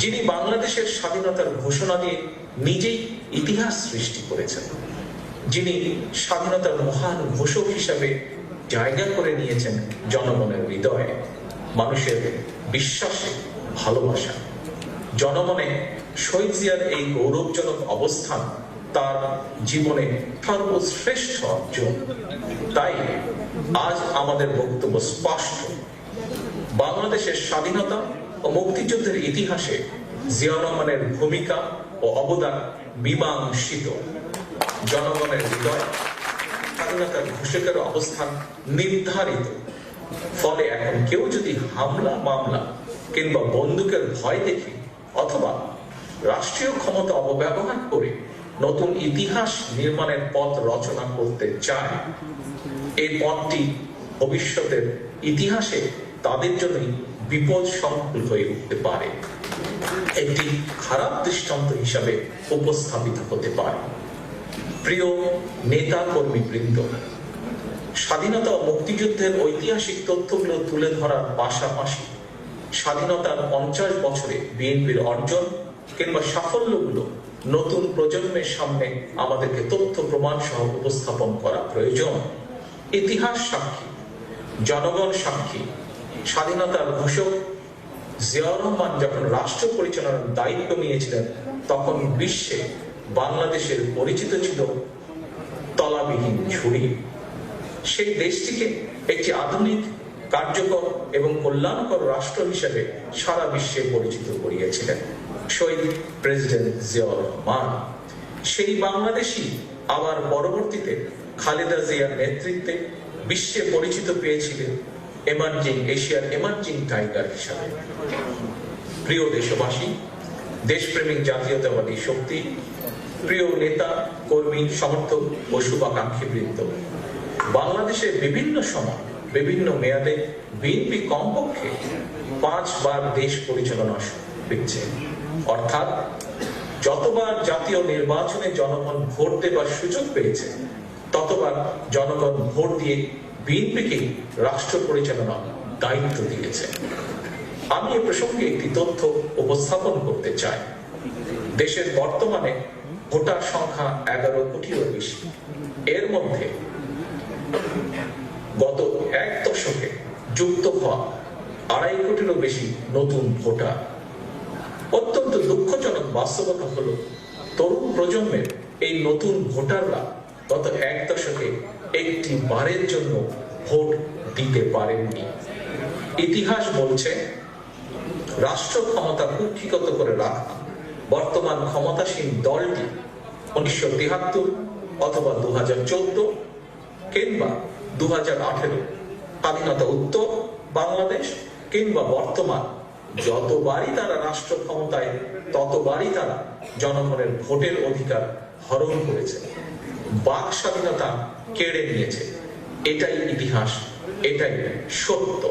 যিনি বাংলাদেশের স্বাধীনতার ঘোষণা দিয়ে নিজেই ইতিহাস সৃষ্টি করেছেন, যিনি স্বাধীনতার মহান ঘোষক হিসাবে জায়গা করে নিয়েছেন জনগণের হৃদয়ে, মানুষের বিশ্বাসে, ভালোবাসা। জনমনে শহীদ জিয়ার এই গৌরবজনক অবস্থান তার জীবনে সর্বশ্রেষ্ঠ অর্জন। তাই আজ আমাদের বক্তব্য স্পষ্ট, বাংলাদেশের স্বাধীনতা ও মুক্তিযুদ্ধের ইতিহাসে জিয়াউর রহমানের ভূমিকা ও অবদান মীমাংসিত। জনগণের হৃদয় স্বাধীনতার ঘোষকের অবস্থান নির্ধারিত। ফলে এখন কেউ যদি হামলা, মামলা কিংবা বন্দুকের ভয় দেখে অথবা রাষ্ট্রীয় ক্ষমতা অপব্যবহার করে নতুন ইতিহাস নির্মাণের পথ রচনা করতে চায়, এই পথটি ভবিষ্যতের ইতিহাসে তাদের জন্যই বিপদ সংকুল হয়ে উঠতে পারে, একটি খারাপ দৃষ্টান্ত হিসাবে উপস্থাপিত হতে পারে। প্রিয় নেতা কর্মী বৃন্দ, স্বাধীনতা ও মুক্তিযুদ্ধের ঐতিহাসিক তথ্যগুলো তুলে ধরার পাশাপাশি স্বাধীনতার ৫০ বছরে বিএনপির অর্জন কিংবা সাফল্যগুলো নতুন প্রজন্মের সামনে আমাদেরকে তথ্য প্রমাণ সহ উপস্থাপন করা প্রয়োজন। ইতিহাস সাক্ষী, জনগণ সাক্ষী, স্বাধীনতার ঘোষক জিয়াউর রহমান যখন রাষ্ট্র পরিচালনার দায়িত্ব নিয়েছিলেন তখন বিশ্বে বাংলাদেশের পরিচিত ছিল তলাবিহীন ঝুড়ি। সেই দেশটিকে একটি আধুনিক, কার্যকর এবং কল্যাণকর রাষ্ট্র হিসেবে সারা বিশ্বে পরিচিত করিয়েছিলেন শহীদ প্রেসিডেন্ট জিয়াউর রহমান। সেই বাংলাদেশই আবার পরবর্তীতে খালেদা জিয়ার নেতৃত্বে বিশ্বে পরিচিত পেয়েছিলেন এশিয়ার এমার্জিং টাইগার হিসাবে। প্রিয় দেশবাসী, দেশপ্রেমিক জাতীয়তাবাদী শক্তি, প্রিয় নেতা কর্মী, সমর্থক ও শুভাকাঙ্ক্ষী বৃন্দ, বাংলাদেশের বিভিন্ন সময় বিভিন্ন মেয়াদে বিএনপি কমপক্ষে 5 বার দেশ পরিচালনা করছে। অর্থাৎ যতবার জাতীয় নির্বাচনে জনগণ ভোট দেবার সুযোগ পেয়েছে ততবার জনগণ ভোট দিয়ে বিএনপিকে রাষ্ট্র পরিচালনার দায়িত্ব দিয়েছে। আমি এ প্রসঙ্গে একটি তথ্য উপস্থাপন করতে চাই। দেশের বর্তমানে ভোটার সংখ্যা 11 কোটিরও বেশি। এর মধ্যে গত 1 দশকে যুক্ত হওয়া 2.5 কোটিরও বেশি নতুন ভোটার। অত্যন্ত দুঃখজনক বাস্তবতা হলো তরুণ প্রজন্মের এই নতুন ভোটাররা গত 1 দশকে একটি বারের জন্য ভোট দিতে পারেননি। ইতিহাস বলছে রাষ্ট্র ক্ষমতা কুক্ষিগত করে রাখা বর্তমান ক্ষমতাসীন দলটি 1973 অথবা 2014 কিংবা 2018 স্বাধীনতা উত্তর বাংলাদেশ কিংবা বর্তমান যতবারই তারা রাষ্ট্র ক্ষমতায় ততবারই তারা জনগণের ভোটের অধিকার হরণ করেছে, বাক স্বাধীনতা কেড়ে নিয়েছে। এটাই ইতিহাস, এটাই সত্য।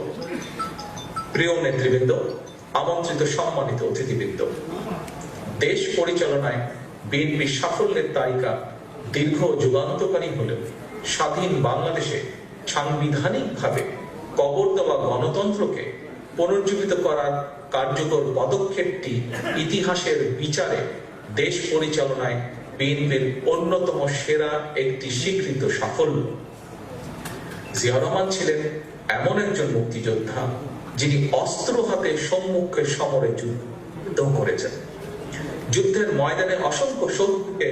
প্রিয় নেতৃবৃন্দ, আমন্ত্রিত সম্মানিত অতিথিবৃন্দ, দেশ পরিচালনায় বিএনপির সাফল্যের তালিকা দীর্ঘ যুগান্তকারী হলেও স্বাধীন বাংলাদেশে সাংবিধানিকভাবে কবর দেওয়া গণতন্ত্রকে পুনর্জীবিত করার কার্যকর পদক্ষেপটি ইতিহাসের বিচারে দেশ পরিচালনায় বিএনপির অন্যতম সেরা একটি স্বীকৃত সাফল্য। জিয়া রহমান ছিলেন এমন একজন মুক্তিযোদ্ধা যিনি অস্ত্র হাতে সম্মুখে সমরে যুদ্ধ করেছেন, যুদ্ধের ময়দানে অসংখ্য শত্রুকে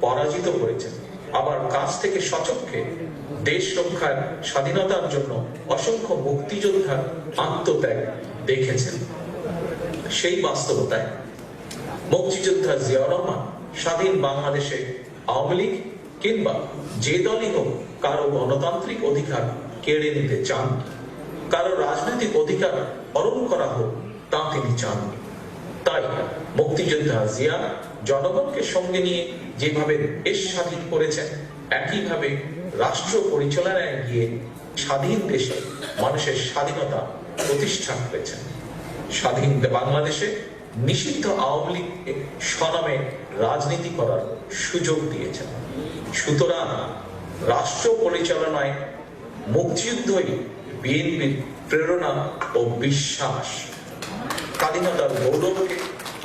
পরাজিত করেছেন, আবার কাছ থেকে সচক্ষে দেশ রক্ষার স্বাধীনতার জন্য অসংখ্য মুক্তিযোদ্ধার আত্মত্যাগ দেখেছেন। সেই বাস্তবতায় মুক্তিযোদ্ধা জিয়া রহমান স্বাধীন বাংলাদেশে আওয়ামী লীগ কিংবা যে দলই হোক কারো গণতান্ত্রিক অধিকার কেড়ে নিতে চান, কারো রাজনৈতিক অধিকার হরণ করা হোক তা তিনি চান। তাই মুক্তিযোদ্ধা জিয়া জনগণকে সঙ্গে নিয়ে যেভাবে দেশ স্বাধীন করেছেন, একইভাবে রাষ্ট্র পরিচালনায় গিয়ে স্বাধীন দেশে মানুষের স্বাধীনতা প্রতিষ্ঠা করেছেন। স্বাধীন বাংলাদেশে নিষিদ্ধ আওয়ামী লীগকে স্বনামে রাজনীতি করার সুযোগ দিয়েছেন। সুতরাং রাষ্ট্র পরিচালনায় মুক্তিযুদ্ধই বিএনপির প্রেরণা ও বিশ্বাস। স্বাধীনতার গৌরবকে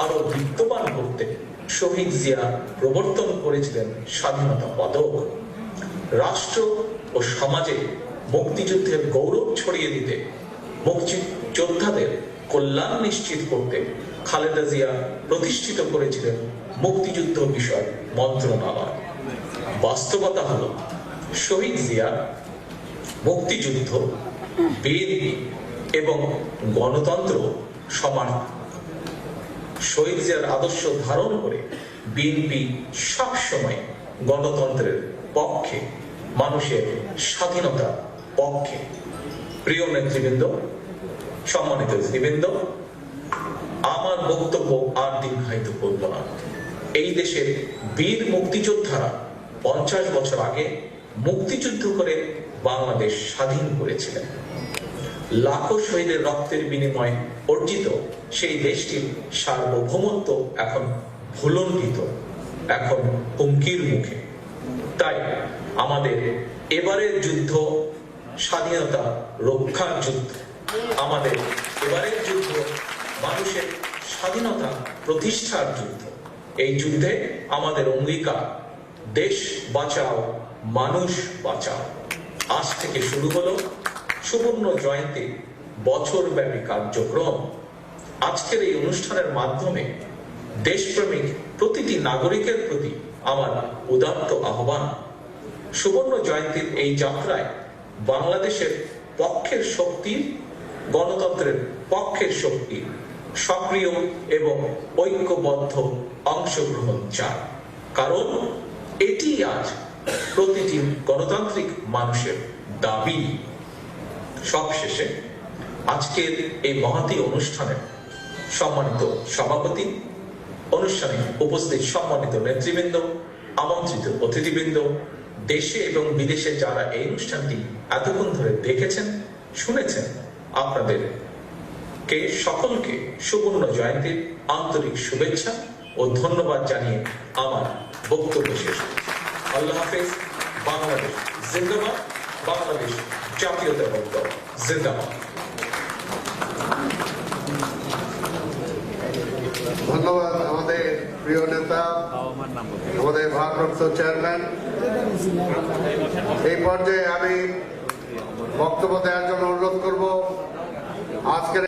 আরো বিদ্যমান করতে শহীদ জিয়া প্রবর্তন করেছিলেন স্বাধীনতা পদক। রাষ্ট্র ও সমাজে মুক্তিযুদ্ধের গৌরব ছড়িয়ে দিতে, মুক্তিযোদ্ধাদের কল্যাণ নিশ্চিত করতে খালেদা জিয়া প্রতিষ্ঠিত করেছিলেন মুক্তিযুদ্ধ বিষয়ক মন্ত্রণালয়। বাস্তবতা হলো শহীদ জিয়া মুক্তিযুদ্ধ, বিএনপি এবং গণতন্ত্র সমান। শহীদ জিয়ার আদর্শ ধারণ করে বিএনপি সবসময় গণতন্ত্রের পক্ষে, মানুষের স্বাধীনতার পক্ষে। প্রিয় নেতৃবৃন্দ, সম্মানিত নেতৃবৃন্দ, আমার বক্তব্য আর দীর্ঘায়িত করব না। এই দেশের বীর মুক্তিযোদ্ধারা 50 বছর আগে মুক্তিযুদ্ধ করে বাংলাদেশ স্বাধীন করেছিলেন। লাখো শহীদের রক্তের বিনিময়ে অর্জিত সেই দেশটির সার্বভৌমত্ব এখন ভুলণ্ঠিত, এখন হুমকির মুখে। তাই আমাদের এবারের যুদ্ধ স্বাধীনতা রক্ষার যুদ্ধ, আমাদের এবারের যুদ্ধ মানুষের স্বাধীনতা প্রতিষ্ঠার যুদ্ধ। এই যুদ্ধে আমাদের অঙ্গীকার দেশ বাঁচাও, মানুষ বাঁচাও। আজ থেকে শুরু হলো সুবর্ণ জয়ন্তী বছরব্যাপী কার্যক্রম। আজকের এই অনুষ্ঠানের মাধ্যমে দেশপ্রেমিক প্রতিটি নাগরিকের প্রতি আমার উদাত্ত আহ্বান, সুবর্ণ জয়ন্তীর এই যাত্রায় বাংলাদেশের পক্ষের শক্তি, গণতন্ত্রের পক্ষের শক্তি সক্রিয় এবং ঐক্যবদ্ধ অংশগ্রহণ চায়, কারণ এটি আজ প্রতিটি গণতান্ত্রিক মানুষের দাবি। সবশেষে আজকের এই মহতী অনুষ্ঠানে সম্মানিত সভাপতি, অনুষ্ঠানে উপস্থিত সম্মানিত নেতৃবৃন্দ, আমন্ত্রিত অতিথিবৃন্দ, দেশে এবং বিদেশে যারা এই অনুষ্ঠানটি এতক্ষণ ধরে দেখেছেন, শুনেছেন, আপনাদের কে সকলকে সুবর্ণ জয়ন্তীর আন্তরিক শুভেচ্ছা ও ধন্যবাদ জানিয়ে আমার বক্তব্য শেষ করছি। আল্লাহ হাফেজ। বাংলাদেশ জিন্দাবাদ, বাংলাদেশ জাতীয়তাবাদী দল জিন্দাবাদ। ধন্যবাদ আমাদের প্রিয় নেতা, আমাদের ভারপ্রাপ্ত চেয়ারম্যান। এই পর্যায়ে আমি বক্তব্য দেওয়ার জন্য অনুরোধ করব আজকের